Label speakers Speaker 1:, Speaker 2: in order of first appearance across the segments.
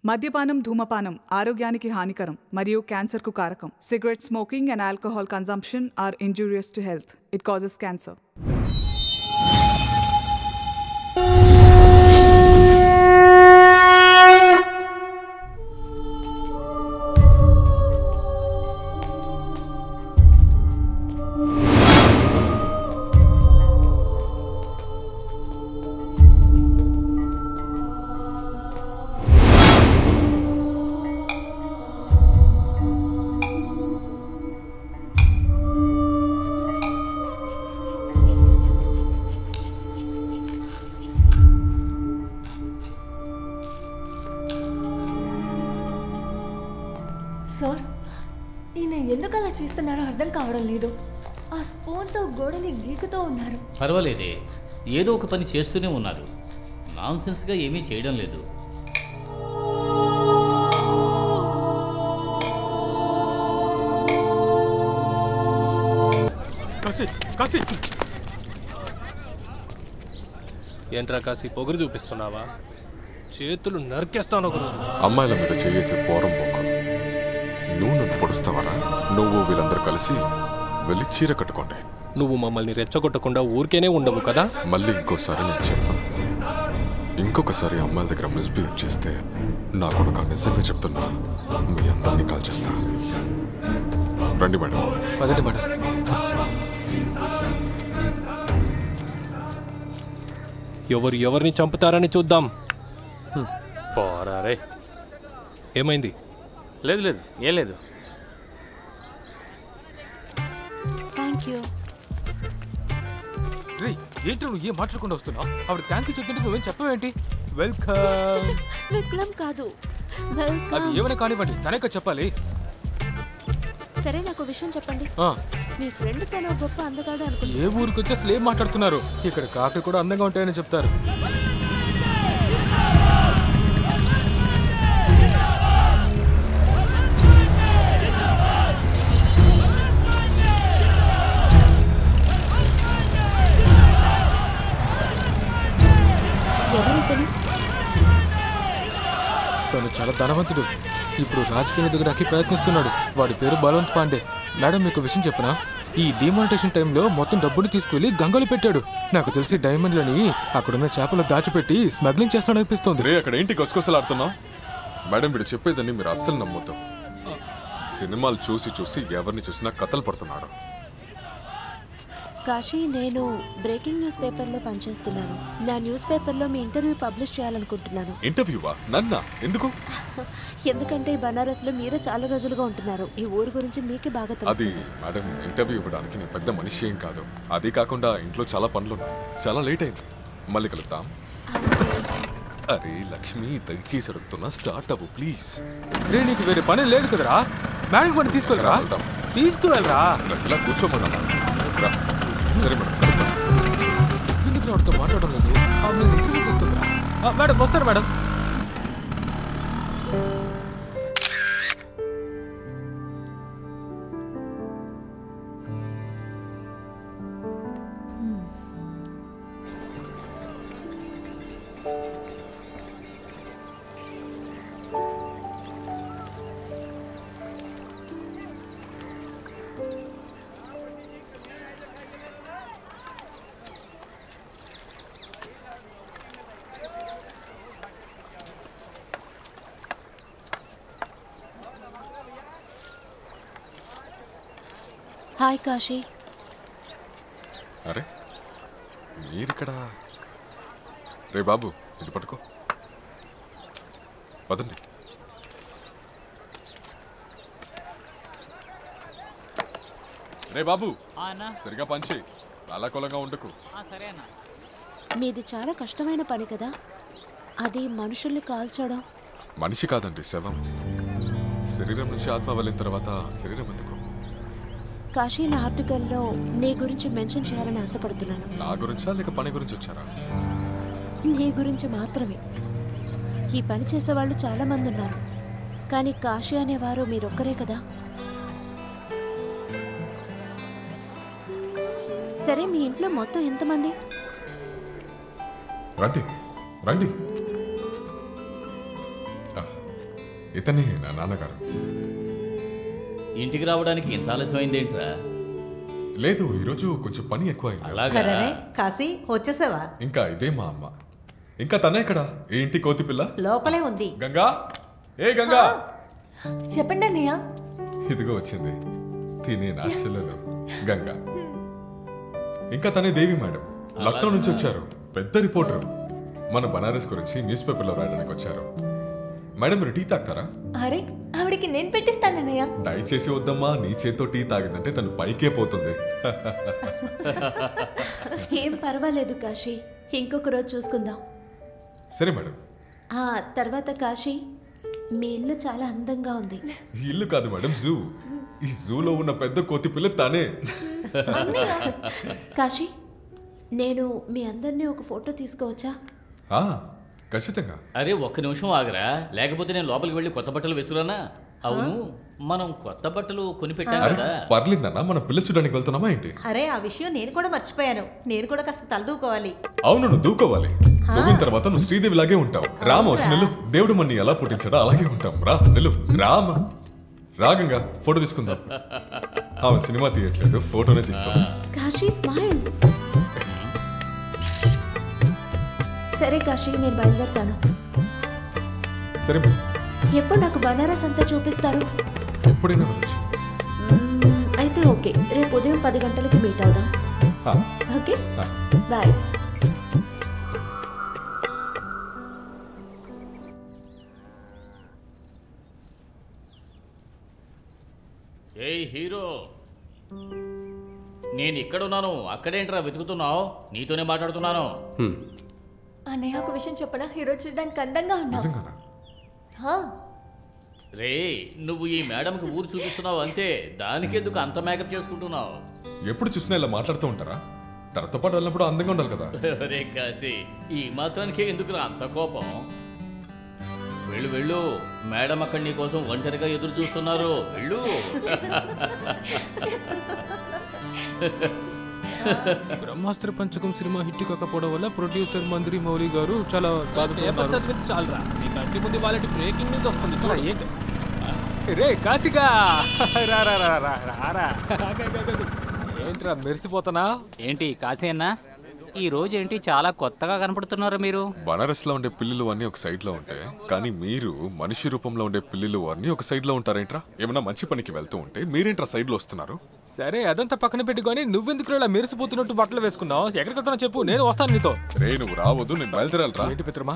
Speaker 1: మద్యపానం, ధూమపానం ఆరోగ్యానికి హానికరం మరియు క్యాన్సర్కు కారకం. Cigarette smoking and alcohol consumption are injurious to health. It causes cancer.
Speaker 2: Sir, ఈయన ఎందుకు అలా చేస్తున్నారో అర్థం కావడం లేదు. ఆ స్పూన్తో గోడని గీకుతూ ఉన్నారు.
Speaker 3: పర్వాలేదే, ఏదో ఒక పని చేస్తూనే ఉన్నారు. నాన్సెన్స్గా ఏమీ చేయడం లేదు.
Speaker 4: ఏంట్రా కాసి పొగరు చూపిస్తున్నావా? చేతులు నరికేస్తాను ఒకరోజు.
Speaker 5: అమ్మాయిల మీద చేసి పోరం పోకు. నువ్వు నన్ను పొడుస్తావరా? నువ్వు వీళ్ళందరూ కలిసి వెళ్ళి చీర కట్టుకోండి.
Speaker 4: నువ్వు మమ్మల్ని రెచ్చగొట్టకుండా ఊరికేనే ఉండవు కదా.
Speaker 5: మళ్ళీ ఇంకోసారి నేను చెప్తాను, ఇంకొకసారి అమ్మాయిల దగ్గర మిస్బిహేవ్ చేస్తే నా కొడుకు నిజంగా చెప్తున్నా మీ అందరినీ కాల్ చేస్తా. రండి మేడం.
Speaker 4: పదండి మేడం. ఎవరు ఎవరిని చంపుతారని చూద్దాం. పోరారే. ఏమైంది?
Speaker 6: లేదు లేదు, ఏం లేదు.
Speaker 2: Thank you.
Speaker 7: ఏంటి నువ్వు ఏం మాట్లాడకుండా వస్తున్నావు? ఆవిడ థ్యాంక్ యూ చెప్తుంటే నువ్వేం చెప్పవేంటి? వెల్కమ్.
Speaker 2: వెల్కమ్ కాదు,
Speaker 7: అది ఏమైనా కానివ్వండి, తనక చెప్పాలి.
Speaker 2: సరే, నాకు విషయం చెప్పండి. మీ ఫ్రెండ్ తన గొప్ప అందగాడు అనుకుంటా.
Speaker 7: ఏ ఊరికి వచ్చి అసలు ఏం మాట్లాడుతున్నారు? ఇక్కడ కాకులు కూడా అందంగా ఉంటాయని చెప్తారు. తను చాలా ధనవంతుడు. ఇప్పుడు రాజకీయ దిగడానికి ప్రయత్నిస్తున్నాడు. వాడి పేరు బలవంత్ పాండే. మేడం, మీకు విషయం చెప్పనా? ఈ డిమానిటేషన్ టైంలో మొత్తం డబ్బుని తీసుకువెళ్ళి గంగలు పెట్టాడు. నాకు తెలిసి డైమండ్లని అక్కడున్న చేపలు దాచిపెట్టి స్మగ్లింగ్ చేస్తాడనిపిస్తోంది.
Speaker 5: అక్కడ ఏంటి గొసగొసలాడుతున్నావు? మేడం, వీడు చెప్పేదని మీరు అస్సలు నమ్మొద్దు. సినిమాలు చూసి చూసి ఎవరిని చూసినా కథలు పడుతున్నాడు.
Speaker 2: కాశీ, నేను బ్రేకింగ్ న్యూస్ పేపర్లో పనిచేస్తున్నాను. నా న్యూస్ పేపర్లో మీ ఇంటర్వ్యూ పబ్లిష్ చేయాలనుకుంటున్నాను.
Speaker 5: ఇంటర్వ్యూవా? నన్నా? ఎందుకు?
Speaker 2: ఎందుకంటే బనారస్లో మీరే చాలా రోజులుగా ఉంటున్నారు. ఈ ఊరు గురించి మీకే బాగా
Speaker 5: అది
Speaker 2: తెలుసు.
Speaker 5: మేడం, ఇంటర్వ్యూ ఇవ్వడానికి నేను పెద్ద మనిషి ఏం కాదు. అది కాకుండా ఇంట్లో చాలా పనులున్నాయి. చాలా లేట్ అయింది. మళ్ళీ కలుద్దాం. అరే లక్ష్మి, దయచేసి అడుగుతున్నా, స్టార్ట్ అవ్వు ప్లీజ్.
Speaker 7: రే, నీకు వేరే పని లేదు కదరా? మేడం పని తీసుకెళ్ళరా? తీసుకువెళ్ళరా?
Speaker 5: ఇలా కూర్చోమన్నా. సరే మేడం.
Speaker 7: ఎందుకు వాడితో మాట్లాడడం లేదు? మేడం వస్తారు మేడం.
Speaker 2: హాయ్ కాశీ.
Speaker 5: అరే మీరిక్కడ? రే బాబు, ఇది పట్టుకో. పదండి. రే బాబు, సరిగా పంచి అలా ఉండకు.
Speaker 2: మీది చాలా కష్టమైన పని కదా? అది మనుషుల్ని కాల్చడం.
Speaker 5: మనిషి కాదండి, శవం. శరీరం నుంచి ఆత్మ వెళ్ళిన తర్వాత శరీరం ఎందుకు?
Speaker 2: కాశీ, నా ఆర్టికల్లో నీ గురించి మెన్షన్ చేయాలని ఆశపడుతున్నాను.
Speaker 5: నా గురించా లేక పని గురించి వచ్చారా?
Speaker 2: నీ గురించి మాత్రమే. ఈ పని చేసేవాళ్ళు చాలా మంది ఉన్నారు, కానీ కాశీ అనేవారు మీరొక్కరే కదా. సరే, మీ ఇంట్లో మొత్తం ఎంతమంది?
Speaker 5: రండి రండి. ఇతనే నా నాన్నగారు.
Speaker 3: ఇంటికి రావడానికి ఇంత ఆలస్యమైందేంట్రా?
Speaker 5: లేదు, ఈరోజు కొంచెం పని ఎక్కువైంది.
Speaker 3: అలాగా?
Speaker 8: కాశీ వచ్చేసావా?
Speaker 5: ఇంకా ఇదే మా అమ్మ. ఇంకా తనే ఇక్కడ ఏ ఇంటి కోతి పిల్ల
Speaker 8: లోపలే ఉంది.
Speaker 5: గంగా, ఏ గంగా,
Speaker 2: చెప్పండి అన్నయ్య.
Speaker 5: ఇదిగో వచ్చింది తినే నా చెల్లెలు గంగా. ఇంకా తనే దేవి మేడం, లక్నో నుంచి వచ్చారు. పెద్ద రిపోర్టర్, మన బనారస్ గురించి న్యూస్ పేపర్లో రాయడానికి వచ్చారు. మేడం మీరు టీ తాగుతారా?
Speaker 2: అరే ఆవిడికి నేను పెట్టిస్తానన్నయ్య.
Speaker 5: దయచేసి వద్దమ్మా, నీ చేత్తో టీ తాగిందంటే తను పైకే పోతుంది.
Speaker 2: ఏం పర్వాలేదు కాశీ, ఇంకొక రోజు చూసుకుందాం.
Speaker 5: సరే మేడం.
Speaker 2: ఆ తర్వాత కాశీ, మీ ఇల్లు చాలా అందంగా ఉంది.
Speaker 5: ఈ ఇల్లు కాదు మేడం, జూ. ఈ జూలో ఉన్న పెద్ద కోతి పిల్ల తానే.
Speaker 2: కాశీ, నేను మీ అందరినీ ఒక ఫోటో తీసుకోవచ్చా?
Speaker 5: ఖచ్చితంగా.
Speaker 3: అరే ఒక్క నిమిషం ఆగరా, లేకపోతే నేను లోపలికి వెళ్ళి కొత్త బట్టలు వేసుకురానా? అవును, మనం కొత్త బట్టలు కొని పెట్టాం కదా.
Speaker 5: పర్లేదన్నా, మనం పిల్ల చూడడానికి వెళ్తున్నామా ఏంటి?
Speaker 8: అరే ఆ విషయం నేను కూడా మర్చిపోయాను. నేను కూడా కాస్త తలదూకోవాలి.
Speaker 5: అవును, నువ్వు దూకోవాలి. దూకిన తర్వాత నువ్వు శ్రీదేవి లాగే ఉంటావు. రామ నిల్లు, దేవుడు మన్ని ఎలా పుట్టించాడో అలాగే ఉంటాం. రా నిల్లు, రామ రాగంగా ఫోటో తీసుకుందాం. ఆమె సినిమా తీయట్లేదు, ఫోటోనే తీస్తాం.
Speaker 2: కాశీ స్మైల్. సరే కాశీ, నేను బయలుదేరుతాను.
Speaker 5: సరే మేడం.
Speaker 2: ఎప్పుడు నాకు బనారస్ అంతా చూపిస్తారు?
Speaker 5: ఎప్పుడైనా వెళ్ళచ్చు.
Speaker 2: అయితే ఓకే, రేపు ఉదయం 10 గంటలకి మీట్ అవుదాం. Okay, bye.
Speaker 3: ఏయ్ హీరో, నేను ఇక్కడున్నాను, అక్కడేంట్రా వెతుకుతున్నావు? నీతోనే మాట్లాడుతున్నాను.
Speaker 2: అన్నయ్య ఒక విషయం చెప్పనా? హీరో చూడడానికి అందంగా ఉన్నావు.
Speaker 3: రే, నువ్వు ఈ మేడంకి ఊరు చూపిస్తున్నావు అంతే, దానికెందుకు అంత మేకప్ చేసుకుంటున్నావు?
Speaker 5: ఎప్పుడు చూసినా ఇలా మాట్లాడుతూ ఉంటారా? తనతో పాటు వెళ్ళినప్పుడు అందంగా ఉండాలి కదా.
Speaker 3: రే కాశీ, ఈ మాత్రానికే ఎందుకు అంత కోపం? వెళ్ళు వెళ్ళు, మేడం అక్కడ నీ కోసం ఒంటరిగా ఎదురు చూస్తున్నారు. వెళ్ళు.
Speaker 7: బ్రహ్మాస్త్ర పంచకం సినిమా హిట్ కాకపోవడం వల్ల ప్రొడ్యూసర్ మంత్రి మౌలి గారు చాలా
Speaker 4: చాలరా, నీకు అట్టి ముందు వాళ్ళకి బ్రేకింగ్ న్యూస్ వస్తుంది. ఏంటి
Speaker 7: రే కాశీగా, ఏంట్రా మెరిసిపోతానా?
Speaker 9: ఏంటి కాశీ అన్న, ఈ రోజు ఏంటి చాలా కొత్తగా కనపడుతున్నారు మీరు?
Speaker 5: బనారస్ లో ఉండే పిల్లులు అన్ని ఒక సైడ్ లో ఉంటాయి, కానీ మీరు మనిషి రూపంలో ఉండే పిల్లులు అన్ని ఒక సైడ్ లో ఉంటారేంట్రా? ఏమన్నా మంచి పనికి వెళ్తూ ఉంటే మీరేంట్రా సైడ్ లో వస్తున్నారు?
Speaker 7: సరే అదంతా పక్కన పెట్టుకొని నువ్వెందుకు ఇలా మెరిసిపోతున్నట్టు బట్టలు వేసుకున్నావు? ఎక్కడికి వెళ్తానో చెప్పు, నేను వస్తాను నీతో.
Speaker 5: రే నువ్వు రావద్దు, నేను బయలుదేరాలరా.
Speaker 7: ఏంటి మిత్రమా,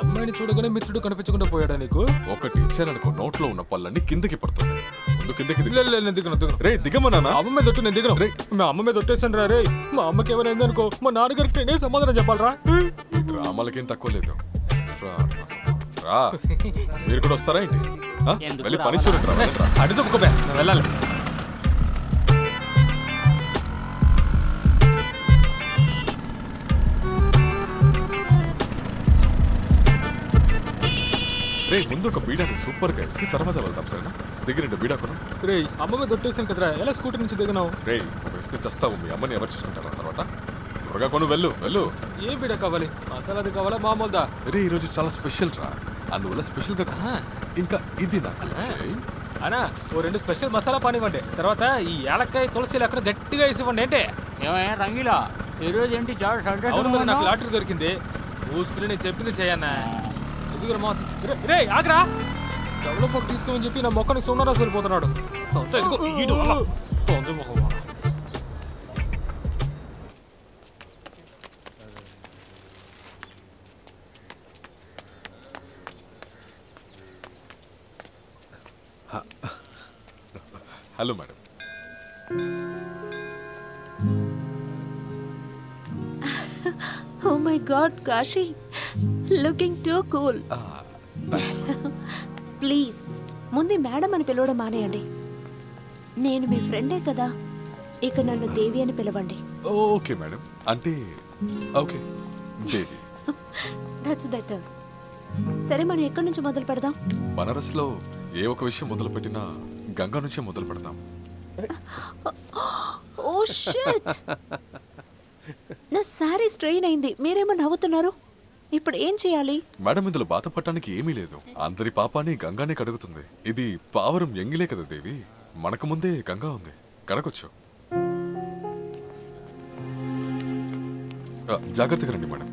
Speaker 7: అమ్మాయిని చూడగానే మిత్రుడు కనిపించకుండా పోయాడా నీకు?
Speaker 5: ఒకటి ఇచ్చాననుకో, నోట్లో ఉన్న పళ్ళన్నీ కిందకి పడుతుంది. ముందు కిందకి
Speaker 7: దిగను.
Speaker 5: రే దిగమన్నా.
Speaker 7: అమ్మ మీద ఒట్టు, నేను దిగను. మా అమ్మ మీద ఒట్టేసాను రా. రే మా అమ్మకి ఏమైనా అనుకో, మా నాన్నగారికి నేనే సమాధానం చెప్పాలరా.
Speaker 5: ఈ డ్రామాలకేం తక్కువ లేదు. రా, మీరు కూడా వస్తారా ఏంటి? వెళ్ళి పని చూడండి.
Speaker 7: అడుగు తప్పుకోబే, నేను వెళ్ళాలి.
Speaker 5: రే ముందు ఒక బీడాని సూపర్ గా వేసి తర్వాత వెళ్తాం, సరేనా? దగ్గర బీడా కొను.
Speaker 7: రే అమ్మ మీద ఒట్టేసాను కదరా, ఎలా స్కూటర్ నుంచి దిగనావు?
Speaker 5: రే వేస్తే చేస్తావు, మీ అమ్మని ఎవరు చూసుకుంటారా తర్వాత? త్వరగా కొను, వెళ్ళు వెళ్ళు.
Speaker 7: ఏ బీడా కావాలి? మసాలాది కావాలా మామూలుదా?
Speaker 5: రే ఈరోజు చాలా స్పెషల్ రా, అందువల్ల స్పెషల్ గా ఇంకా ఇది నాకు
Speaker 7: అనా ఓ 2 స్పెషల్ మసాలా పానివ్వండి, తర్వాత ఈ ఏలక్కాయ తులసిలు అక్కడ గట్టిగా వేసివ్వండి. ఏంటి
Speaker 9: ఏమయ్యా రంగిలా, ఈరోజు ఏంటి చాలా
Speaker 7: అవును మరి, నాకు లాటరీ దొరికింది. ఊసుకుని నేను చెప్పింది చేయన్నా. రే ఆగరా, డెవలపర్ తీసుకోమని చెప్పి నా మొక్కని సున్నారా సరిపోతున్నాడు.
Speaker 5: Hello madam.
Speaker 2: Oh my God, Kashi, looking too cool. Please ముందు మేడం అని పిలవడం మానేయండి. నేను మీ ఫ్రెండే కదా, ఇక నన్ను దేవి అని పిలవండి.
Speaker 5: ఓకే మేడం, అంటే ఓకే దేవి.
Speaker 2: That's better. సరే మనం ఎక్కడి నుంచి మొదలు పెడదాం?
Speaker 5: బనారస్ లో ఏ ఒక విషయం మొదలు పెట్టినా గంగా నుంచే మొదలు పెడదాం.
Speaker 2: ఓ షిట్, నా సారీ స్ట్రెయిన్ అయింది, మీరేమో నవ్వుతున్నారు. ఇప్పుడు ఏం చేయాలి?
Speaker 5: మేడం ఇందులో బాధపడటానికి ఏమీ లేదు. అందరి పాపాన్ని గంగానే కడుగుతుంది. ఇది పావరం ఎంగిలే కదా దేవి. మనకు ముందే గంగా ఉంది, కడగొచ్చు. జాగ్రత్తగా రండి మేడం.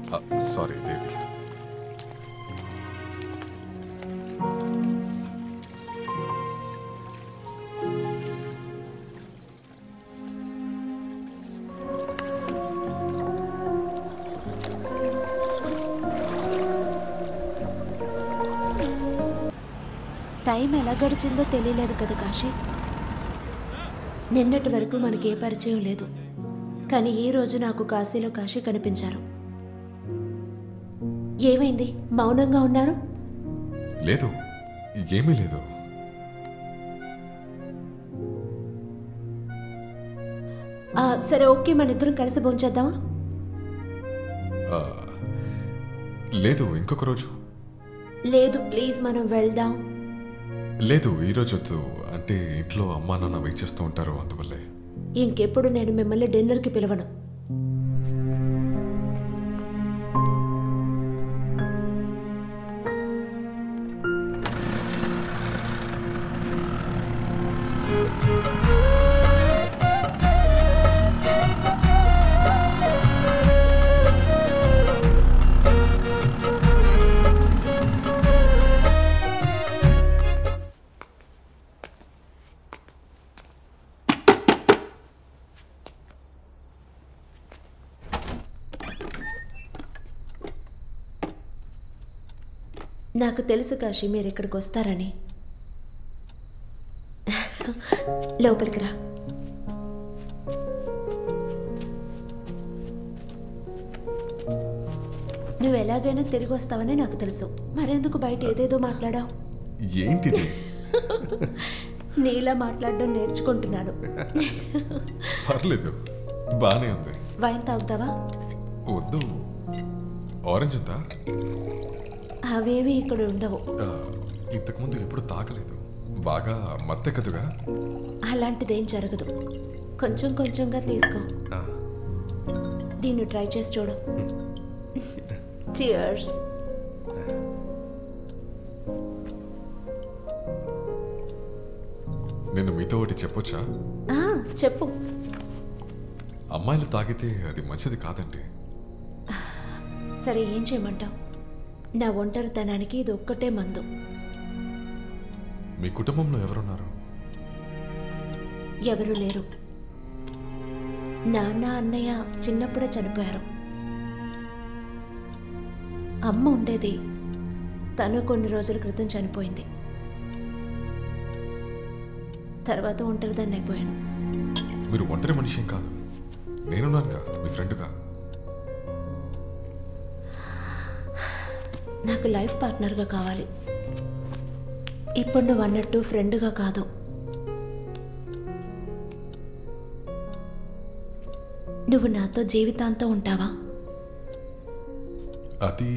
Speaker 5: సారీ దేవి.
Speaker 2: టైం ఎలా గడిచిందో తెలియలేదు కదా కాశీ. నిన్నటి వరకు మనకి ఏ పరిచయం లేదు, కానీ ఈ రోజు నాకు కాశీలో కాశీ కనిపించారు. ఏమైంది, మౌనంగా ఉన్నారు?
Speaker 5: లేదు, ఏమీ లేదు.
Speaker 2: సరే ఓకే, మన ఇద్దరం కలిసి భోంచేద్దామా?
Speaker 5: లేదు, ఇంకొక రోజు.
Speaker 2: లేదు ప్లీజ్, మనం వెళ్దాం.
Speaker 5: లేదు, ఈరోజు వద్దు. అంటే ఇంట్లో అమ్మా నాన్న వెయిట్ చేస్తూ ఉంటారు, అందువల్లే.
Speaker 2: ఇంకెప్పుడు నేను మిమ్మల్ని డిన్నర్కి పిలవను. నాకు తెలుసు కాశీ, మీరు ఇక్కడికి వస్తారని. లోపలికి రా. నువ్వు ఎలాగైనా తిరిగి వస్తావని నాకు తెలుసు. మరెందుకు బయట ఏదేదో మాట్లాడావు?
Speaker 5: ఏంటిది?
Speaker 2: నీలా మాట్లాడడం నేర్చుకుంటున్నాను.
Speaker 5: పర్లేదు, బానే ఉంది.
Speaker 2: వైన్ తాగుతావా?
Speaker 5: వద్దు. ఆరెంజ్ ఉందా?
Speaker 2: అవేవి ఇక్కడ ఉండవు.
Speaker 5: ఇంతకుముందు ఎప్పుడు తాగలేదు. బాగా మత్తెక్కదుగా?
Speaker 2: అలాంటిదేం జరగదు. కొంచెం కొంచెంగా తీసుకో. దీన్ని ట్రై చేసి చూడు. Cheers.
Speaker 5: నేను మీతో ఒకటి చెప్పొచ్చా?
Speaker 2: చెప్పు.
Speaker 5: అమ్మాయిలు తాగితే అది మంచిది కాదండి.
Speaker 2: సరే, ఏం చేయమంటావు? నా ఒంటరితనానికి ఇది ఒక్కటే మందు.
Speaker 5: మీ కుటుంబంలో ఎవరున్నారు?
Speaker 2: ఎవరు లేరు. నాన్న అన్నయ్య చిన్నప్పుడే చనిపోయారు. అమ్మ ఉండేది, తను కొన్ని రోజుల క్రితం చనిపోయింది. తర్వాత ఒంటరిదాన్ని అయిపోయాను.
Speaker 5: మీరు ఒంటరి మనిషి కాదు, నేనున్నానుగా, మీ ఫ్రెండ్గా.
Speaker 2: నాకు లైఫ్ పార్ట్నర్గా కావాలి. ఇప్పుడు నువ్వు అన్నట్టు ఫ్రెండ్గా కాదు. నువ్వు నాతో జీవితాంతం ఉంటావా?
Speaker 5: అది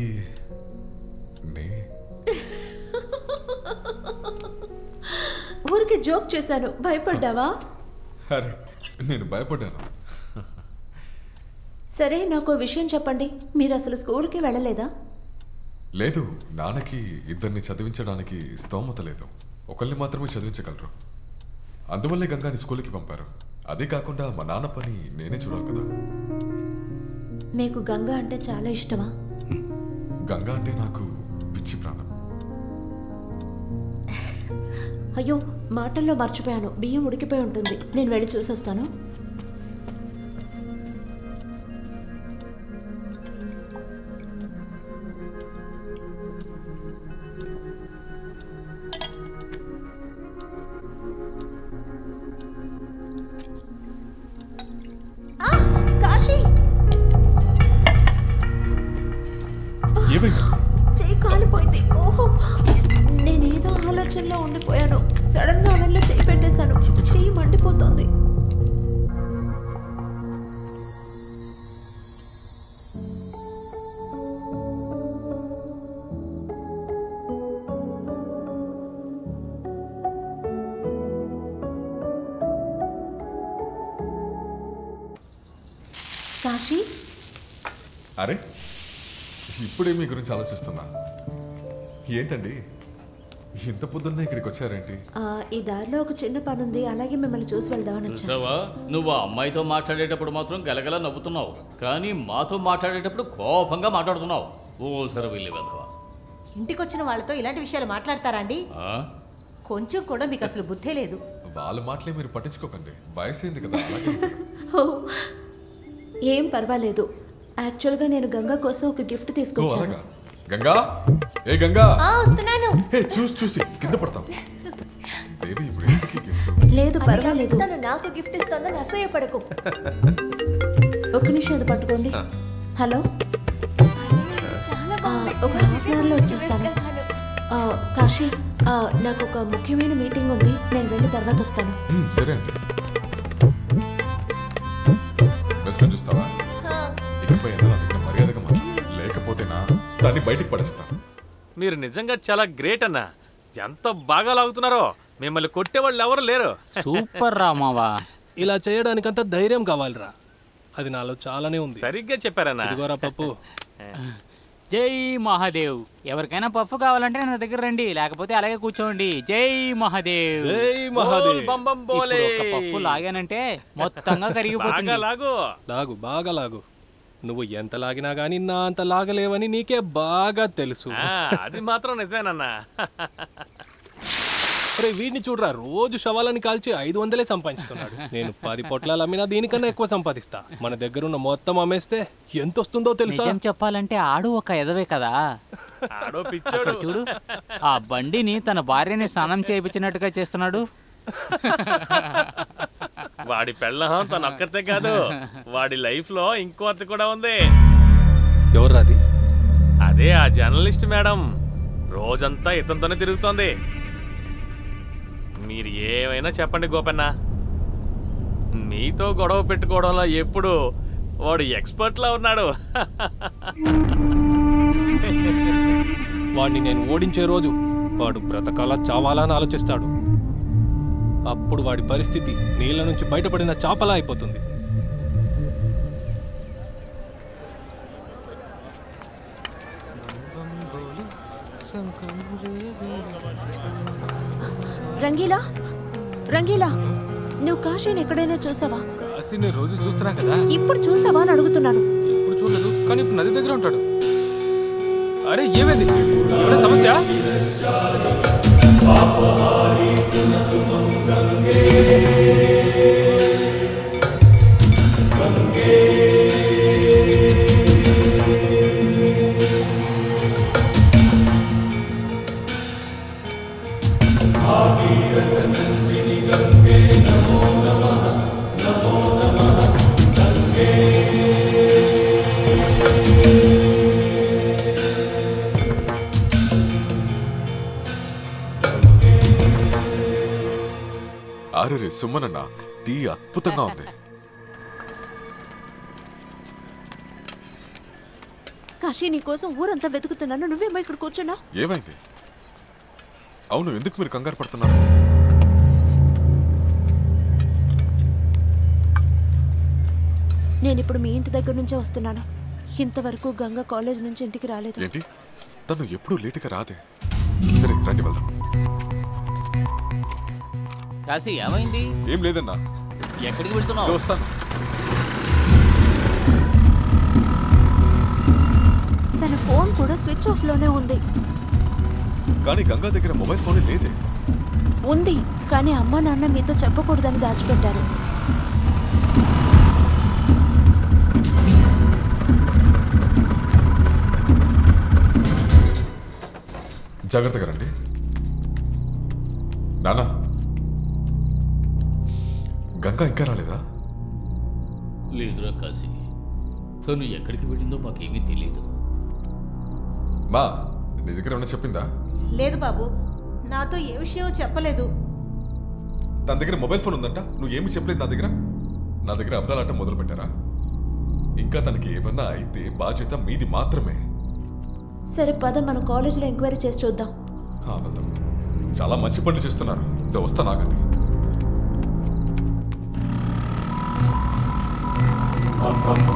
Speaker 2: ఊరికి జోక్ చేశాను, భయపడ్డావా?
Speaker 5: అరే, నేను భయపడ్డాను.
Speaker 2: సరే, నాకు విషయం చెప్పండి. మీరు అసలు స్కూల్కి వెళ్ళలేదా?
Speaker 5: లేదు, నాన్నకి ఇద్దరిని చదివించడానికి స్తోమత లేదు. ఒకరిని మాత్రమే చదివించగలరు. అందువల్లే గంగాని స్కూల్కి పంపారు. అదే కాకుండా మా నాన్న పని నేనే చూడాలి కదా.
Speaker 2: మీకు గంగా అంటే చాలా ఇష్టమా?
Speaker 5: గంగా అంటే నాకు పిచ్చి ప్రాణం.
Speaker 2: అయ్యో, మాటల్లో మర్చిపోయాను. బియ్యం ఉడికిపోయి ఉంటుంది. నేను వెళ్ళి చూసొస్తాను. కాశీ, చెయ్యి కాలిపోయింది. ఓహో, నేనేదో ఆలోచనలో ఉండిపోయాను. సడన్ గా అవెన్లో చెయ్యి పెట్టేశాను. చెయ్యి మండిపోతుంది. కాశీ,
Speaker 5: అరే ఇప్పుడే మీ గురించి ఆలోచిస్తున్నా. ఏంటండి ఇంత పొద్దున్నే ఇక్కడికి వచ్చారేంటి?
Speaker 2: ఈ దారిలో ఒక చిన్న పని ఉంది, అలాగే మిమ్మల్ని చూసి వెళ్దామని వచ్చాను.
Speaker 3: చూసావా, నువ్వు ఆ అమ్మాయితో మాట్లాడేటప్పుడు మాత్రం గలగల నవ్వుతున్నావు, కానీ మాతో మాట్లాడేటప్పుడు కోపంగా మాట్లాడుతున్నావు. ఓ సరే వెళ్ళి వెళ్దావా.
Speaker 8: ఇంటికి వచ్చిన వాళ్ళతో ఇలాంటి విషయాలు మాట్లాడతారా అండి? కొంచెం కూడా మీకు అసలు బుద్ధే లేదు.
Speaker 5: వాళ్ళ మాటలే మీరు పట్టించుకోకండి, వయసైంది కదా. అలాగే
Speaker 2: ఏం పర్వాలేదు. యాక్చువల్గా నేను గంగా కోసం ఒక గిఫ్ట్ తీసుకొచ్చాను.
Speaker 5: గంగా, ఏ గంగా,
Speaker 2: వస్తున్నాను.
Speaker 5: చూసి కింద పడతాం. బేబీ ఇప్పుడు ఇంటికి గిఫ్ట్.
Speaker 2: లేదు పర్వాలేదు.
Speaker 10: తను నాకు గిఫ్ట్ ఇస్తుందని అసూయపడకు.
Speaker 2: ఒక్క నిమిషం అది పట్టుకోండి. హలో, ఒక హాఫ్ అన్ అవర్లో వచ్చేస్తాను. కాశీ, నాకు ఒక ముఖ్యమైన మీటింగ్ ఉంది, నేను వెళ్ళి తర్వాత వస్తాను.
Speaker 5: సరే అండి. రెస్పాన్స్ చూస్తావా? ఇకపై మర్యాదగా లేకపోతే దాన్ని బయటికి పడేస్తా.
Speaker 6: మీరు నిజంగా చాలా గ్రేట్ అన్నా. ఎంత బాగా లాగుతున్నారో. మిమ్మల్ని కొట్టేవాళ్ళు ఎవరు లేరు.
Speaker 9: సూపర్ రా మావా.
Speaker 4: ఇలా చేయడానికంత ధైర్యం కావాలిరా. అది నాలో చాలానే ఉంది.
Speaker 6: సరిగ్గా చెప్పారన్నా.
Speaker 4: ఇదిగోరా పప్పు.
Speaker 9: జై మహాదేవ్. ఎవరికైనా పప్పు కావాలంటే నా దగ్గర రండి, లేకపోతే అలాగే కూర్చోండి. జై మహాదేవ్.
Speaker 4: జై మహాదేవ్.
Speaker 9: ఇప్పుడు ఒక పప్పు లాగానంటే మొత్తంగా కరిగిపోతుంది.
Speaker 4: లాగు, బాగా లాగు. నువ్వు ఎంత లాగినా గానీ నా అంత లాగలేవని నీకే బాగా తెలుసు.
Speaker 6: అది మాత్రం నిజమేనన్నా.
Speaker 4: అరే వీడిని చూడరా, రోజు శవాలని కాల్చి 500 సంపాదిస్తున్నాడు. నేను 10 పొట్లాలు అమ్మినా దీనికన్నా ఎక్కువ సంపాదిస్తా. మన దగ్గర ఉన్న మొత్తం అమ్మేస్తే ఎంత వస్తుందో తెలుసా?
Speaker 9: చెప్పాలంటే ఆడు ఒక ఎదవే కదా.
Speaker 6: ఆడో పిచ్చాడు.
Speaker 9: చూడు, ఆ బండిని తన భార్యని స్నానం చేయించినట్టుగా చేస్తున్నాడు.
Speaker 6: వాడి పెళ్ళం తన ఒక్కతే కాదు, వాడి లైఫ్ లో ఇంకో అత్త కూడా ఉంది.
Speaker 4: ఎవరాది?
Speaker 6: అదే ఆ జర్నలిస్ట్ మేడం. రోజంతా ఇతనితోనే తిరుగుతోంది. మీరు ఏమైనా చెప్పండి గోపన్న, మీతో గొడవ పెట్టుకోవడంలో ఎప్పుడు వాడు ఎక్స్పర్ట్ లా ఉన్నాడు.
Speaker 4: వాడిని నేను ఓడించే రోజు వాడు బ్రతకాలా చావాలా అని ఆలోచిస్తాడు. అప్పుడు వాడి పరిస్థితి నీళ్ళ నుంచి బయటపడిన చాపలా అయిపోతుంది.
Speaker 2: రంగీలా, రంగీలా, నువ్వు కాశీని ఎక్కడైనా చూసావా?
Speaker 7: కాశీని రోజు చూస్తున్నా కదా.
Speaker 2: ఇప్పుడు చూసావా అని అడుగుతున్నాను.
Speaker 7: ఇప్పుడు చూడలేదు, కానీ ఇప్పుడు నది దగ్గర ఉంటాడు. అరే ఏమైంది? సమస్య?
Speaker 5: అరే సుమనన్న, టీ అద్భుతంగా ఉంది.
Speaker 2: కాశీ, నీ కోసం ఊరంతా వెతుకుతున్నాను, నువ్వేమో ఇక్కడ కూర్చున్నా.
Speaker 5: ఏమైంది? అవును, ఎందుకు మీరు కంగారు పడుతున్నారు?
Speaker 2: నేను ఇప్పుడు మీ ఇంటి దగ్గర నుంచే వస్తున్నాను. ఇంతవరకు గంగ కాలేజ్ నుంచి ఇంటికి రాలేదు.
Speaker 5: ఏంటి? తను ఎప్పుడూ లేటుగా రాదే. సరే రండి వెళ్దాం.
Speaker 3: కాశీ, ఏమైంది?
Speaker 5: ఏం లేదన్నా.
Speaker 3: ఎక్కడికి వెళ్తున్నావు?
Speaker 5: వస్తాను.
Speaker 2: తన ఫోన్ కూడా స్విచ్ ఆఫ్ లోనే ఉంది.
Speaker 5: కానీ గంగా దగ్గర మొబైల్ ఫోన్ లేదే.
Speaker 2: ఉంది, కానీ అమ్మ నాన్న మీతో చెప్పకూడదని దాచిపెట్టారు.
Speaker 5: జాగ్రత్తగా రండి. నానా, గంగా ఇంకా రాలేదా?
Speaker 3: లేదురా కాశీ, తను ఎక్కడికి వెళ్ళిందో మాకేమీ తెలియదు.
Speaker 5: మా నీ దగ్గర ఏమైనా చెప్పిందా?
Speaker 8: లేదు బాబు, నాతో ఏ విషయం చెప్పలేదు.
Speaker 5: తన దగ్గర మొబైల్ ఫోన్ ఉందంట, నువ్వేమి చెప్పలేదు నా దగ్గర. నా దగ్గర అబద్ధాలాట మొదలు పెట్టారా? ఇంకా తనకి ఏమన్నా అయితే బాధ్యత మీది మాత్రమే.
Speaker 2: సరే పద, మనం కాలేజీలో ఎంక్వైరీ చేసి చూద్దాం.
Speaker 5: వెళ్దాం. చాలా మంచి పనులు చేస్తున్నారు. వస్తా నాగండి.
Speaker 6: ఆగండి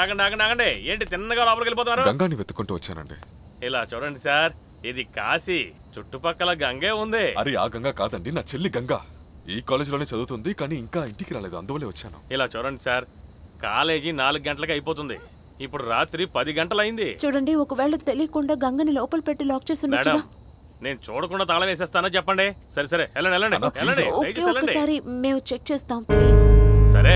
Speaker 6: ఆగండి ఆగండి ఆగండి, ఏంటి తిన్నగా లోపలికి వెళ్ళిపోతున్నారు?
Speaker 5: గంగాని వెతుక్కుంటూ వచ్చానండి.
Speaker 6: ఇలా చూడండి సార్, ఇది కాశీ, చుట్టుపక్కల గంగే ఉంది.
Speaker 5: అరే ఆ గంగా కాదండి, నా చెల్లి గంగా. ఈ కాలేజీలోనే చదువుతుంది, కానీ ఇంకా ఇంటికి రాలేదు, అందువల్లే వచ్చాను.
Speaker 6: ఇలా చూడండి సార్, కాలేజీ 4 గంటలకి అయిపోతుంది, ఇప్పుడు రాత్రి 10 గంటలైంది.
Speaker 2: చూడండి, ఒకవేళ తెలియకుండా గంగని లోపల పెట్టి లాక్ చేసి ఉండొచ్చుగా.
Speaker 6: నేను చూడకుండా తాళం వేసేస్తానో చెప్పండి. సరే సరే వెళ్ళండి వెళ్ళండి వెళ్ళండి, దయచేసి వెళ్ళండి.
Speaker 2: ఒకసారి మేము చెక్ చేస్తాం ప్లీజ్.
Speaker 6: సరే,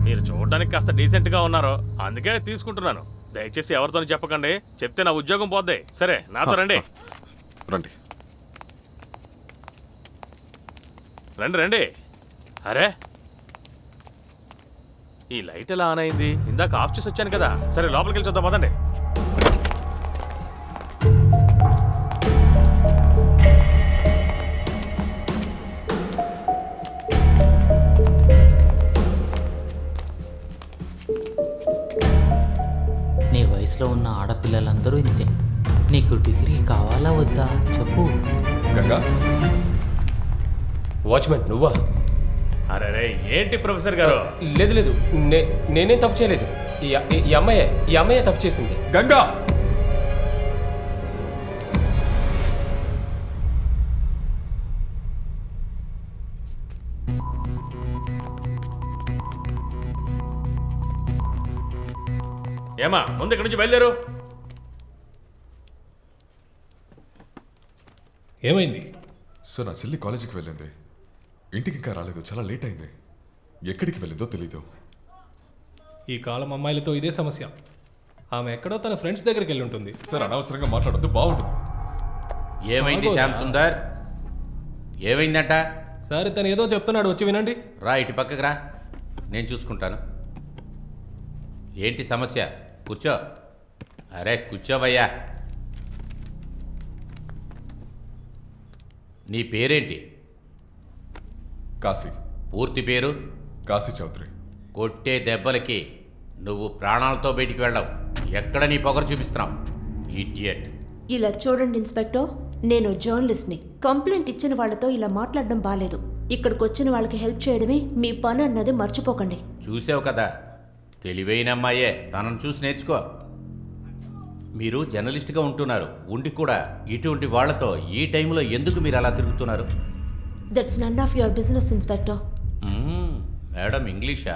Speaker 6: మీరు చూడడానికి కాస్త డీసెంట్ గా ఉన్నారు, అందుకే తీసుకుంటున్నాను. దయచేసి ఎవరితో చెప్పకండి, చెప్తే నా ఉద్యోగం పోద్ది. సరే నాతో రండి
Speaker 5: రండి
Speaker 6: రండి రండి. అరే, ఈ లైట్ ఎలా ఆన్ అయింది? ఇందాక ఆఫ్ చేసి వచ్చాను కదా. సరే లోపలికి వెళ్ళి చూద్దాం, పదండి.
Speaker 9: నీ వయసులో ఉన్న ఆడపిల్లలందరూ ఇంతే. నీకు డిగ్రీ కావాలా వద్దా చెప్పు.
Speaker 5: గంగా,
Speaker 4: వాచ్మెన్ నువ్వా?
Speaker 6: అరే ఏంటి ప్రొఫెసర్ గారు?
Speaker 4: లేదు లేదు, నేనేం తప్పు చేయలేదు. ఈ అమ్మాయే తప్పు చేసింది.
Speaker 5: గంగా,
Speaker 6: ఏమా ముందు ఇక్కడి నుంచి బయలుదేరు.
Speaker 4: ఏమైంది?
Speaker 5: సో నా చెల్లి కాలేజీకి వెళ్ళింది, ఇంటికి ఇంకా రాలేదు, చాలా లేట్ అయింది. ఎక్కడికి వెళ్ళిందో తెలీదు.
Speaker 4: ఈ కాలం అమ్మాయిలతో ఇదే సమస్య. ఆమె ఎక్కడో తన ఫ్రెండ్స్ దగ్గరికి వెళ్ళి ఉంటుంది.
Speaker 5: సార్ అనవసరంగా మాట్లాడొద్దు, బాగుండదు.
Speaker 11: ఏమైంది శ్యామ్ సుందర్? ఏమైందంట?
Speaker 4: సరే తను ఏదో చెప్తున్నాడు, వచ్చి వినండి.
Speaker 11: రా, ఇటు పక్కకు రా, నేను చూసుకుంటాను. ఏంటి సమస్య? కూర్చో. అరే కూర్చోవయ్యా. నీ పేరేంటి?
Speaker 5: కాశీ.
Speaker 11: పూర్తి పేరు?
Speaker 5: కాశీ చౌదరి.
Speaker 11: కొట్టే దెబ్బలకి నువ్వు ప్రాణాలతో బయటికి వెళ్ళవు. ఎక్కడ నీ పొగరు చూపిస్తున్నావు? ఇడియట్.
Speaker 2: ఇలా చూడండి ఇన్స్పెక్టర్, నేను జర్నలిస్ట్ని. కంప్లైంట్ ఇచ్చిన వాళ్ళతో ఇలా మాట్లాడడం బాలేదు. ఇక్కడికి వచ్చిన వాళ్ళకి హెల్ప్ చేయడమే మీ పని అన్నది మర్చిపోకండి.
Speaker 11: చూసావు కదా, తెలివైన అమ్మాయే, తనను చూసి నేర్చుకో. మీరు జర్నలిస్ట్గా ఉంటున్నారు, ఉండి కూడా ఇటువంటి వాళ్లతో ఈ టైంలో ఎందుకు మీరు అలా తిరుగుతున్నారు?
Speaker 2: That's none of your business inspector.
Speaker 11: Madam ఇంగ్లీషా?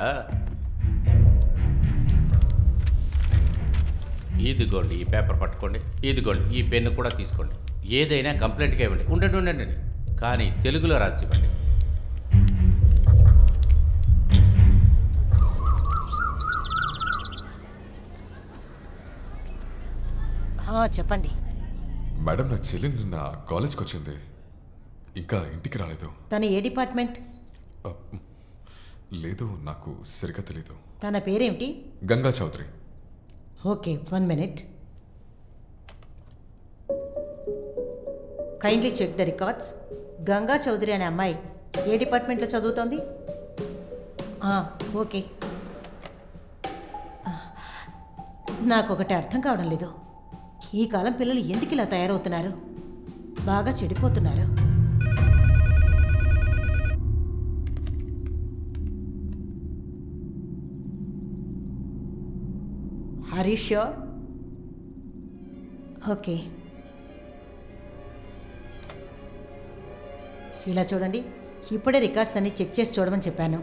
Speaker 11: ఇదిగోండి ఈ పేపర్ పట్టుకోండి, ఇదిగోండి ఈ పెన్ను కూడా తీసుకోండి. ఏదైనా కంప్లైంట్గా ఇవ్వండి. ఉండండి కానీ తెలుగులో రాసి ఇవ్వండి.
Speaker 8: చెప్పండి
Speaker 5: మేడం, నా చెల్లి నిన్న కాలేజ్కి వచ్చింది, ఇంకా ఇంటికి రాలేదు.
Speaker 8: తన ఏ డిపార్ట్మెంట్?
Speaker 5: లేదు, నాకు సరిగ్గా తెలీదు.
Speaker 8: తన పేరేమిటి?
Speaker 5: Ganga Chaudhary.
Speaker 8: Okay, 1 minute. Kindly check the records. Ganga Chaudhary అనే అమ్మాయి ఏ డిపార్ట్మెంట్లో చదువుతోంది? ఓకే. నాకొకటి అర్థం కావడం లేదు, ఈ కాలం పిల్లలు ఎందుకు ఇలా తయారవుతున్నారు? బాగా చెడిపోతున్నారు. Are you sure? ఓకే, ఇలా చూడండి, ఇప్పుడే రికార్డ్స్ అన్ని చెక్ చేసి చూడమని చెప్పాను,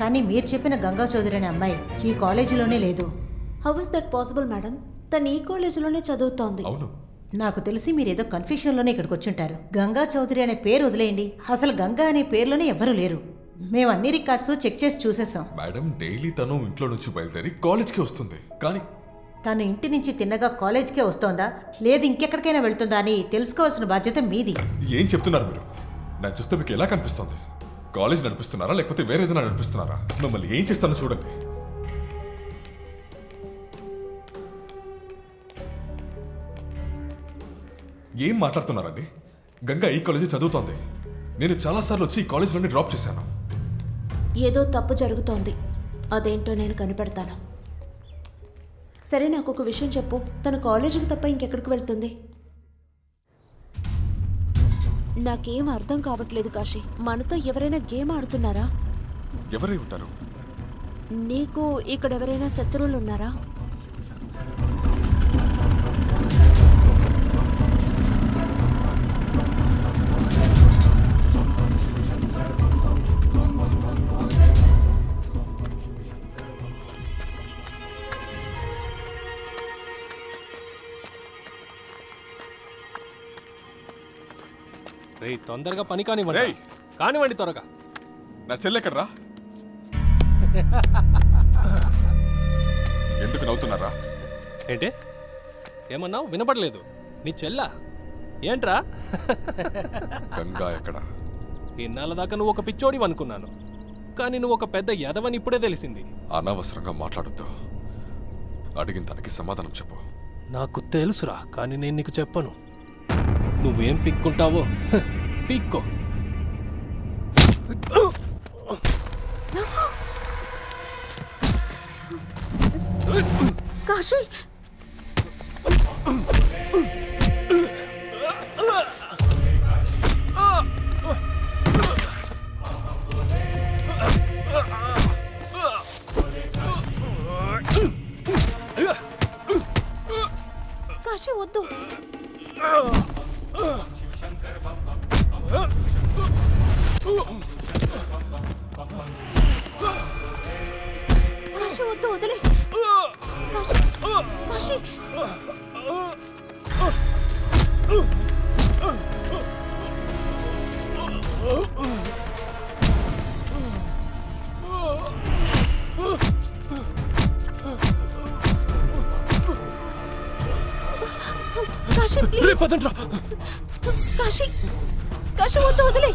Speaker 8: కానీ మీరు చెప్పిన గంగా చౌదరి అనే అమ్మాయి ఈ కాలేజీలోనే లేదు.
Speaker 2: How is that possible madam? తను ఈ కాలేజీలోనే చదువుతోంది.
Speaker 5: అవును,
Speaker 8: నాకు తెలిసి మీరు ఏదో కన్ఫ్యూషన్లోనే ఇక్కడికి వచ్చుంటారు. గంగా చౌదరి అనే పేరు వదిలేయండి, అసలు గంగా అనే పేరులోనే ఎవ్వరూ లేరు. మేము అన్ని రికార్డ్స్ చెక్ చేసి చూసేసాం.
Speaker 5: మేడం, డైలీ తను ఇంట్లో నుంచి బయలుదేరి కాలేజ్కి వస్తుంది, కానీ
Speaker 8: తను ఇంటి నుంచి తిన్నగా కాలేజ్కే వస్తోందా లేదు ఇంకెక్కడికైనా వెళ్తుందా అని తెలుసుకోవాల్సిన బాధ్యత మీది.
Speaker 5: ఏం చెప్తున్నారు మీరు? నన్ను చూస్తే మీకు ఎలా కనిపిస్తుంది? కాలేజ్ నడిపిస్తున్నారా లేకపోతే వేరే ఏదైనా నడిపిస్తున్నారా? మిమ్మల్ని ఏం చేస్తానో చూడండి. ఏం మాట్లాడుతున్నారండి? గంగా ఈ కాలేజీ చదువుతోంది. నేను చాలాసార్లు వచ్చి ఈ కాలేజీలోనే డ్రాప్ చేశాను.
Speaker 2: ఏదో తప్పు జరుగుతోంది. అదేంటో నేను కనిపెడతాను. సరే, నాకు ఒక విషయం చెప్పు. తన కాలేజీకి తప్ప ఇంకెక్కడికి వెళ్తుంది? నాకేం అర్థం కావట్లేదు కాశీ. మనతో ఎవరైనా గేమ్ ఆడుతున్నారా?
Speaker 5: ఎవరై ఉంటారు?
Speaker 2: నీకు ఇక్కడ ఎవరైనా శత్రువులు ఉన్నారా?
Speaker 4: రే తొందరగా పని కానివ్వండి. కానివ్వండి త్వరగా.
Speaker 5: నా చెల్లెక్కడ్రా? ఎందుకు నవ్వుతున్నారా?
Speaker 4: ఏంటి ఏమన్నావు? వినపడలేదు. నీ చెల్లా ఏంట్రా?
Speaker 5: గంగా ఎక్కడ?
Speaker 4: ఇన్నాళ్ళ దాకా నువ్వు ఒక పిచ్చోడివి అనుకున్నాను, కానీ నువ్వు ఒక పెద్ద యదవని ఇప్పుడే తెలిసింది.
Speaker 5: అనవసరంగా మాట్లాడొద్దు. అడిగిన దానికి సమాధానం చెప్పు.
Speaker 4: నాకు తెలుసురా, కానీ నేను నీకు చెప్పను. నువ్వేం పిక్కుంటావో పిక్కో.
Speaker 2: కాశీ, కాశీ వద్దు. కాశీ వద్దు, వదిలే. కాశీ, కాశీ. కాశీ ప్లీజ్. కాశీ, కాశీ వద్దు, వదిలే.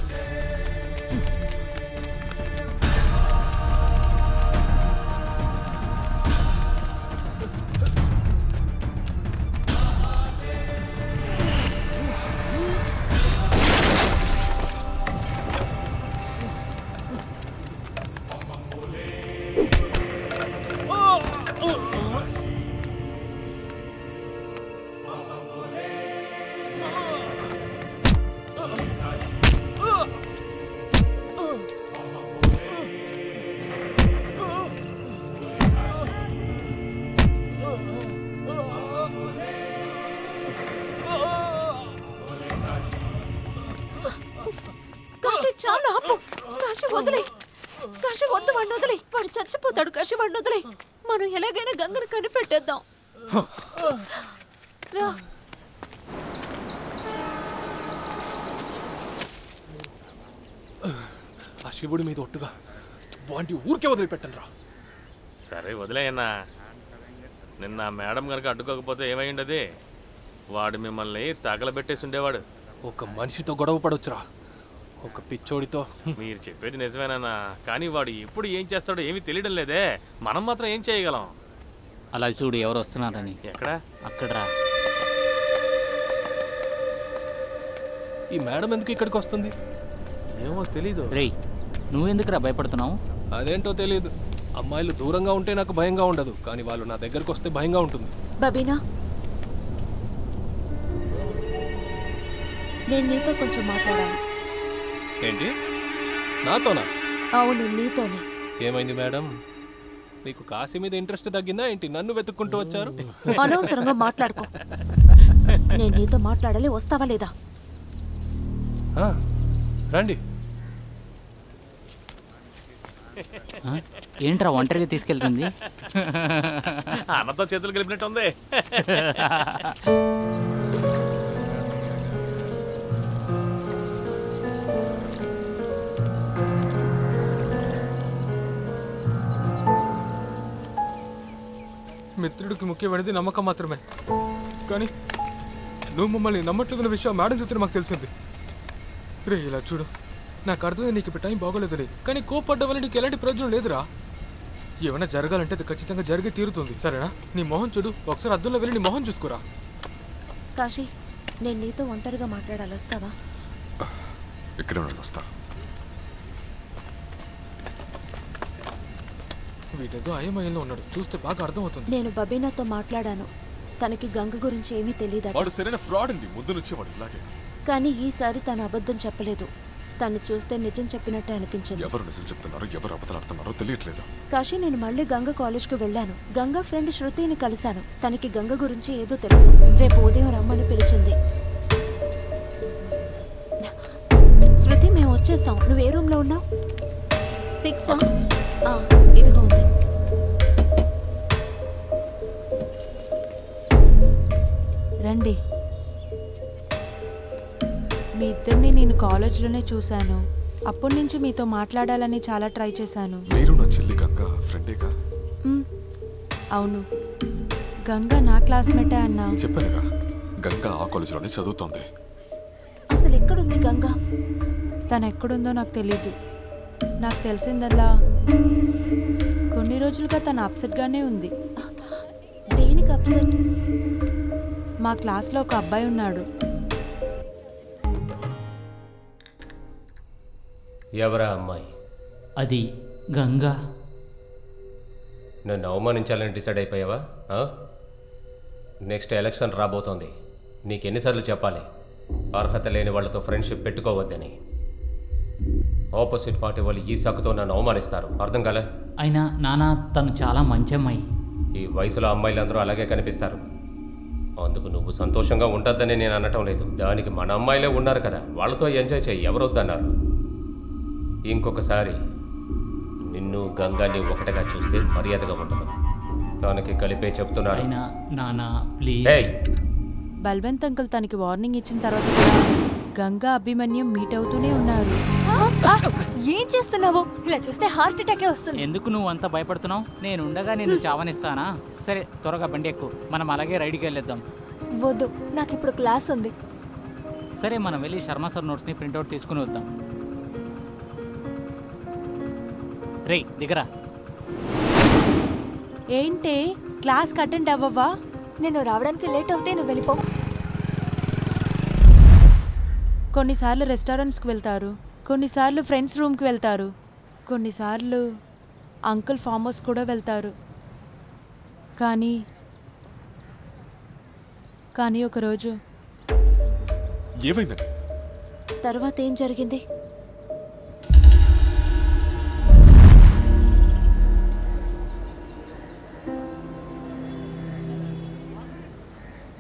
Speaker 2: చాలా ఆపు. కాశీ వదిలే. కాశీ వద్దు, వాడిని వదిలే. వాడు చచ్చిపోతాడు. కాశీ వాడిని వదిలే. మనం ఎలాగైనా గంగను కనిపెట్టేద్దాం. రా.
Speaker 4: ఆ శివుడి మీద ఒట్టుగా వాటి ఊరికే వదిలిపెట్టను రా.
Speaker 6: సరే వదిలేయన్నా. నిన్న మేడం కనుక అడ్డుకోకపోతే ఏమైండది? వాడు మిమ్మల్ని తగలబెట్టేసి ఉండేవాడు.
Speaker 4: ఒక మనిషితో గొడవ పడొచ్చురా, ఒక పిచ్చోడితో.
Speaker 6: మీరు చెప్పేది నిజమేనన్నా, కానీ వాడు ఎప్పుడు ఏం చేస్తాడో ఏమీ తెలియడం లేదే. మనం మాత్రం ఏం చేయగలం?
Speaker 9: అలా చూడు ఎవరు వస్తున్నారని.
Speaker 6: ఎక్కడ?
Speaker 9: అక్కడరా.
Speaker 4: ఈ మేడం ఎందుకు ఇక్కడికి వస్తుంది?
Speaker 6: ఏమో తెలీదు.
Speaker 9: రేయ్, నువ్వెందుకురా భయపడుతున్నావు?
Speaker 4: అదేంటో తెలియదు. అమ్మాయిలు దూరంగా ఉంటే నాకు భయంగా ఉండదు, కానీ వాళ్ళు నా దగ్గరకు వస్తే భయంగా ఉంటుంది.
Speaker 2: బబీనా, నేను నీతో కొంచెం మాట్లాడాలి.
Speaker 4: ఏంటి? నాతోనా?
Speaker 2: అవును, నీతోనే.
Speaker 4: ఏమైంది మేడం? మీకు కాశీ మీద ఇంట్రెస్ట్ తగ్గిందా ఏంటి? నన్ను వెతుక్కుంటూ వచ్చారు.
Speaker 2: అనవసరంగా మాట్లాడుకో. నేను నీతో మాట్లాడాలి, వస్తావా లేదా?
Speaker 4: రండి.
Speaker 9: ఏంట్రా ఒంటరిగా తీసుకెళ్తుంది?
Speaker 6: అన్నతో చేతులు కలిపినట్టుంది.
Speaker 7: మిత్రుడికి ముఖ్యమైనది నమ్మకం మాత్రమే, కానీ నువ్వు మమ్మల్ని నమ్మట్లేదన్న విషయం మేడం చెప్తే మాకు తెలిసింది. రే ఇలా చూడు, నాకు అర్థమైంది నీకు ఇప్పుడు టైం బాగోలేదని, కానీ కోపడ్డ వల్ల నీకు ఎలాంటి ప్రయోజనం లేదురా. ఏమైనా జరగాలంటే అది ఖచ్చితంగా జరిగి తీరుతుంది, సరేనా? నీ మొహం చూడు, ఒకసారి అద్దంలో వెళ్ళి నీ మొహం చూసుకోరా.
Speaker 2: కాశీ, నేను నీతో ఒంటరిగా మాట్లాడాలి, వస్తావా?
Speaker 5: ఇక్కడే వస్తా.
Speaker 7: వీడేదో అయమయంలో ఉన్నాడు, చూస్తే బాగా అర్థమవుతుంది.
Speaker 2: నేను బబీనాతో మాట్లాడాను. తనకి గంగ గురించి ఏమీ తెలియదు.
Speaker 5: వాడు సరైన ఫ్రాడ్ అండి, ముందు నుంచి వాడు ఇలాగే.
Speaker 2: కానీ ఈసారి తను అబద్ధం చెప్పలేదు. తను చూస్తే నిజం చెప్పినట్టే అనిపించింది.
Speaker 5: ఎవరు నిజం చెప్తున్నారో ఎవరు అబద్ధాడుతున్నారో తెలియట్లేదు.
Speaker 2: కాశీ, నేను మళ్ళీ గంగ కాలేజ్కి వెళ్ళాను. గంగ ఫ్రెండ్ శృతిని కలిశాను. తనకి గంగ గురించి ఏదో తెలుసు. రేపు ఉదయం రమ్మని పిలిచింది. శృతి, మేము వచ్చేసాం. నువ్వు ఏ రూమ్లో ఉన్నావు? 6. ఇదిగో ఉంది. రండి. మీ ఇద్దరిని నేను కాలేజ్లోనే చూశాను. అప్పటి నుంచి మీతో మాట్లాడాలని చాలా ట్రై చేశాను.
Speaker 5: మీరు నా చెల్లి గంగ ఫ్రెండేగా?
Speaker 2: అవును, గంగ నా క్లాస్మేటే అన్నా.
Speaker 5: చెప్పానుగా, గంగ ఆ కాలేజీలోనే చదువుతోంది.
Speaker 2: అసలు ఎక్కడుంది గంగ?
Speaker 12: తను ఎక్కడుందో నాకు తెలీదు. నాకు తెలిసిందల్లా కొన్ని రోజులుగా తను అప్సెట్గానే ఉంది.
Speaker 2: దేనికి అప్సెట్?
Speaker 12: మా క్లాస్లో ఒక అబ్బాయి ఉన్నాడు.
Speaker 4: ఎవరా అమ్మాయి?
Speaker 9: అది గంగా.
Speaker 4: నన్ను అవమానించాలని డిసైడ్ అయిపోయావా? నెక్స్ట్ ఎలక్షన్ రాబోతోంది. నీకెన్నిసార్లు చెప్పాలి అర్హత లేని వాళ్ళతో ఫ్రెండ్షిప్ పెట్టుకోవద్దని? ఆపోజిట్ పార్టీ వాళ్ళు ఈ సాకుతో నన్ను అవమానిస్తారు. అర్థం కాలే?
Speaker 9: అయినా నాన్న, తను చాలా మంచి అమ్మాయి.
Speaker 4: ఈ వయసులో అమ్మాయిలందరూ అలాగే కనిపిస్తారు. అందుకు నువ్వు సంతోషంగా ఉంటుందని నేను అనటం లేదు. దానికి మన అమ్మాయిలే ఉన్నారు కదా, వాళ్ళతో ఎంజాయ్ చేయి. ఎవరు వద్దన్నారు? ఇంకొకసారి నిన్ను గంగాని ఒకటిగా చూస్తే మర్యాదగా ఉండదు. తనకి కలిపే చెప్తున్నాడు.
Speaker 9: అయినా నాన్న ప్లీజ్.
Speaker 12: బల్వంత్ అంకుల్ తనకి వార్నింగ్ ఇచ్చిన తర్వాత కూడా గంగా అభిమన్యం మీట్ అవుతూనే ఉన్నారు.
Speaker 10: ఏం చేస్తున్నావు? ఇలా చూస్తే హార్ట్ అటాకే వస్తుంది.
Speaker 9: ఎందుకు నువ్వు అంత భయపడుతున్నావు? నేను ఉండగా నేను చావనిస్తానా? సరే, త్వరగా బండి ఎక్కు. మనం అలాగే రైడ్కి వెళ్ళేద్దాం.
Speaker 10: వద్దు, నాకు ఇప్పుడు క్లాస్ ఉంది.
Speaker 9: సరే, మనం వెళ్ళి శర్మ సార్ నోట్స్ని ప్రింట్అవుట్ తీసుకుని వద్దాం. రే దిగరా.
Speaker 12: ఏంటే క్లాస్కి అటెండ్ అవ్వవా?
Speaker 10: నేను రావడానికి లేట్ అవుతే నువ్వు వెళ్ళిపో.
Speaker 12: కొన్నిసార్లు రెస్టారెంట్స్కి వెళ్తారు, కొన్నిసార్లు ఫ్రెండ్స్ రూమ్కి వెళ్తారు, కొన్నిసార్లు అంకుల్ ఫామ్ హౌస్ కూడా వెళ్తారు. కానీ ఒకరోజు
Speaker 5: ఏమైందండి?
Speaker 2: తర్వాత ఏం జరిగింది?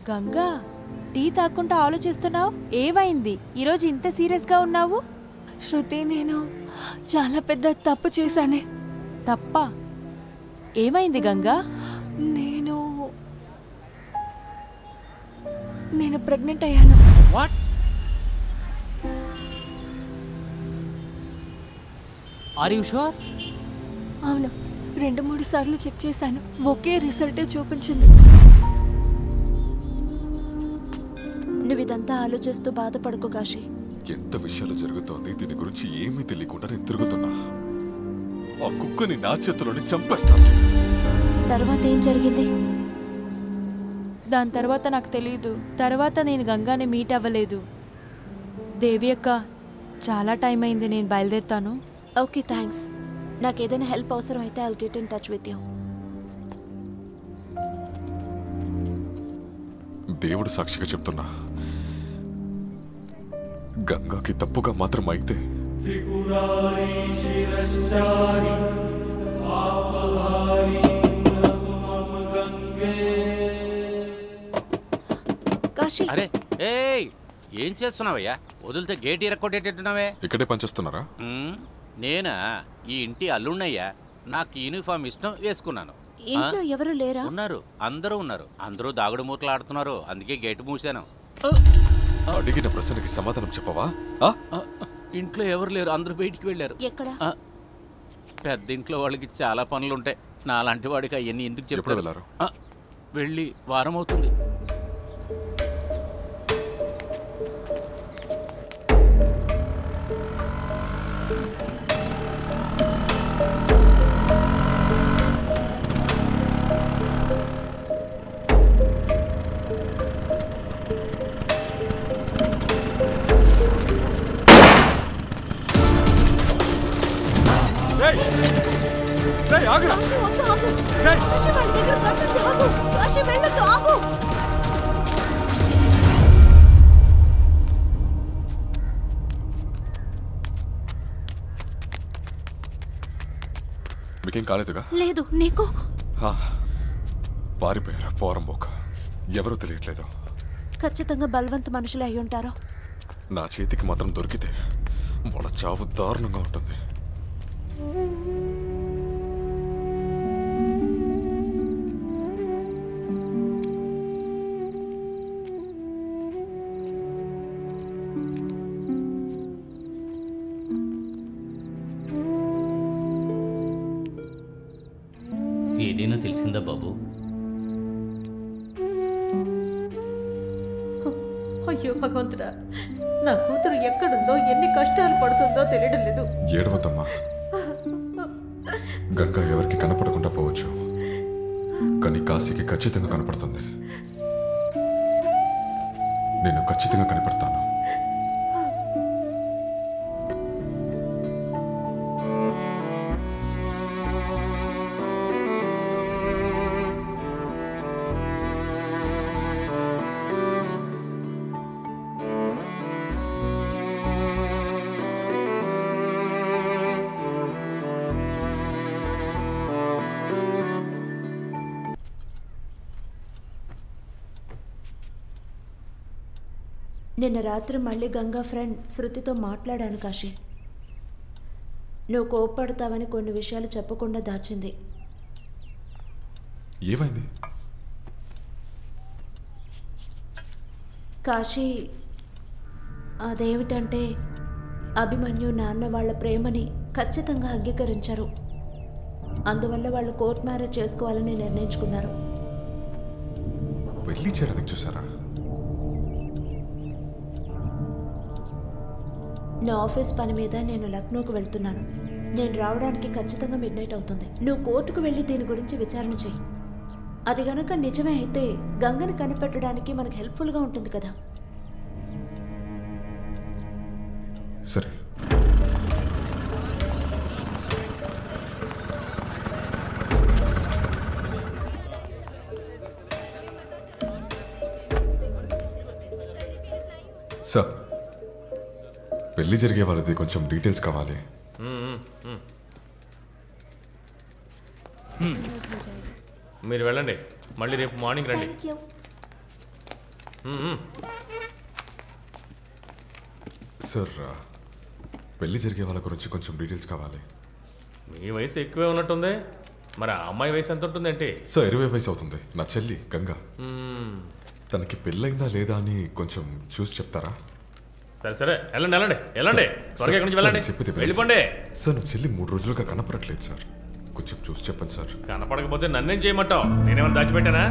Speaker 12: గంగా, టీ తాక్కుంటా ఆలోచిస్తున్నావు? ఏమైంది ఈరోజు ఇంత సీరియస్గా ఉన్నావు?
Speaker 10: శృతి, నేను చాలా పెద్ద తప్పు చేశానే.
Speaker 12: తప్ప? ఏమైంది గంగా?
Speaker 10: నేను ప్రెగ్నెంట్ అయ్యాను.
Speaker 9: వాట్? Are you sure?
Speaker 10: అవును, 2-3 సార్లు చెక్ చేశాను. ఒకే రిజల్టే చూపించింది.
Speaker 2: నువ్వు ఇదంతా ఆలోచిస్తూ బాధపడకు కాశీ.
Speaker 5: ఎంత విషయాలు జరుగుతోంది, దీని గురించి ఏమీ తెలియకుండా నేను తిరుగుతున్నా. ఆ కుక్కని నా చేతిలోనే చంపేస్తాను.
Speaker 2: తర్వాత ఏం జరిగింది?
Speaker 12: దాని తర్వాత నాకు తెలీదు. తర్వాత నేను గంగాని మీట్ అవ్వలేదు. దేవి అక్క, చాలా టైం అయింది, నేను బయలుదేరుతాను.
Speaker 2: Okay, thanks. నాకు ఏదైనా హెల్ప్ అవసరం అయితే I'll get in touch with you.
Speaker 5: దేవుడు సాక్షిగా చెప్తున్నా, గంగాకి తప్పుగా మాత్రం అయితే
Speaker 2: కాశీ,
Speaker 11: అరే ఏయ్, ఏం చేస్తున్నావయ్యా? వదిలితే గేట్ ఇరక్కొట్టేటట్టున్నావే.
Speaker 5: ఇక్కడే పనిచేస్తున్నారా?
Speaker 11: నేనా? ఈ ఇంటి అల్లున్నయ్యా. నాకు యూనిఫామ్ ఇష్టం, వేసుకున్నాను.
Speaker 2: ఇంట్లో ఎవరు లేరా?
Speaker 11: ఉన్నారు, అందరూ ఉన్నారు. అందరూ దాగుడు మూతలు ఆడుతున్నారు, అందుకే గేటు మూసాను.
Speaker 5: అడిగిన ప్రశ్నకి సమాధానం చెప్పవా?
Speaker 11: ఇంట్లో ఎవరు లేరు, అందరూ బయటికి వెళ్ళారు.
Speaker 2: ఎక్కడ?
Speaker 11: పెద్ద ఇంట్లో వాళ్ళకి చాలా పనులుంటాయి. నాలాంటి వాడికి అవన్నీ ఎందుకు చెప్పారు?
Speaker 5: వెళ్ళారు?
Speaker 11: వెళ్ళి వారం అవుతుంది.
Speaker 5: ఆగురా.
Speaker 2: కాశీ వద్దు, ఆగు. కాశీ వాళ్ళ దగ్గర కట్టుంది, ఆగు. కాశీ వెళ్ళొద్దు, ఆగు.
Speaker 5: మీకేం కాలేదుగా?
Speaker 2: లేదు, నీకు?
Speaker 5: పారిపోయారా పోరంబోక? ఎవరో తెలియట్లేదు.
Speaker 2: ఖచ్చితంగా బలవంత మనుషులే అయి ఉంటారు.
Speaker 5: నా చేతికి మాత్రం దొరికితే వాళ్ళ చావు దారుణంగా ఉంటుంది.
Speaker 3: ఏదైనా తెలిసిందా బాబు?
Speaker 8: అయ్యో భగవంతుడా, నా కూతురు ఎక్కడుందో ఎన్ని కష్టాలు పడుతుందో తెలియడం లేదు.
Speaker 5: ఏడవద్దమ్మా. గంగా ఎవరికి కనపడకుండా పోవచ్చు, కానీ కాశీకి ఖచ్చితంగా కనపడుతుంది. నేను ఖచ్చితంగా కనపడతాను.
Speaker 2: నిన్న రాత్రి మళ్ళీ గంగా ఫ్రెండ్ శృతితో మాట్లాడాను కాశీ. నువ్వు కోప్పడతావని కొన్ని విషయాలు చెప్పకుండా దాచింది.
Speaker 5: ఏమైంది?
Speaker 2: కాశీ, అదేమిటంటే అభిమన్యు నాన్న వాళ్ళ ప్రేమని ఖచ్చితంగా అంగీకరించారు. అందువల్ల వాళ్ళు కోర్ట్ మ్యారేజ్ చేసుకోవాలని నిర్ణయించుకున్నారు.
Speaker 5: పెళ్లి చేయడానికి చూసారా?
Speaker 2: నా ఆఫీస్ పని మీద నేను లక్నోకి వెళ్తున్నాను. నేను రావడానికి ఖచ్చితంగా మిడ్ నైట్ అవుతుంది. నువ్వు కోర్టుకు వెళ్ళి దీని గురించి విచారణ చెయ్యి. అది గనక నిజమే అయితే గంగని కనిపెట్టడానికి మనకు హెల్ప్ఫుల్గా ఉంటుంది కదా.
Speaker 5: సరే. సార్, పెళ్లి జరిగే వాళ్ళది కొంచెం డీటెయిల్స్ కావాలి.
Speaker 6: మీరు వెళ్ళండి, మళ్ళీ రేపు మార్నింగ్ రండి.
Speaker 5: సార్, పెళ్లి జరిగే వాళ్ళ గురించి కొంచెం డీటెయిల్స్ కావాలి.
Speaker 6: మీ వయసు ఎక్కువే ఉన్నట్టుంది. మరి ఆ అమ్మాయి వయసు ఎంత ఉంటుందేంటి?
Speaker 5: సార్, 20 వయసు అవుతుంది. నా చెల్లి గంగా. తనకి పెళ్ళైందా లేదా అని కొంచెం చూసి చెప్తారా?
Speaker 6: సరే సరే, వెళ్ళండి వెళ్ళండి వెళ్ళండి, త్వరగా ఇక్కడి నుంచి వెళ్ళండి, వెళ్ళిపోండి.
Speaker 5: సార్, నా చెల్లి 3 రోజులుగా కనపడట్లేదు సార్, కొంచెం చూసి చెప్పండి సార్.
Speaker 6: కనపడకపోతే నన్నేం చేయమంటావు? నేనేమైనా దాచిపెట్టానా?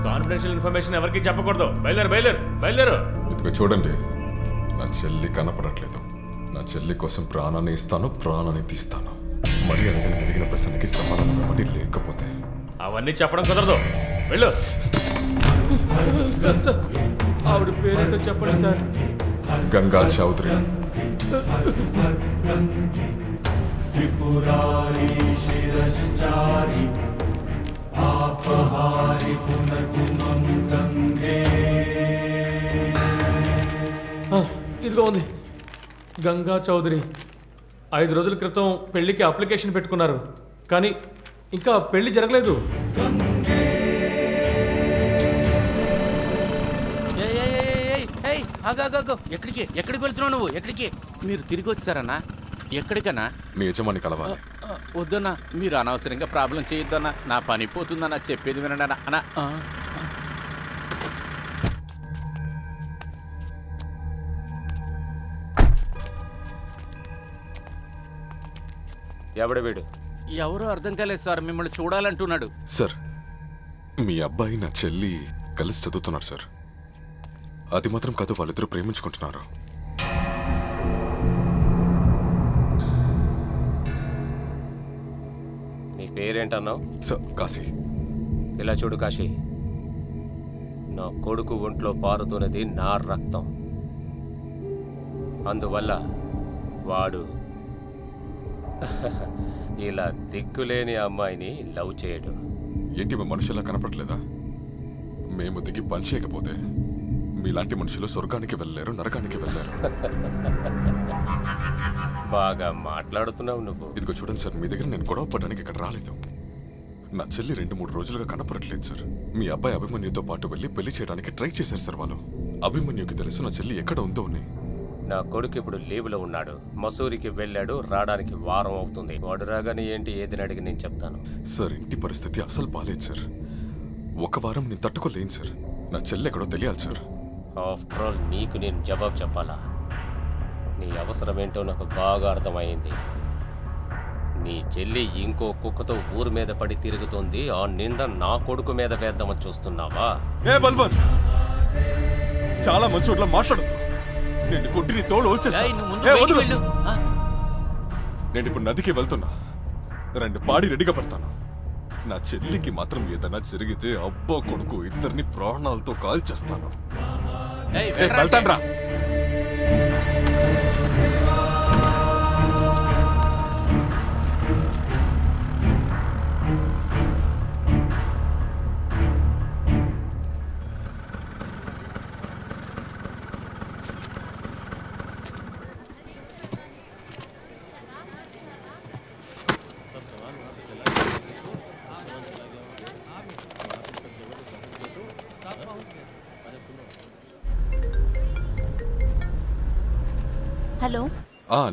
Speaker 6: కాన్ఫిడెన్షియల్ ఇన్ఫర్మేషన్ ఎవరికి చెప్పకూడదు. బయలుదేరు బయలుదేరు బయలుదేరు.
Speaker 5: ఇదిగో చూడండి, నా చెల్లి కనపడట్లేదు. నా చెల్లి కోసం ప్రాణాన్ని ఇస్తాను, ప్రాణాన్ని తీస్తాను. మరి అడిగిన అడిగిన ప్రశ్నకి సమాధానం ఇవ్వండి, లేకపోతే
Speaker 6: అవన్నీ చెప్పడం కుదరదు. వెళ్ళు. ఆవిడ పేరేంటో చెప్పండి సార్.
Speaker 5: గంగా చౌదరి.
Speaker 6: ఇదిగో ఉంది, గంగా చౌదరి. 5 రోజుల క్రితం పెళ్లికి అప్లికేషన్ పెట్టుకున్నారు, కానీ ఇంకా పెళ్లి జరగలేదు.
Speaker 11: ఎక్కడికి ఎక్కడికి వెళ్తున్నావు నువ్వు? ఎక్కడికి? మీరు తిరిగి వచ్చారన్నా? ఎక్కడికన్నా?
Speaker 5: మీ యజమాని కలవాలి.
Speaker 11: వద్దన్నా, మీరు అనవసరంగా ప్రాబ్లం చేయొద్దన్నా. నా పని పోతుందన్నా, చెప్పేది వినండి అన్న. అన్నా,
Speaker 13: ఎవడు వీడు?
Speaker 11: ఎవరో అర్థం కాలేదు సార్, మిమ్మల్ని చూడాలంటున్నాడు.
Speaker 5: సార్, మీ అబ్బాయి నా చెల్లి కలిసి చదువుతున్నారు సార్. అది మాత్రం కాదు, వాళ్ళిద్దరూ ప్రేమించుకుంటున్నారు.
Speaker 13: నీ పేరేంటన్నావు?
Speaker 5: సార్, కాశీ.
Speaker 13: ఇలా చూడు కాశీ, నా కొడుకు ఒంట్లో పారుతున్నది నా రక్తం. అందువల్ల వాడు ఇలా దిక్కులేని అమ్మాయిని లవ్ చేయడం.
Speaker 5: ఏంటి మా మనుషులా కనపడలేదా? మేము దిగి పని చేయకపోతే మీలాంటి మనుషులు స్వర్గానికి వెళ్ళలేరు, నరకానికి వెళ్ళలేరు.
Speaker 13: బాగా మాట్లాడుతున్నావు నువ్వు.
Speaker 5: ఇదిగో చూడండి సార్, మీ దగ్గర నేను గొడవ పడడానికి ఇక్కడ రాలేదు. నా చెల్లి 2-3 రోజులుగా కనపడట్లేదు సార్. మీ అబ్బాయి అభిమన్యుతో పాటు వెళ్ళి పెళ్లి చేయడానికి ట్రై చేశారు సార్ వాళ్ళు. అభిమన్యుకి తెలుసు నా చెల్లి ఎక్కడ ఉందో అని.
Speaker 13: నా కొడుకు ఇప్పుడు లీవ్లో ఉన్నాడు. మసూరికి వెళ్ళాడు, రావడానికి వారం అవుతుంది. వాడు రాగానే ఏంటి ఏదని అడిగి నేను చెప్తాను.
Speaker 5: సార్ ఇంటి పరిస్థితి అసలు బాలేదు సార్. 1 వారం నేను తట్టుకోలేను సార్. నా చెల్లి ఎక్కడో తెలియాలి సార్.
Speaker 13: ఆఫ్టర్ ఆల్ నీకు నేను జవాబు చెప్పాలా? నీ అవసరం ఏంటో నాకు బాగా అర్థమైంది. నీ చెల్లి ఇంకో కుక్కతో ఊరు మీద పడి తిరుగుతోంది. ఆ నింద నా కొడుకు మీద వేద్దామని చూస్తున్నావా?
Speaker 5: ఏ బల్వన్, చాలా మంచి చోట్ల మాట్లాడుతూ నేను కొట్టిని తోడు నేను ఇప్పుడు నదికి వెళ్తున్నా. 2 పాడి రెడీగా పడతాను. నా చెల్లికి మాత్రం ఏదైనా జరిగితే అబ్బా కొడుకు ఇద్దరిని ప్రాణాలతో కాల్చేస్తాను. వెళ్తాన్రా.
Speaker 2: హలో.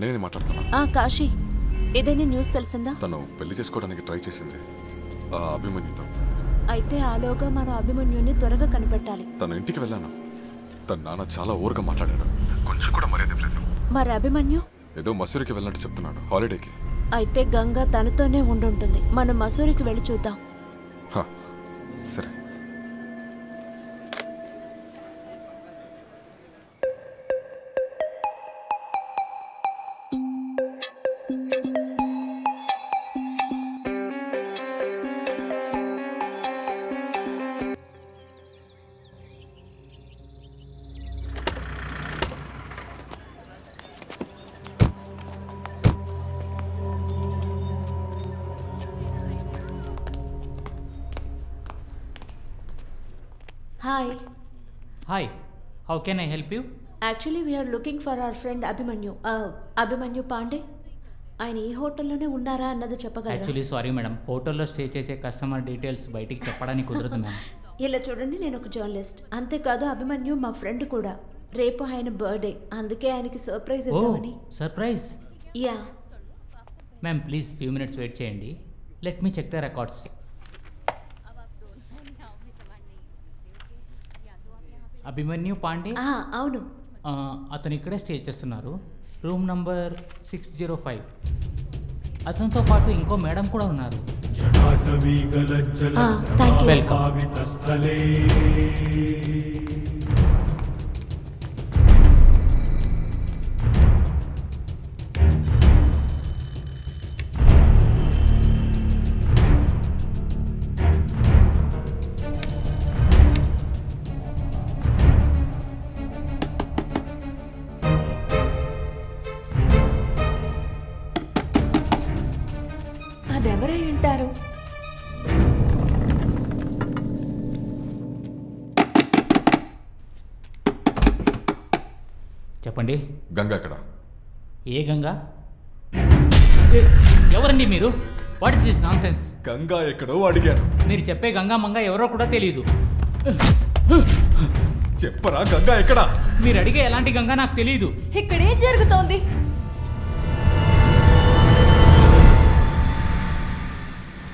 Speaker 5: నేనే మాట్లాడుతున్నా.
Speaker 2: కాశీ, ఏదైనా న్యూస్ తెలిసిందా?
Speaker 5: తను పెళ్లి చేసుకోవడానికి ట్రై చేసింది అభిమన్యుతో.
Speaker 2: అయితే ఆలోగా మన అభిమన్యుని త్వరగా కనిపెట్టాలి.
Speaker 5: తను ఇంటికి వెళ్ళాను. తన నాన్న చాలా ఓవర్గా మాట్లాడాడు. కొంచెం కూడా మర్యాద లేదు.
Speaker 2: మరి అభిమన్యు
Speaker 5: ఏదో మసూరికి వెళ్ళినట్టు చెప్తున్నాడు హాలిడేకి.
Speaker 2: అయితే గంగా తనతోనే ఉండుంటుంది. మనం మసూరికి వెళ్ళి చూద్దాం.
Speaker 5: సరే.
Speaker 9: Hi, how can I help you?
Speaker 2: Actually, we are looking for our friend Abhimanyu. Abhimanyu Pandey. ఆయన ఈ హోటల్లోనే ఉన్నారా అన్నది చెప్పగలరా?
Speaker 9: యాక్చువల్లీ సారీ మేడం, హోటల్లో స్టే చేసే కస్టమర్ డీటెయిల్స్ బయటికి చెప్పడానికి కుదరదు మేడం.
Speaker 2: ఇలా చూడండి, నేను ఒక జర్నలిస్ట్. అంతేకాదు అభిమన్యు మా ఫ్రెండ్ కూడా. రేపు ఆయన బర్త్డే, అందుకే ఆయనకి సర్ప్రైజ్ ఇద్దామని.
Speaker 9: Surprise?
Speaker 2: Yeah.
Speaker 9: Ma'am please few minutes wait చేయండి. Let me check the records. Abhimanyu Pandey?
Speaker 2: అవును.
Speaker 9: అతను ఇక్కడే స్టే చేస్తున్నారు, రూమ్ నంబర్ 605. అతనితో పాటు ఇంకో మేడం కూడా ఉన్నారు. వెల్కమ్.
Speaker 10: అదెవరై ఉంటారు?
Speaker 9: చెప్పండి.
Speaker 5: గంగా ఎక్కడ?
Speaker 9: ఏ గంగా? ఎవరండి మీరు? What is this nonsense?
Speaker 5: Ganga ఎక్కడో అడిగాను.
Speaker 9: మీరు చెప్పే గంగా మంగా ఎవరో కూడా తెలియదు.
Speaker 5: చెప్పరా గంగా ఎక్కడ?
Speaker 9: మీరు అడిగే ఎలాంటి గంగా నాకు తెలియదు.
Speaker 10: ఇక్కడే జరుగుతోంది.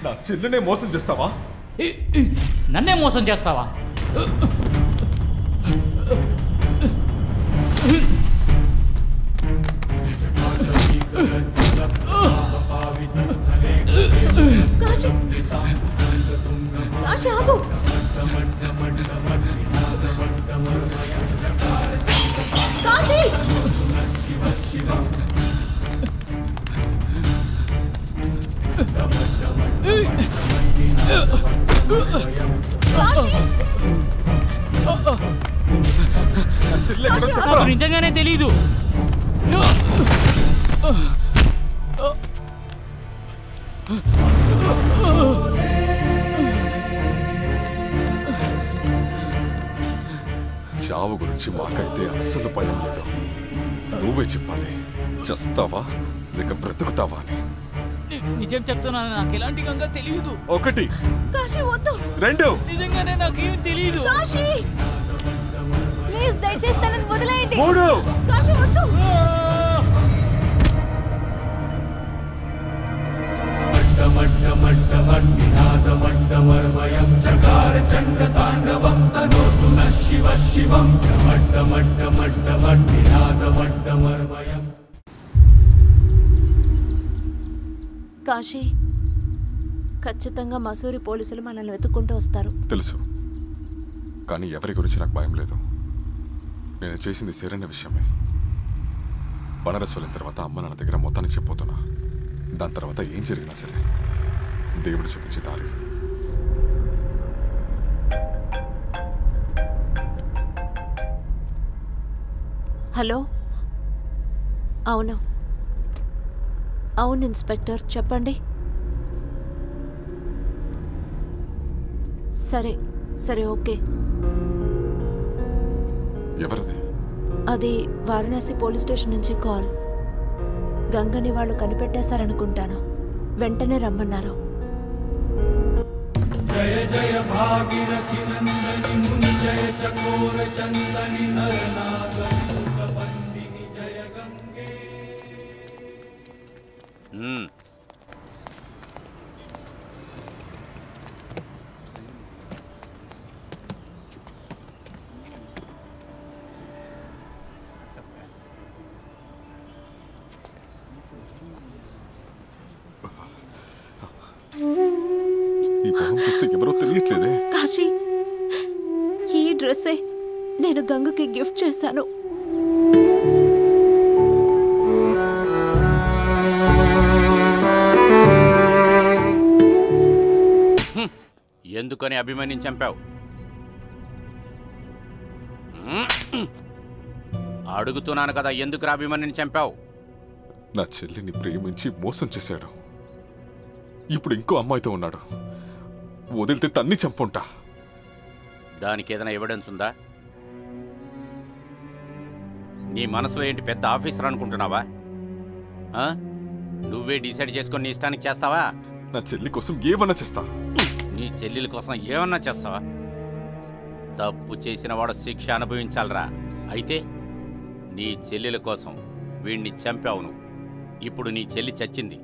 Speaker 5: నా చెల్లినే మోసం చేస్తావా?
Speaker 9: నన్నే మోసం చేస్తావా?
Speaker 2: కాశీ ఆగు. కాశీ!
Speaker 9: నాకు నిజంగానే
Speaker 5: గురించి మాకైతే అస్సలు భయం లేదు. నువ్వే చెప్పాలి, చస్తావా లేక బ్రతుకుతావా అని.
Speaker 9: నిజం చెప్తున్నాను, నాకు ఎలాంటి గంగా తెలియదు.
Speaker 5: 1
Speaker 10: కాశీ వద్దు.
Speaker 5: 2
Speaker 9: నిజంగానే నాకేం తెలియదు.
Speaker 10: కాశీ ప్లీజ్ దయచేసి తనని వదిలేయండి.
Speaker 5: 3
Speaker 10: కాశీ వద్దు.
Speaker 2: కాశీ, ఖచ్చితంగా మసూరి పోలీసులు మనల్ని వెతుక్కుంటూ వస్తారు.
Speaker 5: తెలుసు, కానీ ఎవరి గురించి నాకు భయం లేదు. నేను చేసింది సరైన విషయమే. బనారస్ వెళ్ళిన తర్వాత అమ్మ నాన్న దగ్గర మొత్తానికి చెప్పబోతున్నా. దాని తర్వాత ఏం జరిగినా సరే దేవుడు చూపించే దారి.
Speaker 2: హలో, అవును ఇన్స్పెక్టర్, చెప్పండి. సరే ఓకే.
Speaker 5: ఎవరిది?
Speaker 2: అది వారణాసి పోలీస్ స్టేషన్ నుంచి కాల్. గంగని వాళ్ళు కనిపెట్టేశారనుకుంటాను. వెంటనే రమ్మన్నారు.
Speaker 14: జయ జయ భాగీరథి నందని ముని జయ చకోర చందని నరనాగ పండిని జయ గంగే.
Speaker 5: ఈ భావం చూస్తే ఎవరో తెలియట్లేదే.
Speaker 2: కాశీ, ఈ డ్రెస్సే నేను గంగకి గిఫ్ట్ చేశాను.
Speaker 11: ఎందుకని అభిమన్యుని చంపావు? అడుగుతున్నాను కదా, ఎందుకు అభిమన్యుని చంపావు?
Speaker 5: నా చెల్లిని ప్రేమించి మోసం చేశాడు. ఇప్పుడు ఇంకో అమ్మాయితో ఉన్నాడు. వదిలితే తన్ని చంపుంటా.
Speaker 11: దానికి ఏదైనా ఎవిడెన్స్ ఉందా? నీ మనసులో ఏంటి, పెద్ద ఆఫీసర్ అనుకుంటున్నావా? నువ్వే డిసైడ్ చేసుకొని నీ ఇష్టానికి చేస్తావా?
Speaker 5: నా చెల్లి కోసం ఏమన్నా చేస్తా.
Speaker 11: నీ చెల్లెల కోసం ఏమన్నా చేస్తావా? తప్పు చేసిన వాడు శిక్ష అనుభవించాలరా. అయితే నీ చెల్లెల కోసం వీడిని చంపావు నువ్వు. ఇప్పుడు నీ చెల్లి చచ్చింది.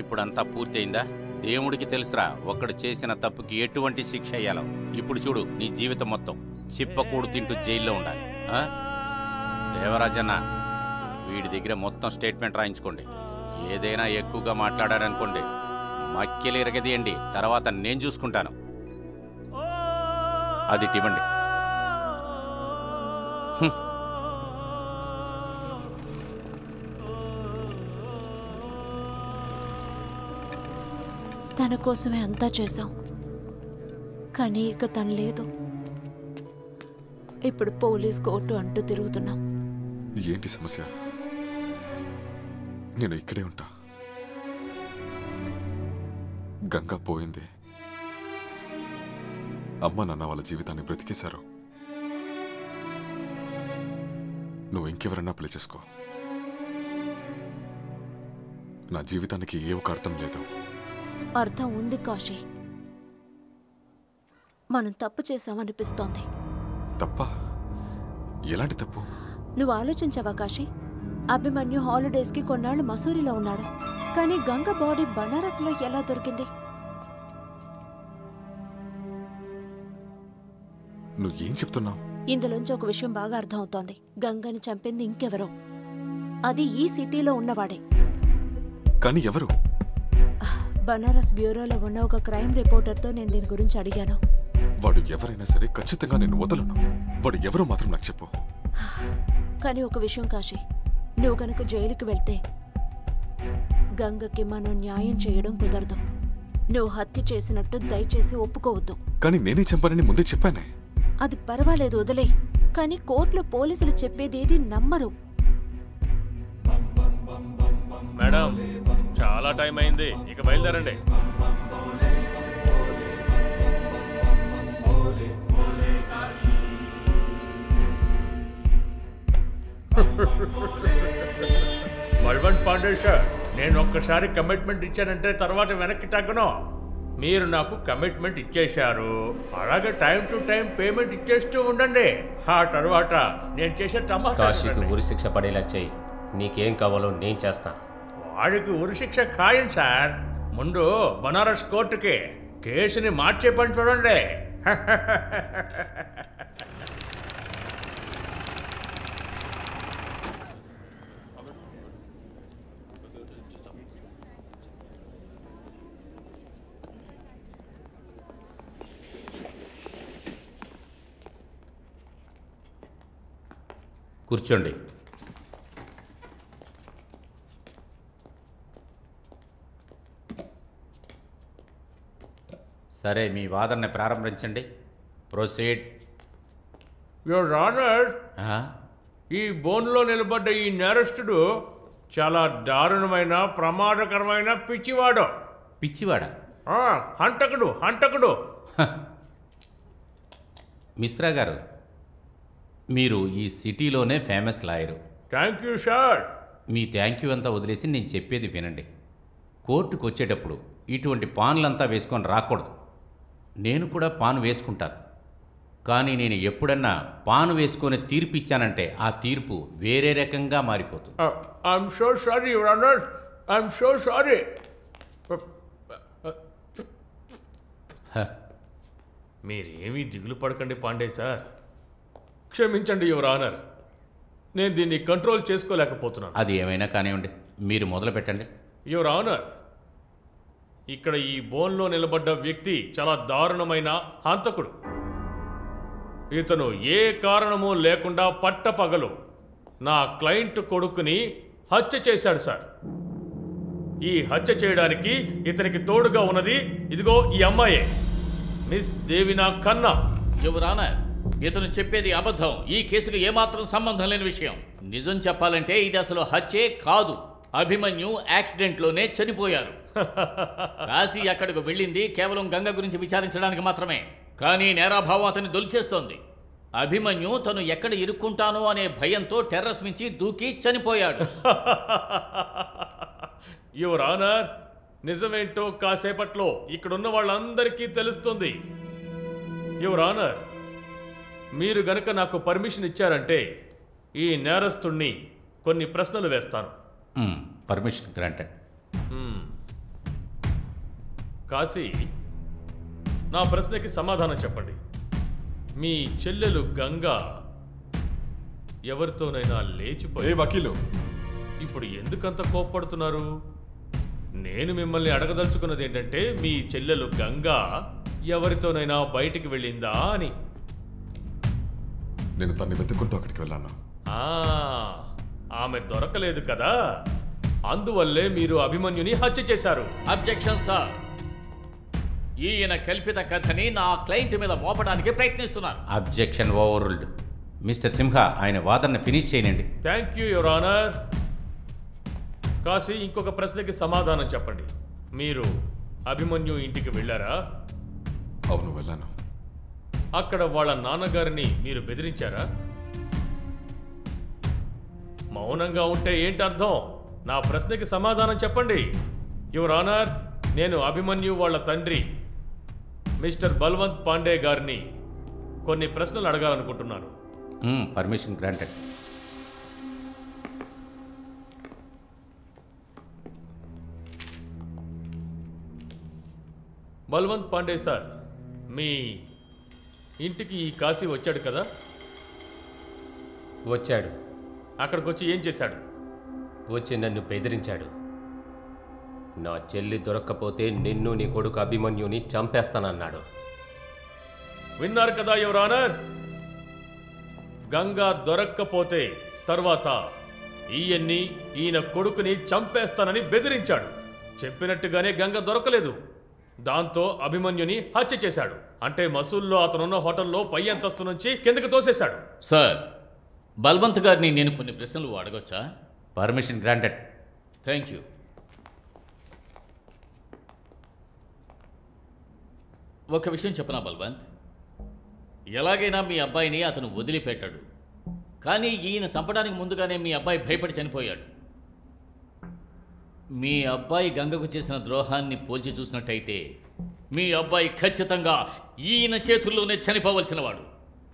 Speaker 11: ఇప్పుడంతా పూర్తయిందా? దేవుడికి తెలుసురా ఒక్కడు చేసిన తప్పుకి ఎటువంటి శిక్ష అయ్యాలో. ఇప్పుడు చూడు, నీ జీవితం మొత్తం చిప్పకూడు తింటూ జైల్లో ఉండాలి. దేవరాజన్న, వీడి దగ్గర మొత్తం స్టేట్మెంట్ రాయించుకోండి. ఏదైనా ఎక్కువగా మాట్లాడారనుకోండి, మక్కెలు ఎరగదీయండి. తర్వాత నేను చూసుకుంటాను. అది ఇవ్వండి.
Speaker 2: తన కోసమే అంతా చేశాం, కానీ ఇక తను లేదు. ఇప్పుడు పోలీస్ కోర్టు అంటూ తిరుగుతున్నాం.
Speaker 5: ఏంటి సమస్య? నేను ఇక్కడే ఉంటా. గంగా పోయింది. అమ్మ నాన్న వాళ్ళ జీవితాన్ని బ్రతికేశారు. నువ్వు ఇంకెవరన్నా పెళ్లి చేసుకో. నా జీవితానికి ఏ ఒక అర్థం లేదు.
Speaker 2: అర్థం ఉంది కాశీ. మనం తప్పు చేశామనిపిస్తోంది.
Speaker 5: తప్ప? ఎలాంటి తప్పు?
Speaker 2: నువ్వు ఆలోచించావా కాశీ? అభిమన్యు హాలిడేస్కి కొన్నాళ్ళు మసూరిలో ఉన్నాడు, కానీ గంగ బాడీ బనారస్లో ఎలా దొరికింది?
Speaker 5: నువ్వేం చెప్తున్నావు?
Speaker 2: ఇందులోంచి ఒక విషయం బాగా అర్థమవుతోంది. గంగని చంపింది ఇంకెవరో, అది ఈ సిటీలో ఉన్నవాడే.
Speaker 5: కానీ ఎవరు?
Speaker 2: బనారస్ బ్యూరోలో ఉన్న ఒక క్రైమ్ రిపోర్టర్తో నేను దీని గురించి అడిగాను.
Speaker 5: వాడు ఎవరైనా సరే ఖచ్చితంగా నేను వదలను. వాడు ఎవరో మాత్రం నాకు చెప్పు.
Speaker 2: కానీ ఒక విషయం కాశీ, నువ్వు కనుక జైలుకి వెళ్తే గంగకి మనం న్యాయం చేయడం కుదరదు. నువ్వు హత్య చేసినట్టు దయచేసి ఒప్పుకోవద్దు.
Speaker 5: కానీ నేనే చంపానని ముందే చెప్పానే.
Speaker 2: అది పర్వాలేదు, వదిలే. కానీ కోర్టులో పోలీసులు చెప్పేదేది నమ్మరు.
Speaker 6: మేడం, చాలా టైం అయింది, ఇక బయలుదేరండి. బల్వంత్ పాండే సార్, నేను ఒక్కసారి కమిట్మెంట్ ఇచ్చానంటే తర్వాత వెనక్కి తగ్గను. మీరు నాకు కమిట్మెంట్ ఇచ్చేశారు, అలాగే టైం టు టైం పేమెంట్ ఇచ్చేస్తూ ఉండండి. ఆ తర్వాత నేను చేసే తమాషా
Speaker 13: కాశీకి ఉరి శిక్ష పడేలా చెయ్యి. నీకేం కావాలో నేను చేస్తా.
Speaker 6: వాడికి ఉరిశిక్ష ఖాయం సార్. ముందు బనారస్ కోర్టుకి కేసుని మార్చే పని చూడండి.
Speaker 11: కూర్చోండి. సరే, మీ వాదనని ప్రారంభించండి. ప్రొసీడ్.
Speaker 6: యువర్ ఆనర్, ఈ బోన్లో నిలబడ్డ ఈ నేరస్తుడు చాలా దారుణమైన ప్రమాదకరమైన పిచ్చివాడు.
Speaker 11: పిచ్చివాడా?
Speaker 6: హంతకుడు, హంతకుడు.
Speaker 11: మిశ్రా గారు, మీరు ఈ సిటీలోనే famous lawyer.
Speaker 6: Thank you sir.
Speaker 11: Me thank you అంతా వదిలేసి నేను చెప్పేది వినండి. కోర్టుకు వచ్చేటప్పుడు ఇటువంటి పాన్లంతా వేసుకొని రాకూడదు. నేను కూడా పాను వేసుకుంటాను, కానీ నేను ఎప్పుడన్నా పాను వేసుకొని తీర్పు ఇచ్చానంటే ఆ తీర్పు వేరే రకంగా మారిపోతుంది.
Speaker 6: I'm so sorry your honour, I'm so sorry. మీరేమీ దిగులు పడకండి పాండే సార్. క్షమించండి యువర్ ఆనర్, నేను దీన్ని కంట్రోల్ చేసుకోలేకపోతున్నాను.
Speaker 11: అది ఏమైనా కానివ్వండి, మీరు మొదలు పెట్టండి.
Speaker 6: యువర్ ఆనర్, ఇక్కడ ఈ బోన్లో నిలబడ్డ వ్యక్తి చాలా దారుణమైన హంతకుడు. ఇతను ఏ కారణమూ లేకుండా పట్టపగలు నా క్లయింట్ కొడుకుని హత్య చేశాడు సార్. ఈ హత్య చేయడానికి ఇతనికి తోడుగా ఉన్నది ఇదిగో ఈ అమ్మాయే, మిస్ దేవినా ఖన్నా.
Speaker 3: యువర్ ఆనర్, ఇతను చెప్పేది అబద్ధం. ఈ కేసుకు ఏమాత్రం సంబంధం లేని విషయం. నిజం చెప్పాలంటే ఇది అసలు హత్యే కాదు. అభిమన్యు యాక్సిడెంట్లోనే చనిపోయారు. కాశీ అక్కడికి వెళ్ళింది కేవలం గంగ గురించి విచారించడానికి మాత్రమే. కానీ నేరాభావం అతన్ని దొలిచేస్తోంది. అభిమన్యు తను ఎక్కడ ఇరుక్కుంటానో అనే భయంతో టెర్రస్ మించి దూకి చనిపోయాడు.
Speaker 6: యువర్ ఆనర్, నిజమేంటో కాసేపట్లో ఇక్కడున్న వాళ్ళందరికీ తెలుస్తుంది. యువర్ ఆనర్, మీరు గనక నాకు పర్మిషన్ ఇచ్చారంటే ఈ నేరస్తుణ్ణి కొన్ని ప్రశ్నలు వేస్తాను.
Speaker 11: Permission granted.
Speaker 6: కాశీ, నా ప్రశ్నకి సమాధానం చెప్పండి. మీ చెల్లెలు గంగా ఎవరితోనైనా లేచిపోయి
Speaker 5: వకీలు,
Speaker 6: ఇప్పుడు ఎందుకంత కోప్పడుతున్నారు? నేను మిమ్మల్ని అడగదలుచుకున్నది ఏంటంటే మీ చెల్లెలు గంగా ఎవరితోనైనా బయటికి వెళ్ళిందా అని.
Speaker 5: నేను తన్ని వెతుక్కుంటూ అక్కడికి వెళ్ళాను.
Speaker 6: ఆమె దొరకలేదు కదా, అందువల్లే మీరు అభిమన్యుని హత్య చేశారు.
Speaker 3: Objection sir. ఈయన కల్పిత కథని నా క్లయింట్ మీద మోపడానికి ప్రయత్నిస్తున్నారు.
Speaker 11: అబ్జెక్షన్ ఓవర్రూల్డ్. మిస్టర్ సింహ, ఆయన వాదన ఫినిష్ చేయనండి.
Speaker 6: Thank you your honour. Kashi, ఇంకొక ప్రశ్నకి సమాధానం చెప్పండి. మీరు అభిమన్యు ఇంటికి వెళ్ళారా?
Speaker 5: అవును, వెళ్ళాను.
Speaker 6: అక్కడ వాళ్ళ నాన్నగారిని మీరు బెదిరించారా? మౌనంగా ఉంటే ఏంటి అర్థం? నా ప్రశ్నకి సమాధానం చెప్పండి. యువర్ ఆనర్, నేను అభిమన్యు వాళ్ళ తండ్రి మిస్టర్ బల్వంత్ పాండే గారిని కొన్ని ప్రశ్నలు అడగాలనుకుంటున్నాను.
Speaker 11: Permission granted.
Speaker 6: Balwant Pandey sir, మీ ఇంటికి ఈ కాశీ వచ్చాడు కదా?
Speaker 13: వచ్చాడు.
Speaker 6: అక్కడికి వచ్చి ఏం చేశాడు?
Speaker 13: వచ్చి నన్ను బెదిరించాడు. నా చెల్లి దొరక్కపోతే నిన్ను నీ కొడుకు అభిమన్యుని చంపేస్తానన్నాడు.
Speaker 6: విన్నారు కదా యువర్ ఆనర్, గంగా దొరక్కపోతే తర్వాత ఈయన కొడుకుని చంపేస్తానని బెదిరించాడు. చెప్పినట్టుగానే గంగ దొరకలేదు. దాంతో అభిమన్యుని హత్య చేశాడు. అంటే మసూల్లో అతనున్న హోటల్లో పై అంతస్తు నుంచి కిందకి తోసేశాడు.
Speaker 3: సార్, బల్వంత్ గారిని నేను కొన్ని ప్రశ్నలు అడగొచ్చా?
Speaker 11: Permission granted.
Speaker 3: Thank you. ఒక విషయం చెప్పనా బల్వంత్, ఎలాగైనా మీ అబ్బాయిని అతను వదిలిపెట్టాడు. కానీ ఈయన చంపడానికి ముందుగానే మీ అబ్బాయి భయపడి చనిపోయాడు. మీ అబ్బాయి గంగకు చేసిన ద్రోహాన్ని పోల్చి చూసినట్టయితే మీ అబ్బాయి ఖచ్చితంగా ఈయన చేతుల్లోనే చనిపోవలసిన వాడు.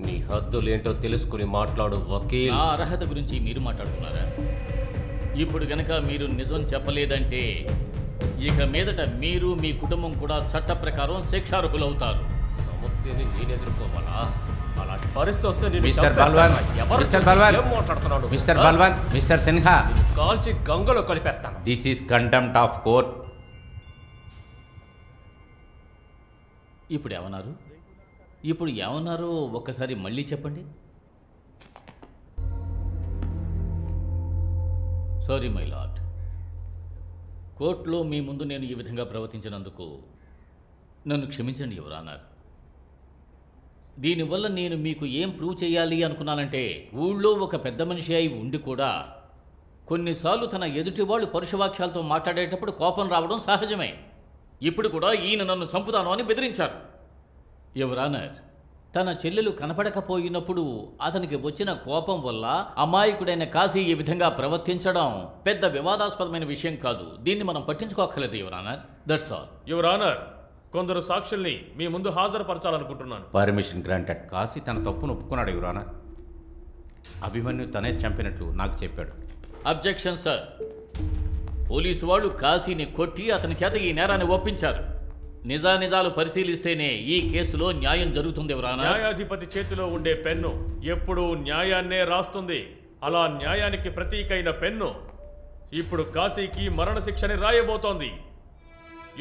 Speaker 13: నీ హద్దులేంటో తెలుసుకుని మాట్లాడు వకీల్.
Speaker 3: ఆ అర్హత గురించి మీరు మాట్లాడుతున్నారా? ఇప్పుడు గనక మీరు నిజం చెప్పలేదంటే ఇక మీదట మీరు మీ కుటుంబం కూడా చట్ట ప్రకారం శిక్షార్హులవుతారు.
Speaker 13: సమస్యని నేను ఎదుర్కోవాలా? అలాంటి పరిస్థితి వస్తే
Speaker 11: mister Balwant, mister Balwant, mister Balwant, mister Sinha,
Speaker 13: కాల్చి గంగలో కలిపేస్తాను.
Speaker 11: This is contempt of court.
Speaker 3: ఇప్పుడు ఏమన్నారో ఒక్కసారి మళ్ళీ చెప్పండి. సారీ మై లార్డ్, కోర్టులో మీ ముందు నేను ఈ విధంగా ప్రవర్తించినందుకు నన్ను క్షమించండి యువర్ ఆనర్. దీనివల్ల నేను మీకు ఏం ప్రూవ్ చేయాలి అనుకున్నానంటే, ఊళ్ళో ఒక పెద్ద మనిషి అయి ఉండి కూడా కొన్నిసార్లు తన ఎదుటి వాళ్ళు పరుషవాక్యాలతో మాట్లాడేటప్పుడు కోపం రావడం సహజమే. ఇప్పుడు కూడా ఈయన నన్ను చంపుతాను అని బెదిరించారు. యువర్ ఆనర్, తన చెల్లెలు కనపడకపోయినప్పుడు అతనికి వచ్చిన కోపం వల్ల అమాయకుడైన కాశీ ఈ విధంగా ప్రవర్తించడం పెద్ద వివాదాస్పదమైన విషయం కాదు. దీన్ని మనం పట్టించుకోక్కర్లేదు your honour. That's all.
Speaker 6: Your honour, కొందరు సాక్షుల్ని మీ ముందు హాజరుపరచాలనుకుంటున్నాను.
Speaker 11: Permission granted. కాశీ తన తప్పును ఒప్పుకున్నాడు యువర్ ఆనర్. అభిమన్యు తనే చంపినట్లు నాకు చెప్పాడు.
Speaker 3: Objection sir. పోలీసు వాళ్ళు కాశీని కొట్టి అతని చేత ఈ నేరాన్ని ఒప్పించారు. నిజానిజాలు పరిశీలిస్తేనే ఈ కేసులో న్యాయం జరుగుతుంది ఎవరానా.
Speaker 6: న్యాయాధిపతి చేతిలో ఉండే పెన్ను ఎప్పుడూ న్యాయాన్నే రాస్తుంది. అలా న్యాయానికి ప్రతీకైన పెన్ను ఇప్పుడు కాశీకి మరణశిక్షని రాయబోతోంది.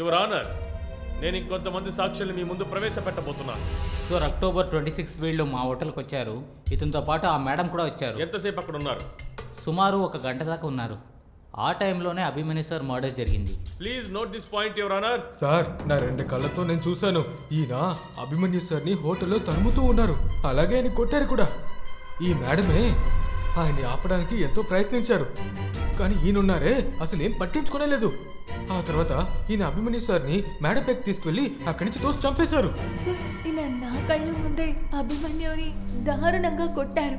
Speaker 6: యువర్ ఆనర్, నేను ఇంకొంతమంది సాక్షుల్ని మీ ముందు ప్రవేశపెట్టబోతున్నాను.
Speaker 9: సార్, అక్టోబర్ 26 వీళ్ళు మా హోటల్కి వచ్చారు. ఇతనితో పాటు ఆ మేడం కూడా వచ్చారు.
Speaker 6: ఎంతసేపు అక్కడ ఉన్నారు?
Speaker 9: సుమారు 1 గంట దాకా ఉన్నారు. ఆ టైంలోనే అభిమన్యు సార్ మర్డర్ జరిగింది.
Speaker 6: Please note this point your honour.
Speaker 7: Sir, నా 2 కళ్ళతో నేను చూశాను. ఈయన అభిమన్యు సార్ని హోటల్లో తరుముతూ ఉన్నారు. అలాగే ఆయన కొట్టారు కూడా. ఈ మేడమే ఆయన్ని ఆపడానికి ఎంతో ప్రయత్నించారు. కానీ ఈయనున్నారే అసలు ఏం పట్టించుకునే లేదు. ఆ తర్వాత ఈయన అభిమన్యు సార్ని మేడపైకి తీసుకెళ్లి అక్కడి నుంచి తోసి చంపేశారు.
Speaker 10: ఈయన నా కళ్ళ ముందే అభిమన్యుని దారుణంగా కొట్టారు.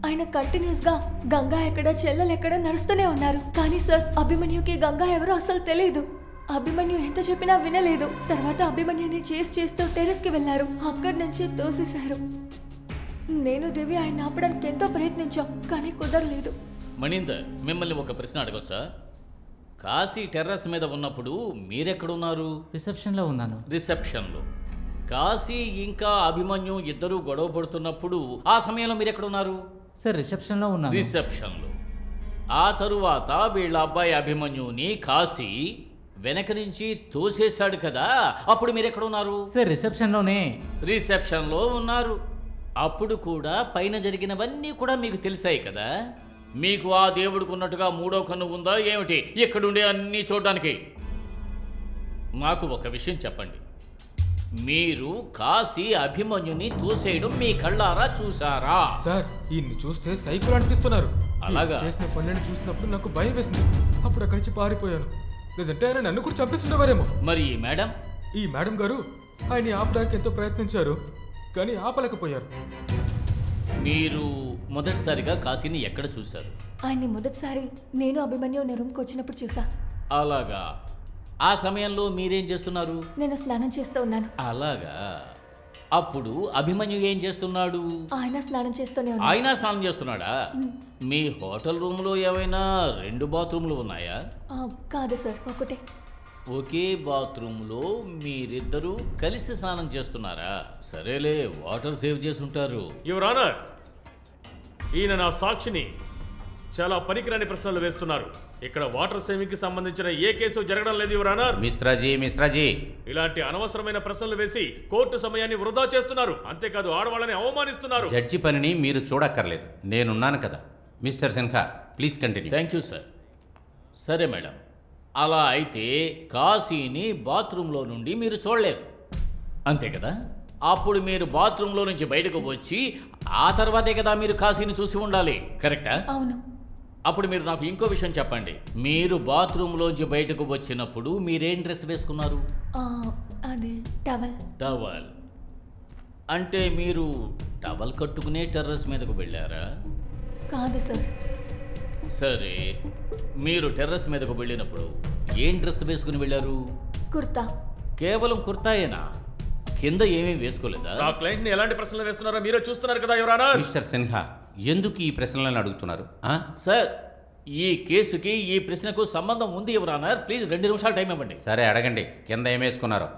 Speaker 10: ఆయన కంటిన్యూస్ గా గంగా ఎక్కడ చెల్లెలు ఎక్కడ నడుస్తూనే ఉన్నారు. కానీ సార్, అభిమన్యుకి గంగా ఎవరో అసలు తెలియదు. అభిమన్యు ఎంత చెప్పినా వినలేదు. తర్వాత అభిమన్యుని చేస్తూ టెర్రస్ కి వెళ్లారు. అక్కడి నుంచి తోసేశారు. నేను దేవి ఆయన ఆపడానికి ఎంతో ప్రయత్నించాం, కానీ కుదరలేదు.
Speaker 3: మణీందర్, మిమ్మల్ని ఒక ప్రశ్న అడగొచ్చా? కాశీ టెర్రస్ మీద ఉన్నప్పుడు మీరెక్కడున్నారు?
Speaker 9: రిసెప్షన్లో ఉన్నాను.
Speaker 3: రిసెప్షన్లో. కాశీ ఇంకా అభిమన్యు ఇద్దరు గొడవ పడుతున్నప్పుడు ఆ సమయంలో మీరెక్కడున్నారు?
Speaker 9: సార్, రిసెప్షన్లో ఉన్నాను.
Speaker 3: రిసెప్షన్లో. ఆ తరువాత వీళ్ళ అబ్బాయి అభిమన్యుని కాశీ వెనక నుంచి తోసేశాడు కదా, అప్పుడు మీరెక్కడున్నారు?
Speaker 9: సార్, రిసెప్షన్లోనే.
Speaker 3: రిసెప్షన్లో ఉన్నారు. అప్పుడు కూడా పైన జరిగినవన్నీ కూడా మీకు తెలిసాయి కదా. మీకు ఆ దేవుడికి ఉన్నట్టుగా 3వ కన్ను ఉందా ఏమిటి ఇక్కడుండే అన్నీ చూడడానికి? నాకు ఒక విషయం చెప్పండి. మీరు కాశీ అభిమన్యుని తోసేయడం మీ కళ్ళారా చూసారా?
Speaker 7: సార్, ఈయన్ని చూస్తే సైకిల్ అనిపిస్తున్నారు.
Speaker 3: అలాగా?
Speaker 7: చేసిన పనులను చూసినప్పుడు నాకు భయం వేసింది. అప్పుడు అక్కడి నుంచి పారిపోయాను. లేదంటే ఆయన నన్ను కూడా చంపేస్తుండేవారేమో.
Speaker 3: మరి ఈ మేడం?
Speaker 7: ఈ మేడం గారు ఆయన్ని ఆపడానికి ఎంతో ప్రయత్నించారు, కానీ ఆపలేకపోయారు.
Speaker 3: మీరు మొదటిసారిగా కాశీని ఎక్కడ చూశారు?
Speaker 10: ఆయన్ని మొదటిసారి నేను అభిమన్యు రూమ్కి వచ్చినప్పుడు చూసా.
Speaker 3: అలాగా. ఆ సమయంలో మీరేం చేస్తున్నారు?
Speaker 10: నేను స్నానం చేస్తూ ఉన్నాను.
Speaker 3: అలాగా. అప్పుడు అభిమన్యు ఏం చేస్తున్నాడు?
Speaker 10: ఆయన స్నానం చేస్తూనే ఉన్నాడు.
Speaker 3: ఆయన స్నానం చేస్తున్నాడా? మీ హోటల్ రూమ్లో ఏమైనా 2 బాత్రూమ్లు ఉన్నాయా?
Speaker 10: కాదు సార్, ఒకటే.
Speaker 3: ఒకే బాత్రూంలో మీరిద్దరూ కలిసి స్నానం చేస్తున్నారా? సరేలే, వాటర్ సేవ్ చేసి ఉంటారు.
Speaker 6: యువర్ ఆనర్, ఈయన నా సాక్షిని చాలా పనికిరాని ప్రశ్నలు వేస్తున్నారు. ఇక్కడ వాటర్ సేవింగ్ కి సంబంధించిన ఏ కేసు జరగడం లేదు యువర్ ఆనర్.
Speaker 11: మిశ్రాజీ,
Speaker 6: ఇలాంటి అనవసరమైన ప్రశ్నలు వేసి కోర్టు సమయాన్ని వృధా చేస్తున్నారు. అంతేకాదు, ఆడవాళ్ళని అవమానిస్తున్నారు.
Speaker 11: జడ్జి పనిని మీరు చూడక్కర్లేదు, నేనున్నాను కదా. Mister Sinha, please continue.
Speaker 3: Thank you sir. సరే మేడం, అలా అయితే కాశీని బాత్రూంలో నుండి మీరు చూడలేదు, అంతే కదా? అప్పుడు మీరు బాత్రూంలో నుంచి బయటకు వచ్చి ఆ తర్వాతే కదా మీరు కాశీని చూసి ఉండాలి, కరెక్టా?
Speaker 10: అవును.
Speaker 3: అప్పుడు మీరు నాకు ఇంకో విషయం చెప్పండి. మీరు బాత్రూంలోంచి బయటకు వచ్చినప్పుడు మీరేం డ్రెస్ వేసుకున్నారు?
Speaker 10: అది టవల్.
Speaker 3: టవల్ అంటే మీరు టవల్ కట్టుకునే టెర్రస్ మీదకు వెళ్ళారా?
Speaker 10: కాదు సార్.
Speaker 3: సరే, మీరు టెర్రస్ మీదకు వెళ్ళినప్పుడు ఏం డ్రెస్ వేసుకుని వెళ్ళారు?
Speaker 10: కుర్తా.
Speaker 3: కేవలం కుర్తాయేనా? కింద ఏమీ వేసుకోలేదా?
Speaker 6: నా క్లయింట్ ని ఎలాంటి ప్రశ్నలు వేస్తున్నారో మీరే చూస్తున్నారు కదా యువర్ ఆనర్.
Speaker 11: మిస్టర్ సిన్హా, ఎందుకు ఈ ప్రశ్నలను అడుగుతున్నారు?
Speaker 3: సార్, ఈ కేసుకి ఈ ప్రశ్నకు సంబంధం ఉంది యువర్ ఆనర్. ప్లీజ్ 2 నిమిషాలు టైం ఇవ్వండి.
Speaker 11: సరే అడగండి, కింద ఏం వేసుకున్నారో.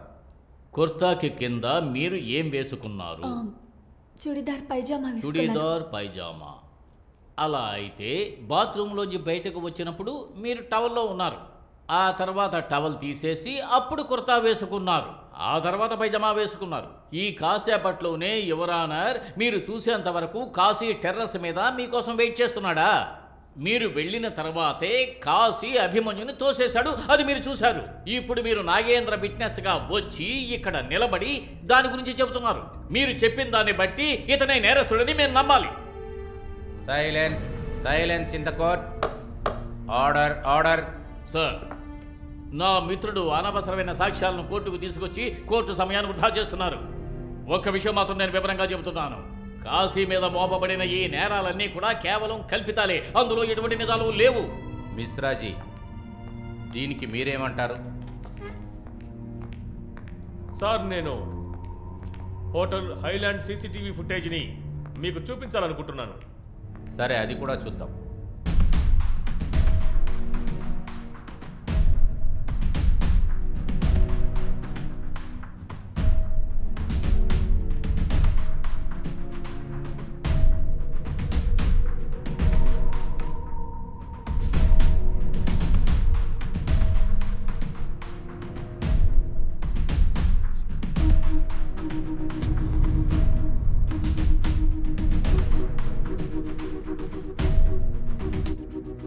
Speaker 3: కుర్తాకి కింద మీరు ఏం వేసుకున్నారు?
Speaker 10: చుడిదార్ పైజామా వేసుకున్నాను.
Speaker 3: చుడిదార్ పైజామా. అలా అయితే బాత్రూంలోంచి బయటకు వచ్చినప్పుడు మీరు టవల్లో ఉన్నారు. ఆ తర్వాత టవల్ తీసేసి అప్పుడు కుర్తా వేసుకున్నారు. ఆ తర్వాత పైజామా వేసుకున్నారు. ఈ కాసేపట్లోనే యువర్ ఆనర్, మీరు చూసేంత వరకు కాశీ టెర్రస్ మీద మీకోసం వెయిట్ చేస్తున్నాడా? మీరు వెళ్ళిన తర్వాతే కాశీ అభిమన్యుని తోసేశాడు. అది మీరు చూశారు. ఇప్పుడు మీరు నాగేంద్ర విట్నెస్గా వచ్చి ఇక్కడ నిలబడి దాని గురించి చెబుతున్నారు. మీరు చెప్పిన దాన్ని బట్టి ఇతనే నేరస్తుడని మేము నమ్మాలి.
Speaker 11: Silence, silence in the court. Order, order.
Speaker 3: Sir, నా మిత్రుడు అనవసరమైన సాక్ష్యాలను కోర్టుకు తీసుకొచ్చి కోర్టు సమయాన్ని వృధా చేస్తున్నారు. ఒక్క విషయం మాత్రం నేను వివరంగా చెబుతున్నాను. కాశీ మీద మోపబడిన ఈ నేరాలన్నీ కూడా కేవలం కల్పితాలే. అందులో ఎటువంటి నిజాలు లేవు.
Speaker 11: మిశ్రాజీ, దీనికి మీరేమంటారు?
Speaker 6: సార్, నేను హోటల్ హైలాండ్ సీసీటీవీ ఫుటేజ్ని మీకు చూపించాలనుకుంటున్నాను.
Speaker 11: సరే, అది కూడా చూద్దాం.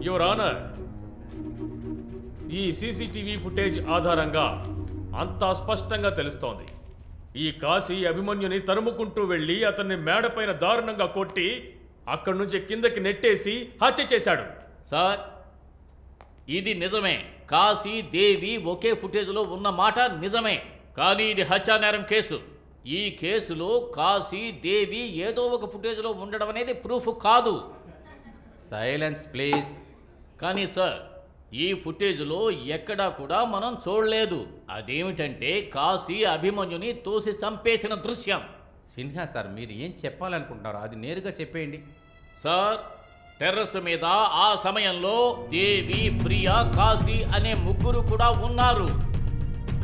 Speaker 6: యువర్ ఆనర్, ఈ సీసీటీవీ ఫుటేజ్ ఆధారంగా అంతా స్పష్టంగా తెలుస్తోంది. ఈ కాశీ అభిమన్యుని తరుముకుంటూ వెళ్ళి అతన్ని మేడపైన దారుణంగా కొట్టి అక్కడి నుంచి కిందకి నెట్టేసి హత్య చేశాడు.
Speaker 3: సార్, ఇది నిజమే. కాశీ, దేవి ఒకే ఫుటేజ్లో ఉన్న మాట నిజమే. కానీ ఇది హత్యానేరం కేసు. ఈ కేసులో కాశీ, దేవి ఏదో ఒక ఫుటేజ్లో ఉండడం అనేది ప్రూఫ్ కాదు.
Speaker 11: Silence please.
Speaker 3: కానీ సార్, ఈ ఫుటేజ్లో ఎక్కడా కూడా మనం చూడలేదు. అదేమిటంటే కాశీ అభిమన్యుని తోసి చంపేసిన దృశ్యం.
Speaker 11: సిన్హా సార్, మీరు ఏం చెప్పాలనుకుంటున్నారో అది నేరుగా చెప్పేయండి.
Speaker 3: సార్, టెర్రస్ మీద ఆ సమయంలో దేవి, ప్రియా, కాశీ అనే ముగ్గురు కూడా ఉన్నారు.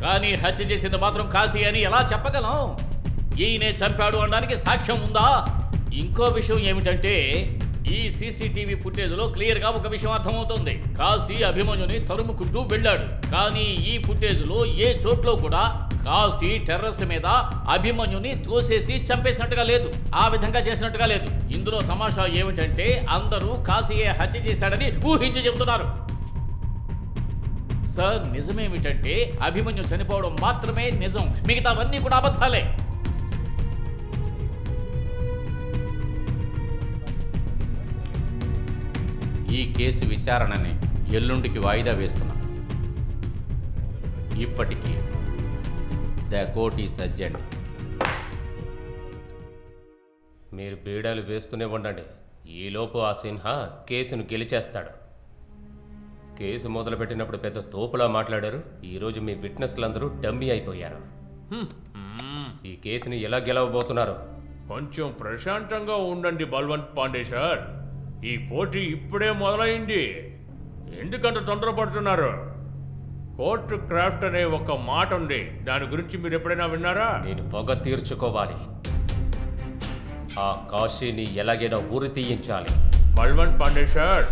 Speaker 3: కానీ హత్య చేసింది మాత్రం కాశీ అని ఎలా చెప్పగలం? ఈయనే చంపాడు అనడానికి సాక్ష్యం ఉందా? ఇంకో విషయం ఏమిటంటే ఈ సీసీటీవీ ఫుటేజ్లో క్లియర్గా ఒక విషయం అర్థమవుతుంది. కాశీ అభిమన్యుని తరుముకుంటూ వెళ్ళాడు. కానీ ఈ ఫుటేజ్లో ఏ చోట్లో కూడా కాశీ టెర్రస్ మీద అభిమన్యుని తోసేసి చంపేసినట్టుగా లేదు. ఆ విధంగా చేసినట్టుగా లేదు. ఇందులో తమాషా ఏమిటంటే అందరూ కాశీయే హత్య చేశాడని ఊహించి చెబుతున్నారు. సార్, నిజమేమిటంటే అభిమన్యు చనిపోవడం మాత్రమే నిజం. మిగతావన్నీ కూడా అబద్ధాలే.
Speaker 11: ఈ కేసు విచారణని ఎల్లుండికి వాయిదా వేస్తున్నాం. ఇప్పటికీ ద కోర్ట్ ఈస్ అడ్జర్న్డ్.
Speaker 13: మీరు బీడాలు వేస్తూనే ఉండండి. ఈలోపు ఆ సిన్హా కేసును గెలిచేస్తాడు. కేసు మొదలుపెట్టినప్పుడు పెద్ద తోపులా మాట్లాడారు. ఈరోజు మీ విట్నెస్లందరూ డమ్మీ అయిపోయారు. ఈ కేసుని ఎలా గెలవబోతున్నారు?
Speaker 6: కొంచెం ప్రశాంతంగా ఉండండి బల్వంత్ పాండే సార్. ఈ పోటీ ఇప్పుడే మొదలైంది. ఎందుకంత తొందరపడుతున్నారు? కోర్టు క్రాఫ్ట్ అనే ఒక మాట ఉంది. దాని గురించి మీరు ఎప్పుడైనా విన్నారా?
Speaker 13: నేను పొగ తీర్చుకోవాలి. ఆ కాశీని ఎలాగైనా ఊరి తీయించాలి.
Speaker 6: బల్వంత్ పాండే సార్,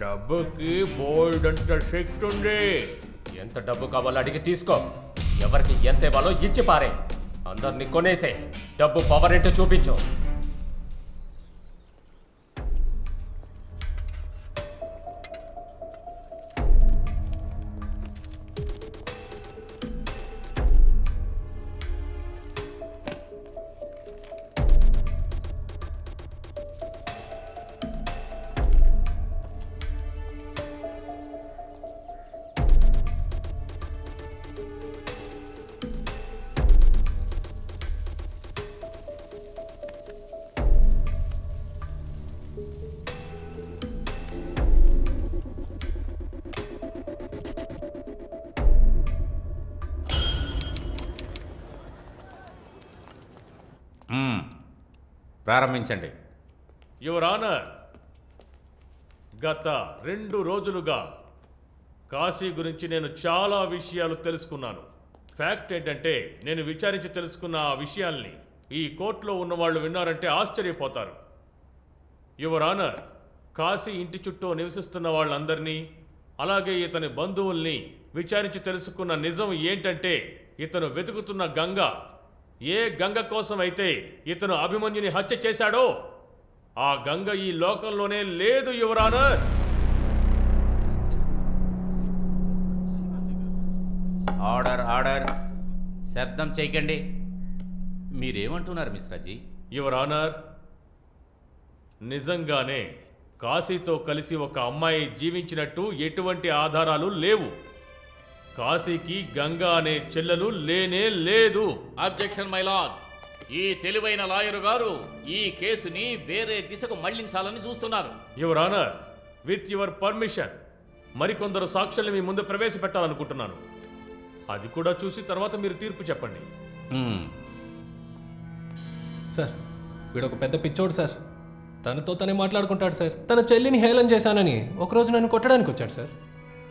Speaker 6: డబ్బుకి బోల్డ్ అంత శక్తి ఉంది.
Speaker 13: ఎంత డబ్బు కావాలో అడిగి తీసుకో. ఎవరికి ఎంత ఇవ్వాలో ఇచ్చి పారే. అందరినీ కొనేసే. డబ్బు పవర్ ఏంటో చూపించు.
Speaker 11: ప్రారంభించండి.
Speaker 6: యువర్ ఆనర్, గత 2 రోజులుగా కాశీ గురించి నేను చాలా విషయాలు తెలుసుకున్నాను. ఫ్యాక్ట్ ఏంటంటే నేను విచారించి తెలుసుకున్న ఆ విషయాల్ని ఈ కోర్టులో ఉన్నవాళ్ళు విన్నారంటే ఆశ్చర్యపోతారు. యువర్ ఆనర్, కాశీ ఇంటి చుట్టూ నివసిస్తున్న వాళ్ళందరినీ అలాగే ఇతని బంధువుల్ని విచారించి తెలుసుకున్న నిజం ఏంటంటే ఇతను వెతుకుతున్న గంగ ఏ గంగ కోసం అయితే ఇతను అభిమన్యుని హత్య చేశాడో ఆ గంగ ఈ లోకంలోనే లేదు యువర్ ఆనర్.
Speaker 11: Order order. శబ్దం చేయకండి. మీరేమంటున్నారు మిశ్రాజీ?
Speaker 6: యువర్ ఆనర్, నిజంగానే కాశీతో కలిసి ఒక అమ్మాయి జీవించినట్టు ఎటువంటి ఆధారాలు లేవు. కాశీకి గంగా అనే చెల్లెలు లేనే లేదు.
Speaker 3: Objection my lord. ఈ తెలివైన లాయరు గారు ఈ కేసుని వేరే దిశకు మళ్లించాలని చూస్తున్నారు.
Speaker 6: Your honour, with your permission మరికొందరు సాక్షుల్ని మీ ముందు ప్రవేశపెట్టాలనుకుంటున్నాను. అది కూడా చూసి తర్వాత మీరు తీర్పు చెప్పండి.
Speaker 4: సార్, వీడొక పెద్ద పిచ్చోడు సార్. తనతో తనే మాట్లాడుకుంటాడు సార్. తన చెల్లిని హేళన చేశానని ఒకరోజు నన్ను కొట్టడానికి వచ్చాడు సార్.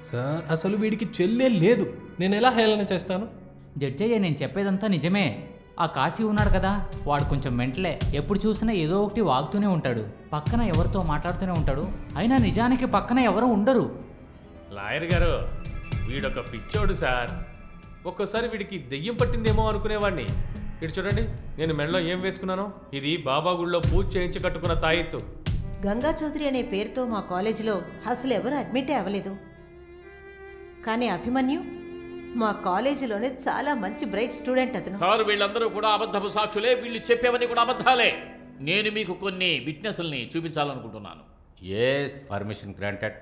Speaker 4: సార్, అసలు వీడికి చెల్లే లేదు. నేను ఎలా హేళన చేస్తాను?
Speaker 9: జడ్జయ్య, నేను చెప్పేదంతా నిజమే. ఆ కాశీ ఉన్నాడు కదా, వాడు కొంచెం మెంటలే. ఎప్పుడు చూసినా ఏదో ఒకటి వాగుతూనే ఉంటాడు, పక్కన ఎవరితో మాట్లాడుతూనే ఉంటాడు. అయినా నిజానికి పక్కన ఎవరు ఉండరు.
Speaker 6: లాయర్ గారు, వీడొక పిచ్చోడు సార్. ఒక్కోసారి వీడికి దెయ్యం పట్టిందేమో అనుకునేవాడిని. ఇటు చూడండి, నేను మెడలో ఏం వేసుకున్నాను. ఇది బాబా గుళ్ళో పూజ చేయించి కట్టుకున్న తాయెత్తు.
Speaker 8: గంగా చౌదరి అనే పేరుతో మా కాలేజీలో అసలు ఎవరు అడ్మిటే అవ్వలేదు. కానీ అభిమన్యు మా కాలేజీలోనే చాలా మంచి బ్రైట్ స్టూడెంట్ అతను.
Speaker 3: సార్, వీళ్ళందరూ కూడా అబద్ధపు సాక్షులే. వీళ్ళు చెప్పేవన్నీ కూడా అబద్ధాలే. నేను మీకు కొన్ని విట్నెస్ల్ని చూపించాలనుకుంటున్నాను.
Speaker 11: Yes, permission granted.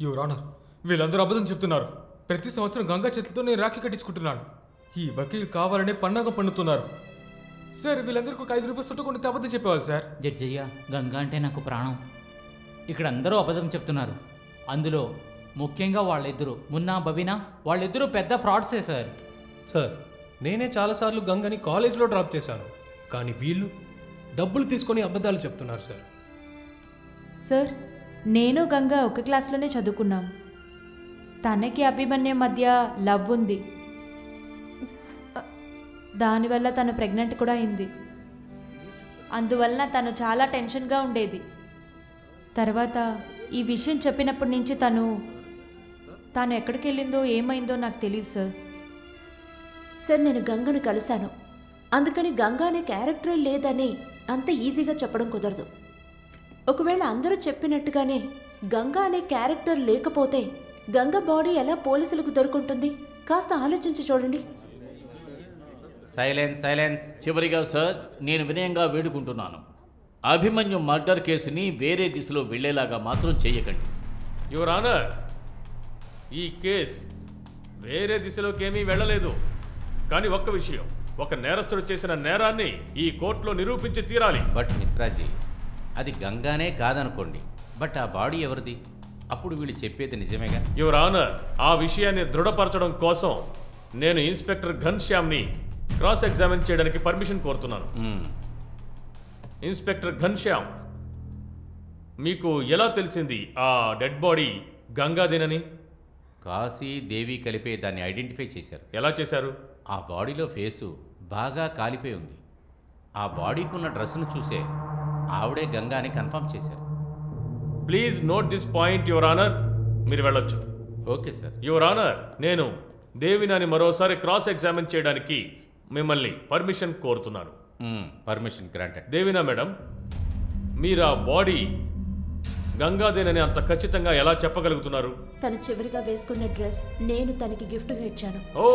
Speaker 7: Your honour, వీళ్ళందరూ అబద్ధం చెప్తున్నారు. ప్రతి సంవత్సరం గంగా చేతులతో నేను రాఖీ కట్టించుకుంటున్నాను. ఈ వకీల్ కావాలనే పన్నాగ పన్నుతున్నారు సార్. వీళ్ళందరికీ ఒక 5 రూపాయలు చుట్టూ కొన్ని అబద్ధం చెప్పేవాళ్ళు సార్.
Speaker 9: జడ్జయ్య, గంగా అంటే నాకు ప్రాణం. ఇక్కడ అందరూ అబద్ధం చెప్తున్నారు. అందులో ముఖ్యంగా వాళ్ళిద్దరూ, మున్నా బబీనా, వాళ్ళిద్దరూ పెద్ద ఫ్రాడ్సే సార్.
Speaker 4: సార్, నేనే చాలాసార్లు గంగని కాలేజ్లో డ్రాప్ చేశాను. కానీ వీళ్ళు డబ్బులు తీసుకొని అబద్ధాలు చెప్తున్నారు సార్.
Speaker 12: సార్, నేను గంగా ఒక క్లాస్లోనే చదువుకున్నాం. తనకి అభిమన్యు మధ్య లవ్ ఉంది. దానివల్ల తను ప్రెగ్నెంట్ కూడా అయింది. అందువలన తను చాలా టెన్షన్గా ఉండేది. తర్వాత ఈ విషయం చెప్పినప్పటి నుంచి తను ఎక్కడికి వెళ్ళిందో ఏమైందో నాకు తెలియదు సార్.
Speaker 2: సార్, నేను గంగను కలిశాను. అందుకని గంగా అనే క్యారెక్టరే లేదని అంత ఈజీగా చెప్పడం కుదరదు. ఒకవేళ అందరూ చెప్పినట్టుగానే గంగా అనే క్యారెక్టర్ లేకపోతే గంగ బాడీ ఎలా పోలీసులకు దొరుకుంటుంది? కాస్త ఆలోచించి చూడండి.
Speaker 11: Silence silence.
Speaker 3: చివరిగా సార్, నేను వినయంగా వేడుకుంటున్నాను, అభిమన్యు మర్డర్ కేసుని వేరే దిశలో వెళ్లేలాగా మాత్రం చేయకండి.
Speaker 6: యువర్ ఆనర్, ఈ కేస్ వేరే దిశలోకేమీ వెళ్ళలేదు. కానీ ఒక్క విషయం, ఒక నేరస్తుడు చేసిన నేరాన్ని ఈ కోర్టులో నిరూపించి తీరాలి.
Speaker 11: బట్ మిశ్రాజీ, అది గంగానే కాదనుకోండి, బట్ ఆ బాడీ ఎవరిది? అప్పుడు వీళ్ళు చెప్పేది నిజమేగా?
Speaker 6: యువర్ ఆనర్, ఆ విషయాన్ని దృఢపరచడం కోసం నేను ఇన్స్పెక్టర్ ఘన్శ్యామ్ని క్రాస్ ఎగ్జామిన్ చేయడానికి పర్మిషన్ కోరుతున్నాను. ఇన్స్పెక్టర్ ఘన్శ్యామ్, మీకు ఎలా తెలిసింది ఆ డెడ్ బాడీ గంగాదేనని?
Speaker 11: కాశీ దేవి కలిపే దాన్ని ఐడెంటిఫై చేశారు.
Speaker 6: ఎలా చేశారు?
Speaker 11: ఆ బాడీలో ఫేసు బాగా కాలిపోయి ఉంది. ఆ బాడీకి ఉన్న డ్రెస్సును చూసే ఆవిడే గంగా అని కన్ఫర్మ్ చేశారు.
Speaker 6: Please note this point your honour. మీరు వెళ్ళొచ్చు.
Speaker 11: Okay sir.
Speaker 6: యువర్ ఆనర్, నేను దేవినాని మరోసారి క్రాస్ ఎగ్జామిన్ చేయడానికి మిమ్మల్ని పర్మిషన్ కోరుతున్నాను.
Speaker 11: Permission granted.
Speaker 6: దేవినా మేడం, మీరు ఆ బాడీ గంగాదేనని అంత ఖచ్చితంగా ఎలా చెప్పగలుగుతున్నారు?
Speaker 2: తను చివరిగా వేసుకున్న డ్రెస్ నేను తనకి గిఫ్ట్గా ఇచ్చాను.
Speaker 6: ఓ,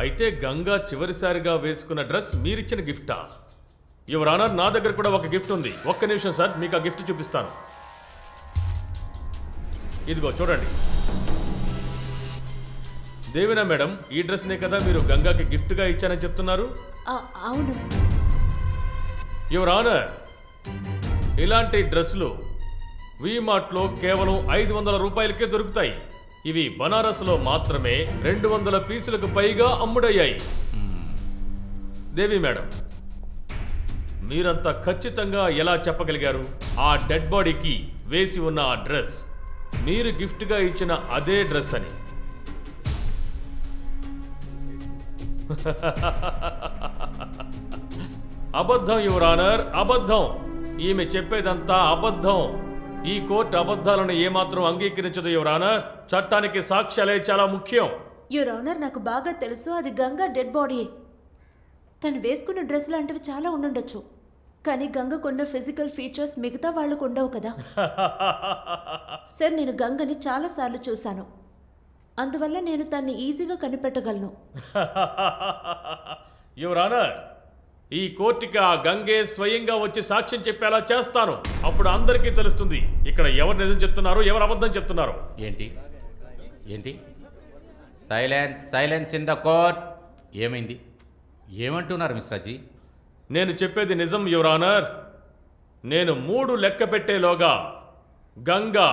Speaker 6: అయితే గంగా చివరిసారిగా వేసుకున్న డ్రెస్ మీరిచ్చిన గిఫ్టా? యువర్ ఆనర్, నా దగ్గర కూడా ఒక గిఫ్ట్ ఉంది. ఒక్క నిమిషం సార్, మీకు ఆ గిఫ్ట్ చూపిస్తాను. ఇదిగో చూడండి. దేవినా మేడం, ఈ డ్రెస్నే కదా మీరు గంగాకి గిఫ్ట్గా ఇచ్చానని చెప్తున్నారు?
Speaker 2: అవును.
Speaker 6: యువర్ ఆనర్, ఇలాంటి డ్రెస్సులు వీమార్ట్లో కేవలం 500 రూపాయలకే దొరుకుతాయి. ఇవి బనారస్లో మాత్రమే 200 పీసులకు పైగా అమ్ముడయ్యాయి. దేవి మేడం, మీరంతా ఖచ్చితంగా ఎలా చెప్పగలిగారు ఆ డెడ్ బాడీకి వేసి ఉన్న ఆ డ్రెస్ మీరు గిఫ్ట్గా ఇచ్చిన అదే డ్రెస్ అని? అబద్ధం యువర్ ఆనర్, అబద్ధం. ఈమె చెప్పేదంతా అబద్ధం. ఈ కోర్టు అబద్ధాలను ఏమాత్రం అంగీకరించదు యువర్ ఆనర్. చట్టానికి సాక్ష్యాలే చాలా ముఖ్యం.
Speaker 2: యువర్ ఆనర్, నాకు బాగా తెలుసు అది గంగా డెడ్ బాడీ. తను వేసుకున్న డ్రెస్ లాంటివి చాలా ఉండుండొచ్చు, కానీ గంగకున్న ఫిజికల్ ఫీచర్స్ మిగతా వాళ్ళకు ఉండవు కదా. సార్, నేను గంగని చాలాసార్లు చూశాను, అందువల్ల నేను తన్ని ఈజీగా కనిపెట్టగలను.
Speaker 6: యువర్ ఆనర్, ఈ కోర్టుకి ఆ గంగే స్వయంగా వచ్చి సాక్ష్యం చెప్పేలా చేస్తాను. అప్పుడు అందరికీ తెలుస్తుంది ఇక్కడ ఎవరు నిజం చెప్తున్నారు, ఎవరు అబద్ధం చెప్తున్నారు.
Speaker 11: ఏంటి ఏంటి? Silence, silence in the court. ఏమైంది? ఏమంటున్నారు మిశ్రాజీ?
Speaker 6: నేను చెప్పేది నిజం యువర్ ఆనర్. నేను 3 లెక్క పెట్టేలోగా గంగా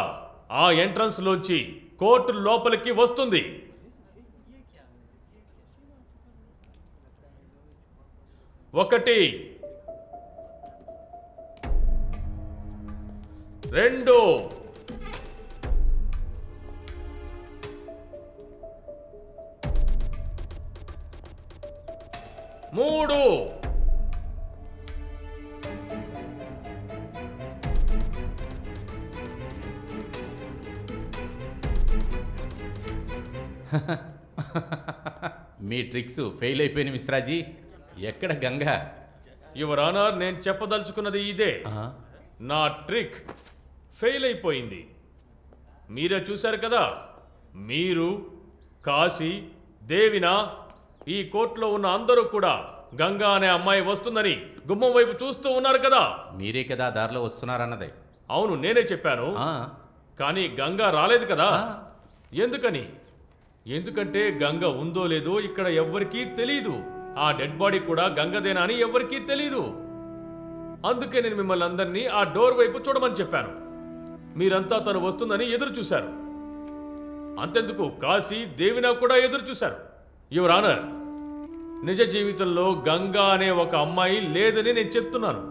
Speaker 6: ఆ ఎంట్రన్స్ లోంచి కోర్టు లోపలికి వస్తుంది. 1 2 3
Speaker 11: మీ ట్రిక్స్ ఫెయిల్ అయిపోయిన మిశ్రాజీ. ఎక్కడ గంగా?
Speaker 6: యువర్ ఆనర్, నేను చెప్పదలుచుకున్నది ఇదే. నా ట్రిక్ ఫెయిల్ అయిపోయింది. మీరే చూశారు కదా. మీరు, కాశీ, దేవినా, ఈ కోర్టులో ఉన్న అందరూ కూడా గంగా అనే అమ్మాయి వస్తుందని గుమ్మం వైపు చూస్తూ ఉన్నారు కదా.
Speaker 11: మీరే కదా దారిలో వస్తున్నారన్నది.
Speaker 6: అవును, నేనే చెప్పాను. కానీ గంగా రాలేదు కదా. ఎందుకని? ఎందుకంటే గంగ ఉందో లేదో ఇక్కడ ఎవ్వరికీ తెలీదు. ఆ డెడ్ బాడీ కూడా గంగదేనా అని ఎవ్వరికీ తెలీదు. అందుకే నేను మిమ్మల్ని అందరినీ ఆ డోర్ వైపు చూడమని చెప్పాను. మీరంతా తను వస్తుందని ఎదురు చూశారు. అంతెందుకు, కాశీ, దేవినా కూడా ఎదురు చూశారు. యువర్ ఆనర్, నిజ జీవితంలో గంగా అనే ఒక అమ్మాయి లేదని నేను చెప్తున్నాను.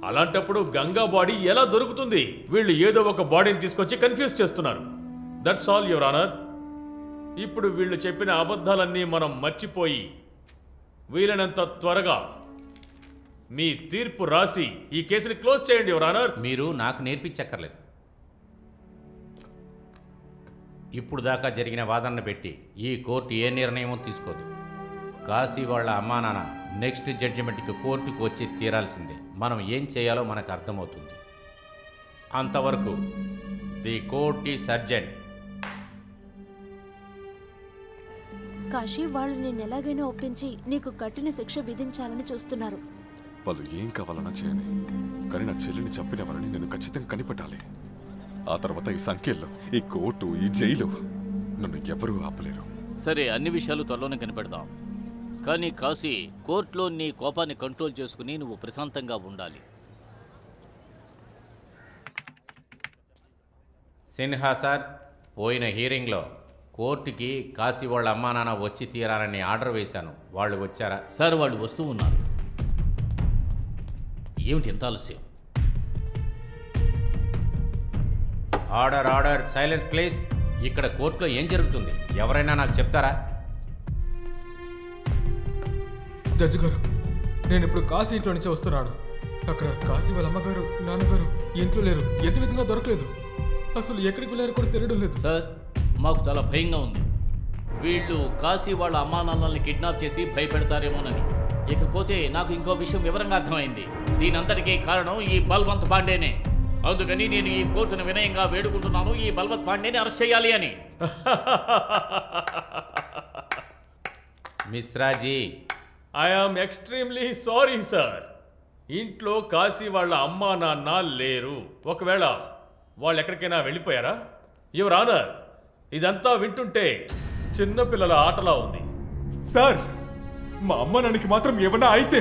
Speaker 6: అలాంటప్పుడు గంగా బాడీ ఎలా దొరుకుతుంది? వీళ్ళు ఏదో ఒక బాడీని తీసుకొచ్చి కన్ఫ్యూజ్ చేస్తున్నారు. That's all your honour. ఇప్పుడు వీళ్ళు చెప్పిన అబద్ధాలన్నీ మనం మర్చిపోయి వీలైనంత త్వరగా మీ తీర్పు రాసి ఈ కేసుని క్లోజ్ చేయండి యువర్ ఆనర్.
Speaker 11: మీరు నాకు నేర్పించక్కర్లేదు. ఇప్పుడు దాకా జరిగిన వాదనను పెట్టి ఈ కోర్టు ఏ నిర్ణయమో తీసుకోదు. కాశీ వాళ్ళ అమ్మా నాన్న నెక్స్ట్ జడ్జిమెంట్కి కోర్టుకు వచ్చి తీరాల్సిందే. మనం ఏం చేయాలో మనకు అర్థమవుతుంది. అంతవరకు the court is urgent.
Speaker 2: Kashi, వాళ్ళు నేను ఎలాగైనా ఒప్పించి నీకు కఠిన శిక్ష విధించాలని చూస్తున్నారు.
Speaker 5: వాళ్ళు ఏం కావాలన్నా చేయని, కానీ నా చెల్లిని చంపిన వాళ్ళని నేను ఖచ్చితంగా కనిపెట్టాలి. ఆ తర్వాత ఈ సంఖ్యల్లో, ఈ కోర్టు, ఈ జైలు నన్ను ఎవరూ ఆపలేరు.
Speaker 3: సరే, అన్ని విషయాలు త్వరలోనే కనిపెడదాం. కానీ కాశీ, కోర్టులో నీ కోపాన్ని కంట్రోల్ చేసుకుని నువ్వు ప్రశాంతంగా ఉండాలి.
Speaker 11: సిన్హా సార్, పోయిన హీరింగ్లో కోర్టుకి కాశీ వాళ్ళ అమ్మా నాన్న వచ్చి తీరాలని ఆర్డర్ వేశాను. వాళ్ళు వచ్చారా?
Speaker 3: సార్, వాళ్ళు వస్తూ ఉన్నారు. ఏమిటి ఎంత ఆలస్యం?
Speaker 11: Order, order, silence please. ఇక్కడ కోర్టులో ఏం జరుగుతుంది ఎవరైనా నాకు చెప్తారా?
Speaker 7: జడ్జి గారు, నేను ఇప్పుడు కాశీ ఇంట్లో నుంచి వస్తున్నాను. అక్కడ కాశీ వాళ్ళ అమ్మగారు, నాన్నగారు ఇంట్లో లేరు. ఎంత విధంగా దొరకలేదు. అసలు ఎక్కడికి వెళ్ళారు కూడా తెలియడం లేదు.
Speaker 3: సార్, మాకు చాలా భయంగా ఉంది. వీళ్ళు కాశీ వాళ్ళ అమ్మా నాన్నల్ని కిడ్నాప్ చేసి భయపెడతారేమోనని. ఇకపోతే నాకు ఇంకో విషయం వివరంగా అర్థమైంది. దీనంతటికీ కారణం ఈ బల్వంత్ పాండేనే. అందుకని నేను ఈ కోర్టును వినయంగా వేడుకుంటున్నాను, ఈ బల్వంత్ పాండేని అరెస్ట్ చేయాలి అని.
Speaker 11: Mishraji,
Speaker 6: I am extremely sorry sir. ఇంట్లో కాశీ వాళ్ళ అమ్మా నాన్న లేరు. ఒకవేళ వాళ్ళు ఎక్కడికైనా వెళ్ళిపోయారా? యువర్ ఆనర్, ఇదంతా వింటుంటే చిన్నపిల్లల ఆటలా ఉంది.
Speaker 5: సార్, మా అమ్మ నాన్నకి మాత్రం ఏమన్నా అయితే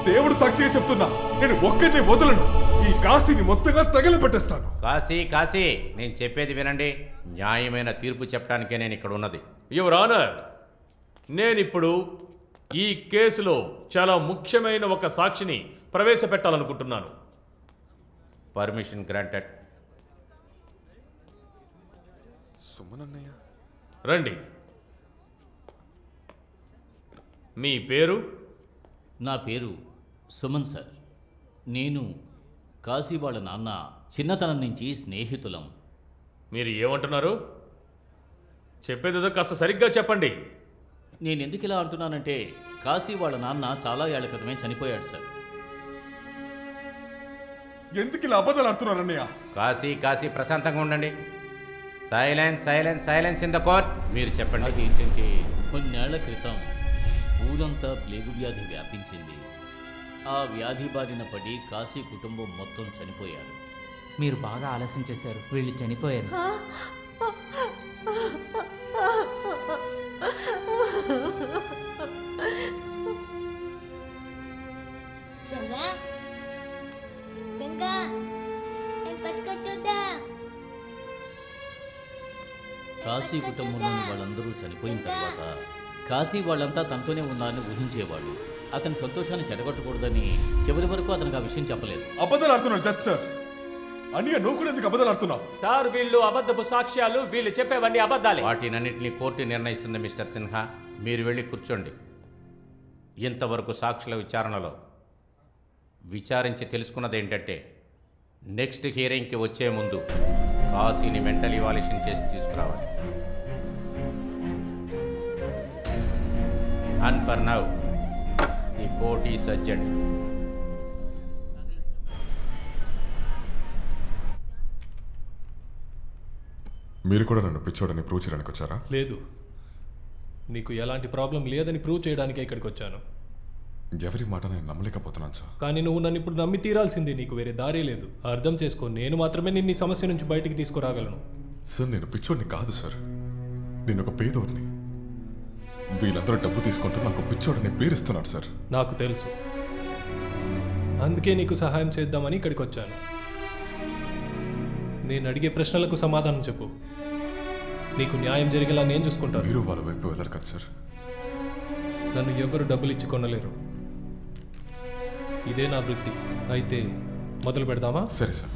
Speaker 5: దేవుడు సాక్షిగా చెప్తున్నా, నేను ఒక్కడిని వదలను. ఈ కాశీని మొత్తంగా తగలబెట్టేస్తాను.
Speaker 11: కాశీ, కాశీ, నేను చెప్పేది వినండి. న్యాయమైన తీర్పు చెప్పడానికే నేను ఇక్కడ ఉన్నది.
Speaker 6: యువర్ ఆనర్, నేనిప్పుడు ఈ కేసులో చాలా ముఖ్యమైన ఒక సాక్షిని ప్రవేశపెట్టాలనుకుంటున్నాను.
Speaker 11: Permission granted.
Speaker 5: సుమనన్నయ్య
Speaker 6: రండి. మీ పేరు?
Speaker 3: నా పేరు సుమన్ సార్. నేను కాశీ వాళ్ళ నాన్న చిన్నతనం నుంచి స్నేహితులం.
Speaker 6: మీరు ఏమంటున్నారు? చెప్పేదేదో కాస్త సరిగ్గా చెప్పండి.
Speaker 3: నేను ఎందుకు ఇలా అంటున్నానంటే కాశీ వాళ్ళ నాన్న చాలా ఏళ్ల క్రితమే చనిపోయాడు సార్.
Speaker 5: ఎందుకు ఇలా అబద్ధాలు ఆడుతున్నారన్నయ్య?
Speaker 11: కాశీ ప్రశాంతంగా ఉండండి. Silence in the court. మీరు చెప్పండి.
Speaker 3: అదేంటంటే కొన్నేళ్ల క్రితం ఊరంతా ప్లేగు వ్యాధి వ్యాపించింది. ఆ వ్యాధి బారిన పడి కాశీ కుటుంబం మొత్తం చనిపోయారు.
Speaker 9: మీరు బాగా ఆలస్యం చేశారు. వీళ్ళు చనిపోయారు.
Speaker 3: కాశీ కుటుంబంలోని వాళ్ళందరూ చనిపోయిన తర్వాత కాశీ వాళ్ళంతా తనతోనే ఉన్నారని ఊహించేవాళ్ళు. అతని సంతోషాన్ని చెడగొట్టకూడదని చివరి వరకు అతనికి ఆ విషయం చెప్పలేదు.
Speaker 5: అబద్ధాలు ఆడుతున్నారు జడ్జ్ సార్. అన్నయ్య నువ్వు కూడా ఎందుకు అబద్ధాలు ఆడుతున్నావు?
Speaker 13: సార్ వీళ్ళు అబద్ధపు సాక్ష్యాలు, వీళ్ళు చెప్పేవన్నీ అబద్ధాలే.
Speaker 11: వాటినన్నింటినీ కోర్టు నిర్ణయిస్తుంది మిస్టర్ సిన్హా. మీరు వెళ్ళి కూర్చోండి. ఇంతవరకు సాక్షుల విచారణలో విచారించి తెలుసుకున్నది ఏంటంటే నెక్స్ట్ హియరింగ్కి వచ్చే ముందు కాశీని మెంటల్ ఇవాల్యుయేషన్ చేసి తీసుకురావాలి. And for now the court is adjourned.
Speaker 5: మీరు కూడా నన్ను పిచ్చోడని ప్రూవ్ చేయడానికి వచ్చారా?
Speaker 4: లేదు, నీకు ఎలాంటి ప్రాబ్లం లేదని ప్రూవ్ చేయడానికే ఇక్కడికి వచ్చాను.
Speaker 5: ఎవరి మాట నేను నమ్మలేకపోతున్నాను సార్.
Speaker 4: కానీ నువ్వు నన్ను ఇప్పుడు నమ్మి తీరాల్సింది. నీకు వేరే దారి లేదు. అర్థం చేసుకో. నేను మాత్రమే నిన్ను ఈ సమస్య నుంచి బయటికి తీసుకురాగలను.
Speaker 5: సార్ నేను పిచ్చోడిని కాదు సార్. నేను ఒక పేదోడిని. వీళ్ళందరూ డబ్బు తీసుకుంటూ నాకు పిచ్చోడని పేరుస్తున్నారు సార్.
Speaker 4: నాకు తెలుసు. అందుకే నీకు సహాయం చేద్దామని ఇక్కడికి వచ్చాను. నేను అడిగే ప్రశ్నలకు సమాధానం చెప్పు. నీకు న్యాయం జరిగేలా నేను చూసుకుంటాను.
Speaker 5: మీరు వాళ్ళ వైపు వెళ్ళరు కదా సార్.
Speaker 4: నన్ను ఎవరు డబ్బులు ఇచ్చి కొనలేరు. ఇదే నా వృత్తి. అయితే మొదలు పెడదామా?
Speaker 5: సరే సార్.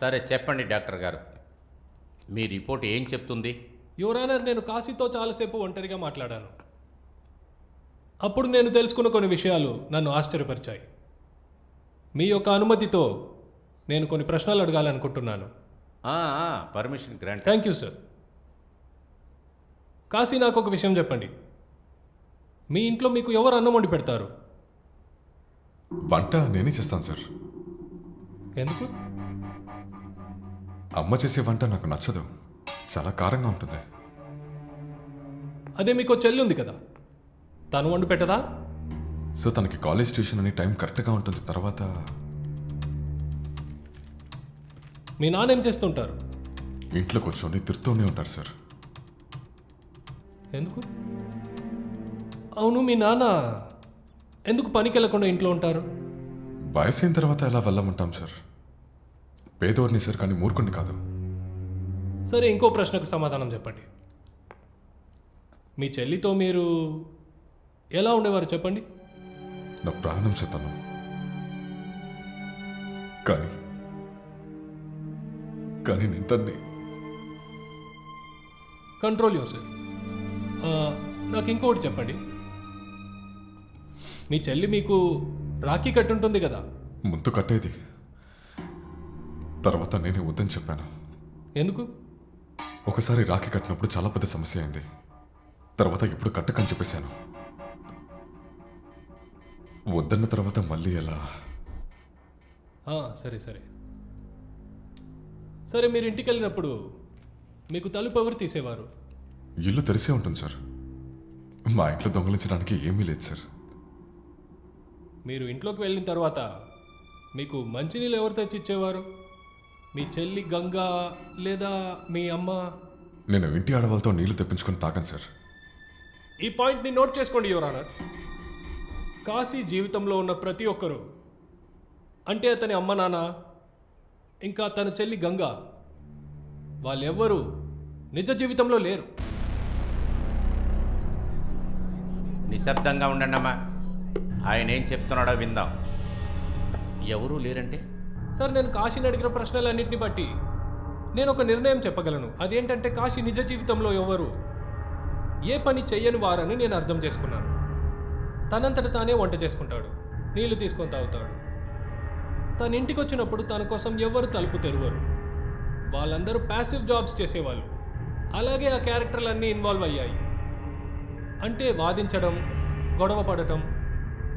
Speaker 11: సరే చెప్పండి డాక్టర్ గారు, మీ రిపోర్ట్ ఏం చెప్తుంది?
Speaker 4: యువర్ ఆనర్, నేను కాశీతో చాలాసేపు ఒంటరిగా మాట్లాడాను. అప్పుడు నేను తెలుసుకున్న కొన్ని విషయాలు నన్ను ఆశ్చర్యపరిచాయి. మీ యొక్క అనుమతితో నేను కొన్ని ప్రశ్నలు అడగాలనుకుంటున్నాను.
Speaker 11: Permission grant.
Speaker 4: Thank you sir. Kashi, నాకు ఒక విషయం చెప్పండి. మీ ఇంట్లో మీకు ఎవరు అన్నం వండి పెడతారు?
Speaker 5: వంట నేనే చేస్తాను సార్.
Speaker 4: ఎందుకు?
Speaker 5: అమ్మ చేసే వంట నాకు నచ్చదు. చాలా కారంగా ఉంటుంది.
Speaker 4: అదే మీకు చెల్లి ఉంది కదా, తను వండి పెట్టదా?
Speaker 5: సో తనకి కాలేజ్ ట్యూషన్ అని టైం కరెక్ట్గా ఉంటుంది. తర్వాత
Speaker 4: మీ నాన్న ఏం చేస్తుంటారు?
Speaker 5: ఇంట్లో కూర్చొని తిరుతూనే ఉంటారు సార్.
Speaker 4: ఎందుకు? అవును, మీ నాన్న ఎందుకు పనికి వెళ్ళకుండా ఇంట్లో ఉంటారు?
Speaker 5: వయసు అయిన తర్వాత ఎలా వెళ్ళమంటాం సార్. పేదోడిని సార్, కానీ మూర్ఖుడిని కాదు.
Speaker 4: సరే, ఇంకో ప్రశ్నకు సమాధానం చెప్పండి. మీ చెల్లితో మీరు ఎలా ఉండేవారు చెప్పండి?
Speaker 5: నా ప్రాణం సతను. కానీ నేను తన్ని
Speaker 4: కంట్రోల్ యువర్ సెల్ఫ్. నాకు ఇంకొకటి చెప్పండి. మీ చెల్లి మీకు రాఖీ కట్టుంటుంది కదా?
Speaker 5: ముందు కట్టేది, తర్వాత నేనే వద్దని చెప్పాను.
Speaker 4: ఎందుకు?
Speaker 5: ఒకసారి రాఖీ కట్టినప్పుడు చాలా పెద్ద సమస్య అయింది. తర్వాత ఇప్పుడు కట్టకని చెప్పేశాను. వద్దన్న తర్వాత మళ్ళీ ఎలా?
Speaker 4: సరే సరే సరే మీరు ఇంటికి వెళ్ళినప్పుడు మీకు తలుపు ఎవరు తీసేవారు?
Speaker 5: ఇల్లు తెరిసే ఉంటుంది సార్. మా ఇంట్లో దొంగలించడానికి ఏమీ లేదు సార్.
Speaker 4: మీరు ఇంట్లోకి వెళ్ళిన తర్వాత మీకు మంచినీళ్ళు ఎవరు తెచ్చి ఇచ్చేవారు? మీ చెల్లి గంగా లేదా మీ అమ్మ?
Speaker 5: నేను ఇంటి ఆడవాళ్ళతో నీళ్లు తెప్పించుకొని తాగాను సార్.
Speaker 4: ఈ పాయింట్ని నోట్ చేసుకోండి యువర్ ఆనర్. కాశీ జీవితంలో ఉన్న ప్రతి ఒక్కరూ, అంటే అతని అమ్మ నాన్న ఇంకా తన చెల్లి గంగా, వాళ్ళెవ్వరూ నిజ జీవితంలో లేరు.
Speaker 11: నిశ్శబ్దంగా ఉండండమ్మా. ఆయన ఏం చెప్తున్నాడో విందాం. ఎవరూ లేరంటే?
Speaker 4: సార్, నేను కాశీని అడిగిన ప్రశ్నలన్నింటిని బట్టి నేను ఒక నిర్ణయం చెప్పగలను. అదేంటంటే కాశీ నిజ జీవితంలో ఎవరు ఏ పని చెయ్యని వారని నేను అర్థం చేసుకున్నాను. తనంతట తానే వంట చేసుకుంటాడు, నీళ్లు తీసుకొని తాగుతాడు. తన ఇంటికి వచ్చినప్పుడు తన కోసం ఎవరు తలుపు తెరవరు. వాళ్ళందరూ ప్యాసివ్ జాబ్స్ చేసేవాళ్ళు. అలాగే ఆ క్యారెక్టర్లన్నీ ఇన్వాల్వ్ అయ్యాయి. అంటే వాదించడం, గొడవ పడటం.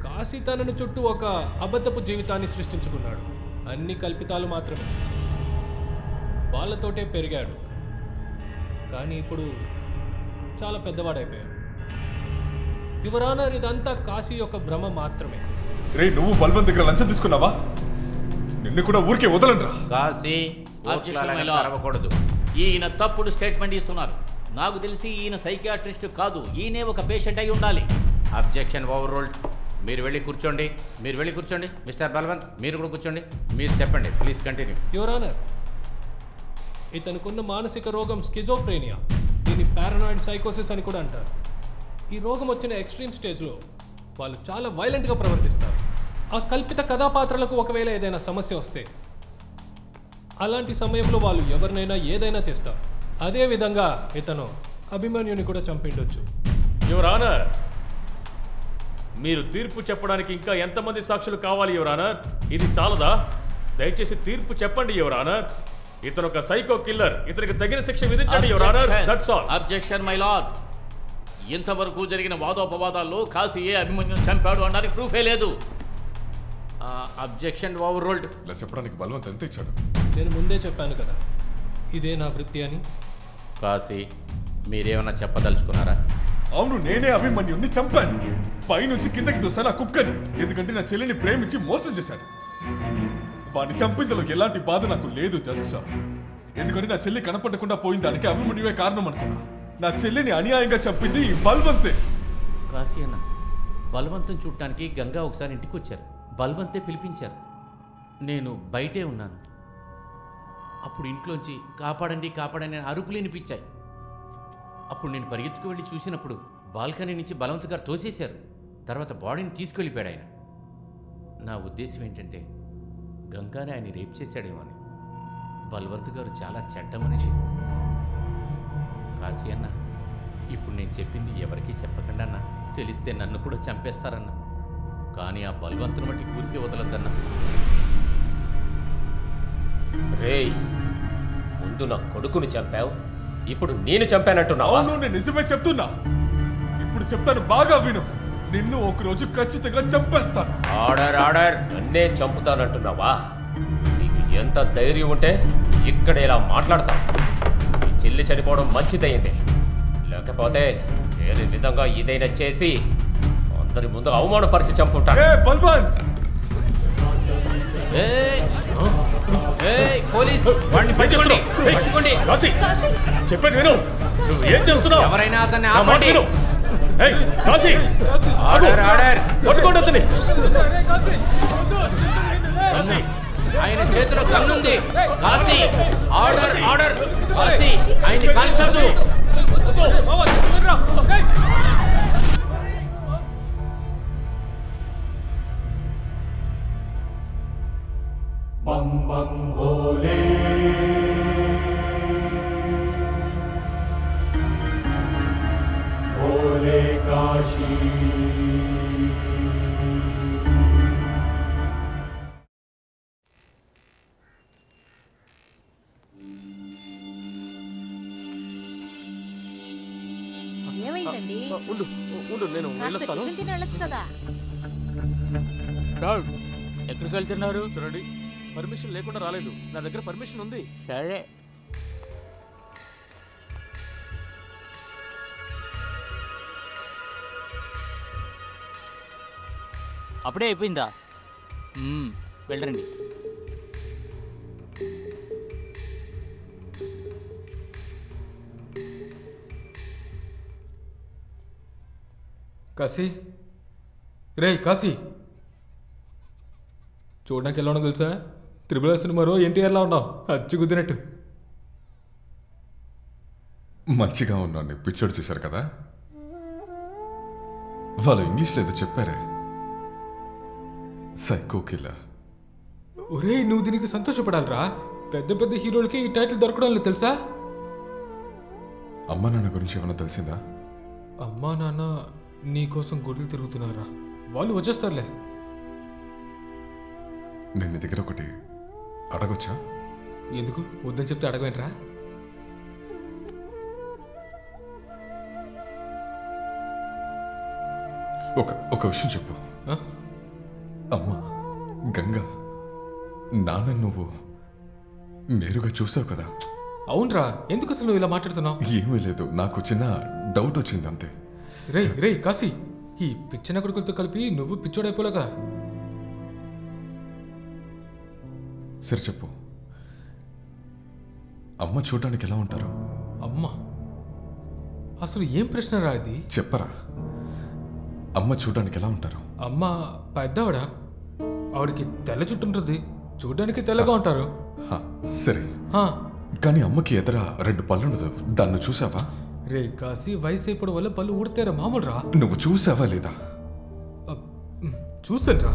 Speaker 4: కాశీ తనని చుట్టూ ఒక అబద్ధపు జీవితాన్ని సృష్టించుకున్నాడు. అన్ని కల్పితాలు మాత్రమే. వాళ్ళతోటే పెరిగాడు. కానీ ఇప్పుడు చాలా పెద్దవాడైపోయాడు. యువర్ ఆనర్, ఇదంతా కాశీ యొక్క భ్రమ మాత్రమే.
Speaker 5: రే, నువ్వు బల్వంత్ దగ్గర లంచం తీసుకున్నావా? నిన్ను కూడా ఊరికే వదలండ్రా.
Speaker 11: కాశీ
Speaker 3: అరవకూడదు. ఈయన తప్పుడు స్టేట్మెంట్ ఇస్తున్నారు. నాకు తెలిసి ఈయన సైకియాట్రిస్ట్ కాదు, ఈయనే ఒక పేషెంట్ అయి ఉండాలి.
Speaker 11: Objection over ruled. మీరు వెళ్ళి కూర్చోండి. మిస్టర్ బల్వంత్, మీరు కూడా కూర్చోండి. మీరు చెప్పండి, ప్లీజ్ కంటిన్యూ.
Speaker 4: యువర్ ఆనర్, ఇతనుకున్న మానసిక రోగం స్కిజోఫ్రేనియా. దీన్ని పారానాయిడ్ సైకోసిస్ అని కూడా అంటారు. ఈ రోగం వచ్చిన ఎక్స్ట్రీమ్ స్టేజ్లో వాళ్ళు చాలా వైలెంట్గా ప్రవర్తిస్తారు. ఆ కల్పిత కథాపాత్రలకు ఒకవేళ ఏదైనా సమస్య వస్తే అలాంటి సమయంలో వాళ్ళు ఎవరినైనా ఏదైనా చేస్తారు. అదేవిధంగా ఇతను అభిమన్యుని కూడా చంపిండొచ్చు.
Speaker 6: యువర్ ఆనర్, మీరు తీర్పు చెప్పడానికి ఇంకా ఎంతమంది సాక్షులు కావాలి యువర్ ఆనర్? ఇది చాలదా? దయచేసి తీర్పు చెప్పండి యువర్ ఆనర్. ఇతను ఒక సైకో కిల్లర్. ఇతనికి తగిన శిక్ష విధించండి your honour. That's all.
Speaker 3: Objection my lord. ఇంతవరకు జరిగిన వాదోపవాదాల్లో కాశీయే అభిమన్యుని చంపాడు అనడానికి ప్రూఫే లేదు.
Speaker 11: Objection overruled.
Speaker 5: ఇలా చెప్పడానికి బల్వంత్ ఎంత ఇచ్చాడు?
Speaker 4: నేను ముందే చెప్పాను కదా, ఇదే నా వృత్తి అని.
Speaker 11: కాశీ, మీరేమన్నా చెప్పదలుచుకున్నారా?
Speaker 5: అవును, నేనే అభిమన్యుని చంపాను. పైనుంచి కిందకి చూస్తాను ఆ కుక్కని. ఎందుకంటే నా చెల్లిని ప్రేమించి మోసం చేశాడు. వాడిని చంపిందలో ఎలాంటి బాధ నాకు లేదు తెలుసా. ఎందుకంటే నా చెల్లి కనపడకుండా పోయిన దానికి అభిమన్యువే కారణం అనుకున్నా. నా చెల్లిని అన్యాయంగా చంపింది బల్వంతే.
Speaker 11: కాశీ అన్న, బల్వంతం చూడటానికి గంగా ఒకసారి ఇంటికి వచ్చారు. బల్వంతే పిలిపించారు. నేను బయటే ఉన్నాను. అప్పుడు ఇంట్లోంచి కాపాడండి కాపాడని అరుపులు వినిపించాయి. అప్పుడు నేను పరిగెత్తుకు వెళ్ళి చూసినప్పుడు బాల్కనీ నుంచి బలవంత్ గారు తోసేశారు. తర్వాత బాడీని తీసుకెళ్ళిపోయాడు ఆయన. నా ఉద్దేశం ఏంటంటే గంగానే ఆయన రేప్ చేశాడేమో అని. బల్వంత్ గారు చాలా చెడ్డ మనిషి. కాశీ అన్న, ఇప్పుడు నేను చెప్పింది ఎవరికీ చెప్పకండి అన్న. తెలిస్తే నన్ను కూడా చంపేస్తారన్న. కానీ ఆ బల్వంతుని బట్టి ఊరికే వదలద్దన్న.
Speaker 13: రేయ్, ముందు నా కొడుకుని చంపావు, ఇప్పుడు నేను చంపానంటున్నావా?
Speaker 5: అవును, నేను నిజమే చెప్తున్నా. ఇప్పుడు చెప్తాను, బాగా విను. నిన్ను ఒకరోజు ఖచ్చితంగా చంపేస్తాను.
Speaker 13: Order order. నన్నే చంపుతానంటున్నావా? నీకు ఎంత ధైర్యం ఉంటే ఇక్కడ ఇలా మాట్లాడతావు? నీ చెల్లి చనిపోవడం మంచిదయ్యింది. లేకపోతే వేరే విధంగా ఏదైనా చేసి అందరి ముందు అవమానపరిచి చంపుంటాను.
Speaker 11: పోలీస్ వాడిని పట్టుకోండి. పట్టుకోండి.
Speaker 6: చెప్పేది విను. నువ్వు ఏం చేస్తున్నావు?
Speaker 11: ఎవరైనా అతన్ని ఆపండి.
Speaker 6: Order order. పట్టుకోండి అతన్ని.
Speaker 11: ఆయన చేతిలో కన్నుంది. Kashi, order order. కాశీ, ఆయన్ని కాల్చొద్దు.
Speaker 14: बम बम भोले भोले काशी
Speaker 8: ఏమైందండి?
Speaker 7: ఉండు నేను వెళ్ళొస్తాను.
Speaker 8: తినొచ్చు కదా.
Speaker 9: ఎక్కడికి వెళ్తున్నారు?
Speaker 7: చూడండి, పర్మిషన్ లేకుండా రాలేదు. నా దగ్గర పర్మిషన్ ఉంది.
Speaker 9: సరే. అప్పుడే అయిపోయిందా? వెళ్ళండి.
Speaker 7: కాశీ, రే కాశీ, చూడడానికి ఎలా ఉన్నావు తెలుసా? త్రిబుల్ సినిమాలో ఎన్టీఆర్లా ఉన్నావు, అచ్చి కుదిరినట్టు.
Speaker 5: మంచిగా ఉన్నాను. పిక్చర్ చూశారు కదా, వాళ్ళు ఇంగ్లీష్లో ఏదో చెప్పారే, సైకో కిల్లర్.
Speaker 7: ఒరే నువ్వు దీనికి సంతోషపడాలిరా. పెద్ద పెద్ద హీరోలకి ఈ టైటిల్ దొరకడం లేదు తెలుసా?
Speaker 5: అమ్మ నాన్న గురించి ఏమైనా తెలిసిందా?
Speaker 7: అమ్మా నాన్న నీ కోసం గుడ్లు తిరుగుతున్నారా, వాళ్ళు వచ్చేస్తారులే.
Speaker 5: నేను నీ దగ్గర ఒకటి అడగొచ్చా?
Speaker 7: ఎందుకు వద్దని చెప్తే అడగవేంట్రా?
Speaker 5: ఒక విషయం చెప్పు. అమ్మ, గంగా, నాన్న నువ్వు నేరుగా చూసావు కదా?
Speaker 7: అవునరా, ఎందుకు అసలు నువ్వు ఇలా మాట్లాడుతున్నావు?
Speaker 5: ఏమీ లేదు, నాకు చిన్న డౌట్ వచ్చింది అంతే.
Speaker 7: రే రే కాశీ, ఈ పిచ్చిన కొడుకులతో కలిపి నువ్వు పిచ్చోడైపోలేగా.
Speaker 5: సరే చెప్పు, అమ్మ చూడడానికి ఎలా ఉంటారు?
Speaker 7: అమ్మ అసలు ఏం ప్రశ్న రా ఇది?
Speaker 5: చెప్పరా, అమ్మ చూడడానికి ఎలా ఉంటారు?
Speaker 7: అమ్మ పెద్దవాడ, ఆవిడకి తెల్ల చుట్టు ఉంటుంది, చూడడానికి తెల్లగా ఉంటారు.
Speaker 5: సరే, కానీ అమ్మకి ఎదుర 2 పళ్ళు ఉండదు, దాన్ని చూసావా?
Speaker 7: రే కాశీ, వయసు అయిపోవడం వల్ల పళ్ళు ఊడితేరా మామూలు రా.
Speaker 5: నువ్వు చూసావా లేదా?
Speaker 7: చూసాను రా.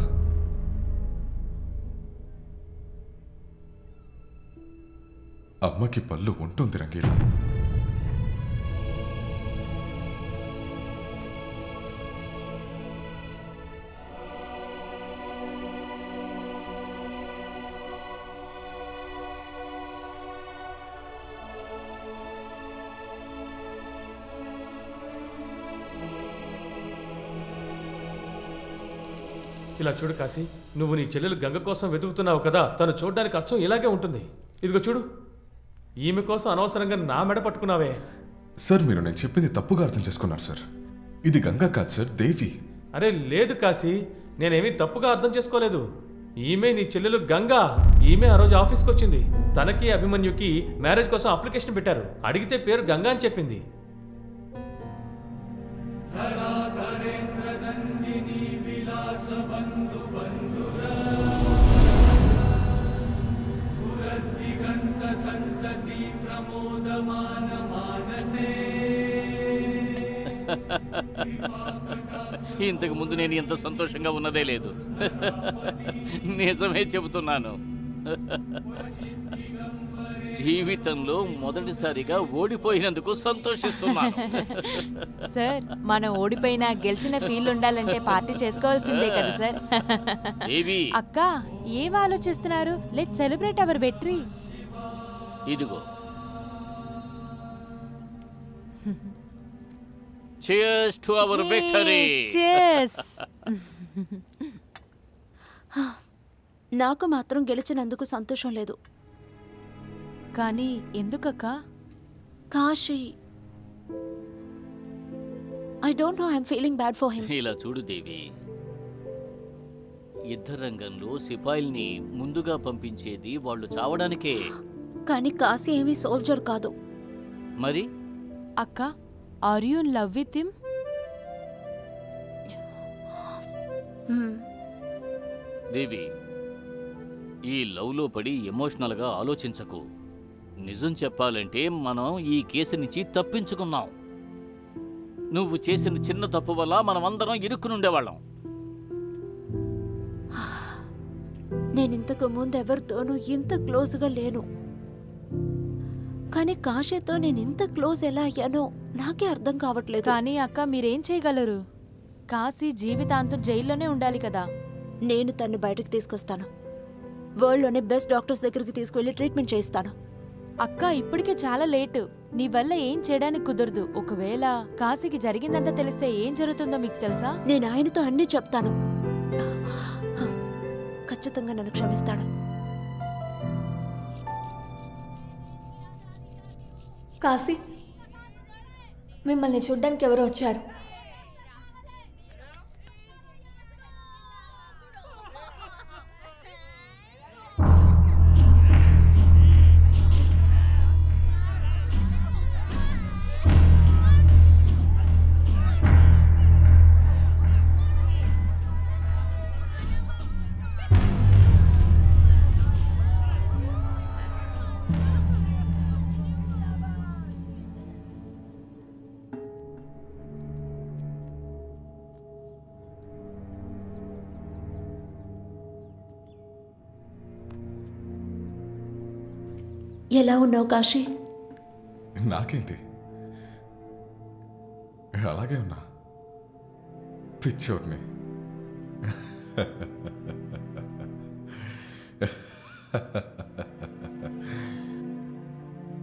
Speaker 5: అమ్మకి పళ్ళు ఉంటుంది రంగీలా.
Speaker 6: ఇలా చూడు కాశీ, నువ్వు నీ చెల్లెలు గంగ కోసం వెతుకుతున్నావు కదా, తను చూడడానికి అచ్చం ఇలాగే ఉంటుంది. ఇదిగో చూడు, ఈమె కోసం అనవసరంగా నా మెడ పట్టుకున్నావే.
Speaker 5: సార్, మీరు నేను చెప్పింది తప్పుగా అర్థం చేసుకున్నారు సార్. ఇది గంగా కాదు సార్, దేవి.
Speaker 6: అరే లేదు కాశీ, నేనేమీ తప్పుగా అర్థం చేసుకోలేదు. ఈమె నీ చెల్లెలు గంగా. ఈమె ఆ రోజు ఆఫీస్కి వచ్చింది. తనకి అభిమన్యుకి మ్యారేజ్ కోసం అప్లికేషన్ పెట్టారు. అడిగితే పేరు గంగా అని చెప్పింది.
Speaker 3: ఇంతకు ముందు నేను ఎంత సంతోషంగా ఉన్నదే లేదు. నిజమే చెబుతున్నాను. జీవితంలో మొదటిసారిగా ఓడిపోయినందుకు సంతోషిస్తున్నాను.
Speaker 12: సార్, మనం ఓడిపోయినా గెలిచిన ఫీల్ ఉండాలంటే పార్టీ చేసుకోవాల్సిందే కదా సార్. అక్క, ఏం ఆలోచిస్తున్నారు? Let's celebrate our victory.
Speaker 3: ఇదిగో, cheers to our victory.
Speaker 2: Cheers. నాకు మాత్రం గెలిచినందుకు సంతోషం లేదు.
Speaker 12: కానీ ఎందుకక్క?
Speaker 2: Kashi, I don't know, I'm feeling bad for him.
Speaker 3: ఇలా చూడు దేవి, యుద్ధ రంగంలో సిపాయిల్ని ముందుగా పంపించేది వాళ్ళు చావడానికే.
Speaker 2: కానీ కాశీ ఏమీ సోల్జర్ కాదు.
Speaker 3: మరి
Speaker 12: అక్క, are you in love with him?
Speaker 3: Devi, ఈ లవ్లో పడి ఎమోషనల్గా ఆలోచించకు. నిజం చెప్పాలంటే మనం ఈ కేసు నుంచి తప్పించుకున్నాం. నువ్వు చేసిన చిన్న తప్పు వల్ల మనం అందరం ఇరుక్కునుండేవాళ్ళం.
Speaker 2: నేను ఇంతకు ముందు ఎవరితోనూ ఇంత క్లోజ్గా లేను. కానీ కాశీతో నేను ఇంత క్లోజ్ ఎలా అయ్యానో నాకే అర్థం కావట్లేదు.
Speaker 12: కానీ అక్క, మీరేం చేయగలరు? కాశీ జీవితాంతం జైల్లోనే ఉండాలి కదా.
Speaker 2: నేను తన్ని బయటకు తీసుకొస్తాను. వరల్డ్లోనే బెస్ట్ డాక్టర్స్ దగ్గరికి తీసుకువెళ్ళి ట్రీట్మెంట్ చేయిస్తాను.
Speaker 12: అక్క, ఇప్పటికే చాలా లేటు. నీ వల్ల ఏం చేయడానికి కుదరదు. ఒకవేళ కాశీకి జరిగిందంతా తెలిస్తే ఏం జరుగుతుందో మీకు తెలుసా?
Speaker 2: నేను ఆయనతో అన్నీ చెప్తాను. ఖచ్చితంగా నన్ను క్షమిస్తాడు.
Speaker 10: కాశీ, మిమ్మల్ని చూడ్డానికి ఎవరో వచ్చారు.
Speaker 2: ఎలా ఉన్నావు కాశీ?
Speaker 5: నాకేంటి, అలాగే ఉన్నా. పిచ్చోడ్ని.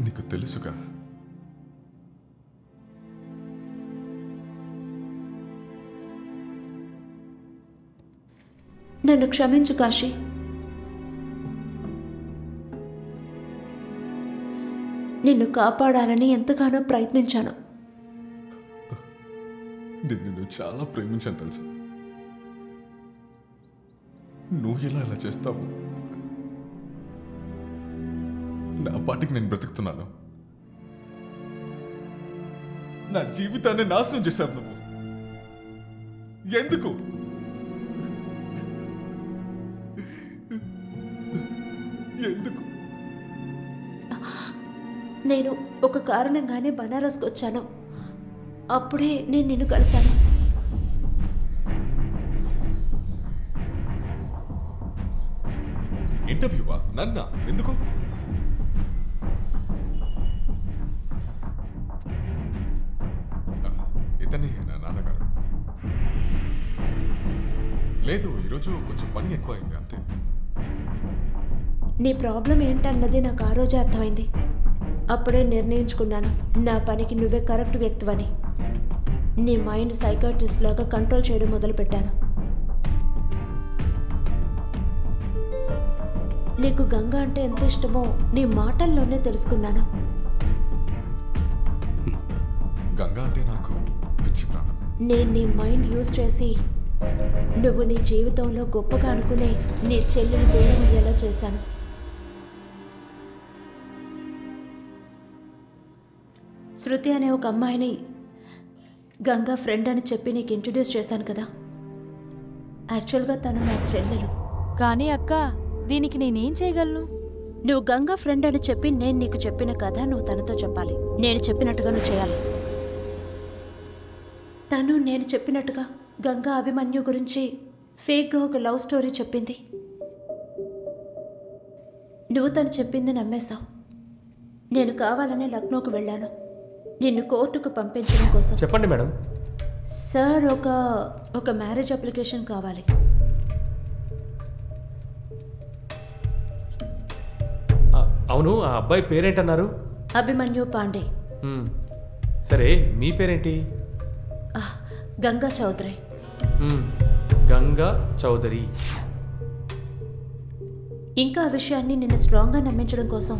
Speaker 5: నీకు తెలుసుగా,
Speaker 2: నన్ను క్షమించు కాశీ. నిన్ను కాపాడాలని ఎంతగానో ప్రయత్నించాను.
Speaker 5: నిన్ను చాలా ప్రేమించాను తెలుసు. నువ్వు ఇలా చేస్తావు? నా పాటికి నేను బ్రతుకుతున్నాను. నా జీవితాన్ని నాశనం చేశావు నువ్వు. ఎందుకు? ఎందుకు?
Speaker 2: నేను ఒక కారణంగానే బనారస్కి వచ్చాను. అప్పుడే నేను నిన్ను కలిశాను.
Speaker 5: ఇంటర్వ్యూవా? నన్నా? ఎందుకు? ఇతనే నా నాన్నగారు. లేదు, ఈరోజు కొంచెం పని ఎక్కువ అయింది అంతే.
Speaker 2: నీ ప్రాబ్లం ఏంటన్నది నాకు ఆ రోజే అర్థమైంది. అప్పుడే నిర్ణయించుకున్నాను, నా పనికి నువ్వే కరెక్ట్ వ్యక్తివని. నీ మైండ్ సైకాట్రిస్ట్ లాగా కంట్రోల్ చేయడం మొదలుపెట్టాను. నీకు గంగ అంటే ఎంత ఇష్టమో నీ మాటల్లోనే తెలుసుకున్నాను.
Speaker 5: గంగ అంటే నాకు పిచ్చి ప్రాణం.
Speaker 2: నేను నీ మైండ్ యూజ్ చేసి నువ్వు నీ జీవితంలో గొప్పగా అనుకునే నీ చెల్లిని దూరం అయ్యేలా చేశాను. శృతి అనే ఒక అమ్మాయిని గంగా ఫ్రెండ్ అని చెప్పి నీకు ఇంట్రడ్యూస్ చేశాను కదా. యాక్చువల్గా తను నా చెల్లెలు.
Speaker 12: కానీ అక్క, దీనికి నేనేం చేయగలను?
Speaker 2: నువ్వు గంగా ఫ్రెండ్ అని చెప్పి నేను నీకు చెప్పిన కథ నువ్వు తనతో చెప్పాలి. నేను చెప్పినట్టుగా నువ్వు చేయాలి. తను నేను చెప్పినట్టుగా గంగా అభిమన్యు గురించి ఫేక్గా ఒక లవ్ స్టోరీ చెప్పింది. నువ్వు తను చెప్పింది నమ్మేశావు. నేను కావాలనే లక్నోకు వెళ్ళాను, నిన్ను కోర్టుకు పంపించడం కోసం.
Speaker 4: చెప్పండి మేడం.
Speaker 2: సార్, ఒక మ్యారేజ్ అప్లికేషన్ కావాలి.
Speaker 6: అవును, ఆ అబ్బాయి పేరేంటన్నారు?
Speaker 2: అభిమన్యు పాండే.
Speaker 6: సరే, మీ పేరేంటి?
Speaker 2: గంగా చౌదరి.
Speaker 6: గంగా చౌదరి.
Speaker 2: ఇంకా ఆ విషయాన్ని నిన్ను స్ట్రాంగ్గా నమ్మించడం కోసం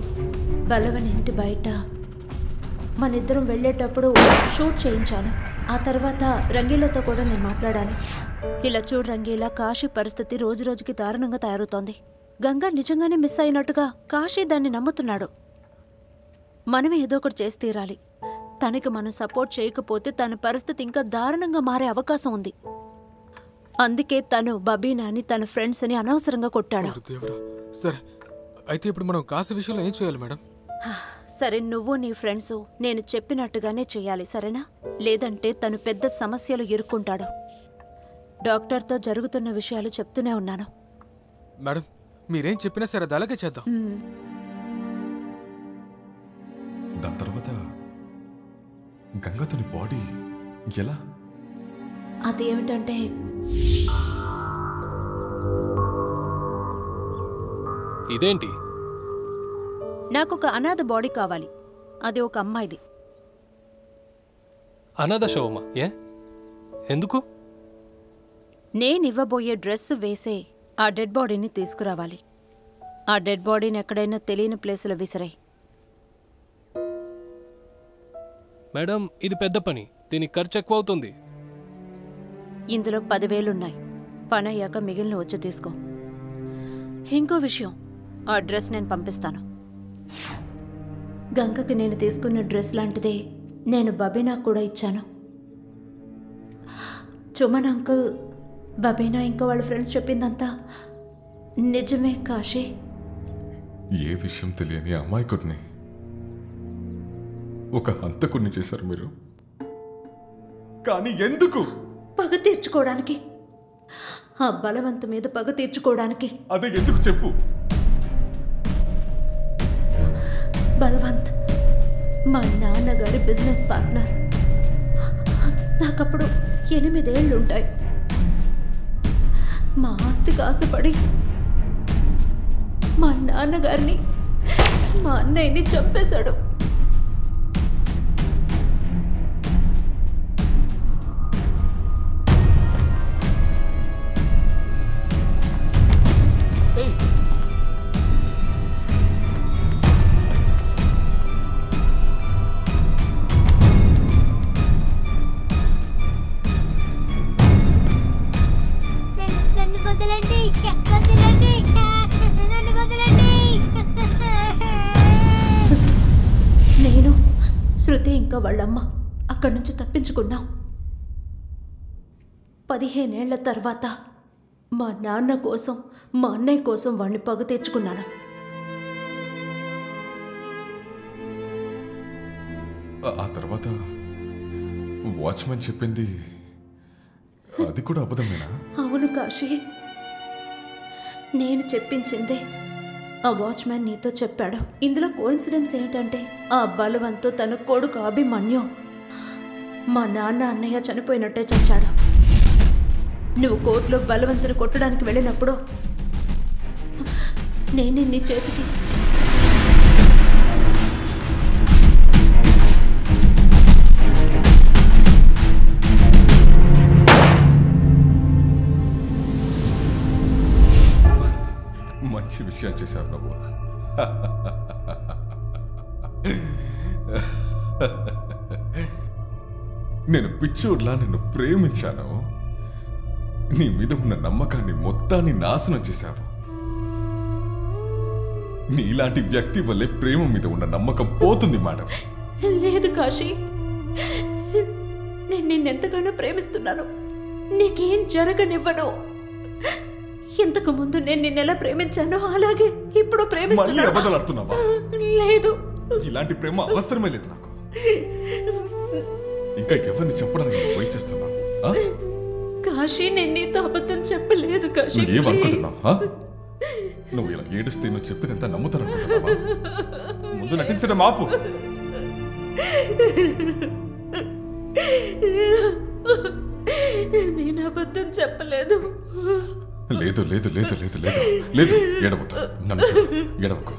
Speaker 2: బలవన్ ఇంటి బయట మనిద్దరం వెళ్ళేటప్పుడు షూట్ చేయించాను. ఆ తర్వాత రంగీలతో కూడా నేను మాట్లాడాను. ఇలా చూడు రంగీలా, కాశీ పరిస్థితి రోజు రోజుకి దారుణంగా తయారవుతోంది. గంగా నిజంగానే మిస్ అయినట్టుగా కాశీ దాన్ని నమ్ముతున్నాడు. మనమే ఏదో ఒకటి చేసి తీరాలి. తనకి మనం సపోర్ట్ చేయకపోతే తన పరిస్థితి ఇంకా దారుణంగా మారే అవకాశం ఉంది. అందుకే తను బబీనాని తన ఫ్రెండ్స్ అని అనవసరంగా కొట్టాడు.
Speaker 7: సరే, అయితే ఇప్పుడు మనం కాశీ విషయంలో ఏం చేయాలి మేడం?
Speaker 2: సరే, నువ్వు నీ ఫ్రెండ్స్ నేను చెప్పినట్టుగానే చేయాలి, సరేనా? లేదంటే తను పెద్ద సమస్యలు ఇరుక్కుంటాడు. డాక్టర్తో జరుగుతున్న విషయాలు చెప్తూనే ఉన్నాను.
Speaker 7: మేడం, మీరేం చెప్పినా సరే అది అలాగే చేద్దాం.
Speaker 5: దాని తర్వాత గంగాతని బాడీ ఎలా?
Speaker 2: అదేమిటంటే
Speaker 4: ఇదేంటి?
Speaker 2: నాకొక అనాథ బాడీ కావాలి. అది ఒక అమ్మాయిది.
Speaker 4: అనాథ శవమా? ఎందుకు?
Speaker 2: నేనివ్వబోయే డ్రెస్ వేసే ఆ డెడ్ బాడీని తీసుకురావాలి. ఆ డెడ్ బాడీని ఎక్కడైనా తెలియని ప్లేసులో విసిరాయి.
Speaker 4: మేడం, ఇది పెద్ద పని, దీనికి ఖర్చు ఎక్కువ అవుతుంది.
Speaker 2: ఇందులో 10,000 పని అయ్యాక మిగిలిన వచ్చి తీసుకో. ఇంకో విషయం, ఆ డ్రెస్ నేను పంపిస్తాను. గంగకి నేను తీసుకున్న డ్రెస్ లాంటిదే నేను బబీనా కూడా ఇచ్చాను. చుమన్ అంకుల్, బబీనా ఇంకా వాళ్ళ ఫ్రెండ్స్ చెప్పిందంతా నిజమే కాశీ.
Speaker 5: ఏ విషయం తెలియని అమాయకుడిని ఒక హంతకుడిని చేశారు మీరు. కానీ ఎందుకు?
Speaker 2: పగ తీర్చుకోవడానికి. ఆ బలవంత మీద పగ తీర్చుకోవడానికి.
Speaker 5: అదే ఎందుకు చెప్పు.
Speaker 2: బల్వంత్ మా నాన్నగారి బిజినెస్ పార్ట్నర్. నాకప్పుడు 8 ఏళ్ళుంటాయి. మా ఆస్తికి ఆశపడి మా నాన్నగారిని మా అన్నయ్యని చంపేశాడు. నేను శృతి ఇంకా వాళ్ళమ్మ అక్కడి నుంచి తప్పించుకున్నాం. 15 ఏళ్ల తర్వాత మా నాన్న కోసం మా అన్నయ్య కోసం వాడిని పగ తీర్చుకున్నాను.
Speaker 5: ఆ తర్వాత వాచ్మెన్ చెప్పింది అది కూడా అబద్ధమేనా?
Speaker 2: అవును కాశీ, నేను చెప్పించిందే ఆ వాచ్మెన్ నీతో చెప్పాడు. ఇందులో కోఇన్సిడెన్స్ ఏంటంటే ఆ బలవంతు తన కొడుకు అభిమన్యు మా నాన్న అన్నయ్య చనిపోయినట్టే చచ్చాడు. నువ్వు కోర్టులో బలవంతుని కొట్టడానికి వెళ్ళినప్పుడు నేనే నీ చేతికి
Speaker 5: మంచి విషయం చేశావు నువ్వు. నేను పిచ్చోడ్లా నిన్ను ప్రేమించాను. నీ మీద ఉన్న నమ్మకాన్ని మొత్తాన్ని నాశనం చేశావు. నీలాంటి వ్యక్తి వల్లే ప్రేమ మీద ఉన్న నమ్మకం పోతుంది మేడం.
Speaker 2: లేదు కాశీ, నేను నిన్నెంతగానో ప్రేమిస్తున్నాను. నీకేం జరగనివ్వను. ఇంతకు ముందు నేను నిన్నెలా ప్రేమించానో అలాగే ఇప్పుడు ప్రేమిస్తున్నాను.
Speaker 5: అబద్ధాలుడుతున్నావా?
Speaker 2: లేదు,
Speaker 5: ఇలాంటి ప్రేమ అవసరమే లేదు నాకు. ఇంకా ఎవరిని చెప్పడానికి పోయి చేస్తున్నావు?
Speaker 2: కాశీ, నేను నీతో అబద్ధం చెప్పలేదు కాశీ.
Speaker 5: ఏమనుకుంటున్నావా? నువ్వు ఇలా ఏడుస్తే నువ్వు చెప్పేదంతా నమ్ముతాననుకుంటున్నావా? ముందు నటించడం ఆపు.
Speaker 2: నేను అబద్ధం చెప్పలేదు.
Speaker 5: లేదు లేదు లేదు లేదు లేదు లేదు. ఏడవద్దు. నన్ను చూడు, ఏడవకు.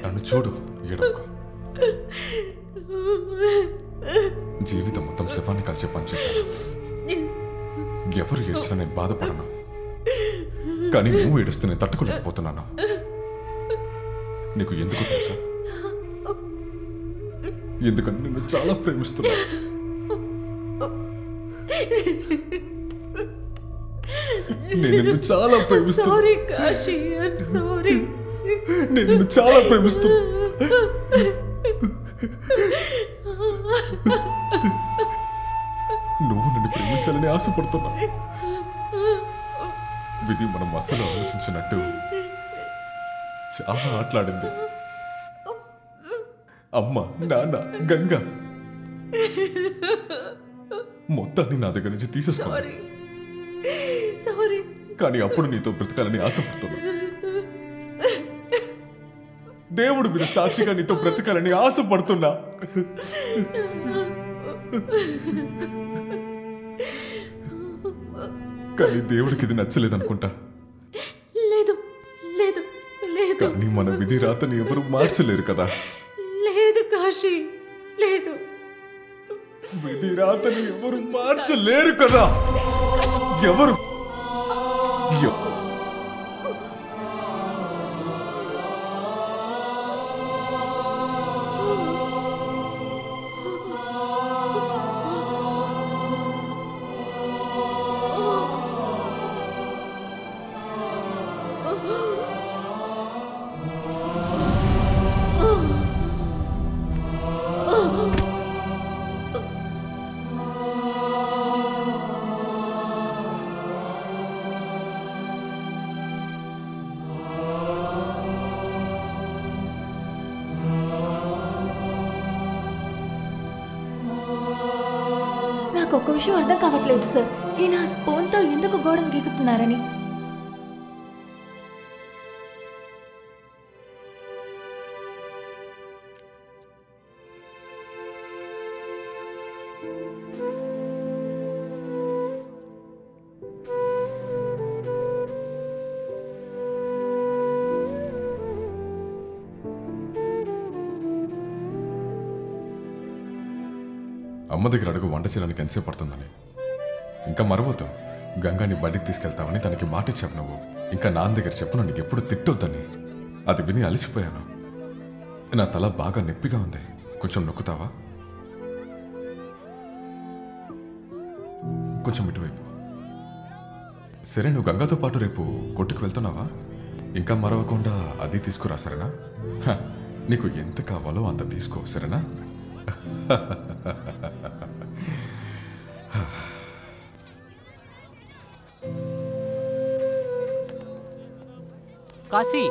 Speaker 5: నన్ను చూడు, ఏడవకు. జీవితం మొత్తం శవాన్ని కలిసే పనిచేశాను. ఎవరు ఏడ్చినా నేను బాధపడను, కానీ నువ్వు ఏడుస్తే నేను తట్టుకోలేకపోతున్నాను. నీకు ఎందుకు తెలుసా? ఎందుకంటే నిన్ను చాలా ప్రేమిస్తున్నా. నేను నిన్ను చాలా ప్రేమిస్తున్నా.
Speaker 2: Sorry Kashi, I'm sorry.
Speaker 5: నేను నిన్ను చాలా ప్రేమిస్తున్నా. నువ్వు నన్ను ప్రేమించాలని ఆశపడుతున్నా. విధి మనం అసలు ఆలోచించినట్టు చాలా ఆటలాడింది. అమ్మ, నాన్న, గంగ మొత్తాన్ని నా దగ్గర నుంచి తీసేసుకోవాలి. కానీ అప్పుడు నీతో బ్రతకాలని ఆశపడుతున్నా. దేవుడు మీద సాక్షిగా నీతో బ్రతకాలని ఆశపడుతున్నా. కానీ దేవుడికి ఇది నచ్చలేదనుకుంటా.
Speaker 2: లేదు లేదు లేదు.
Speaker 5: కానీ మన విధి రాతని ఎవరు మార్చలేరు కదా.
Speaker 2: లేదు కాశీ, లేదు.
Speaker 5: విధి రాతని ఎవరు మార్చలేరు కదా. ఎవరు?
Speaker 10: నాకు ఒక్క విషయం అర్థం కావట్లేదు సార్. ఈయన ఆ స్పూన్తో ఎందుకు గోడను గీకుతున్నారని.
Speaker 5: అమ్మ దగ్గర అడుగు వంట చేయడానికి ఎంతసేపు పడుతుందని. ఇంకా మరవద్దు, గంగాని బడికి తీసుకెళ్తామని తనకి మాట ఇచ్చావు నువ్వు. ఇంకా నాన్న దగ్గర చెప్పు నన్ను ఎప్పుడు తిట్టొద్దని. అది విని అలసిపోయాను. నా తల బాగా నొప్పిగా ఉంది, కొంచెం నొక్కుతావా? కొంచెం ఇటువైపు. సరే, నువ్వు గంగాతో పాటు రేపు కొట్టుకు వెళ్తున్నావా? ఇంకా మరవకుండా అది తీసుకురా, సరేనా? నీకు ఎంత కావాలో అంత తీసుకో, సరేనా?
Speaker 9: కాశీ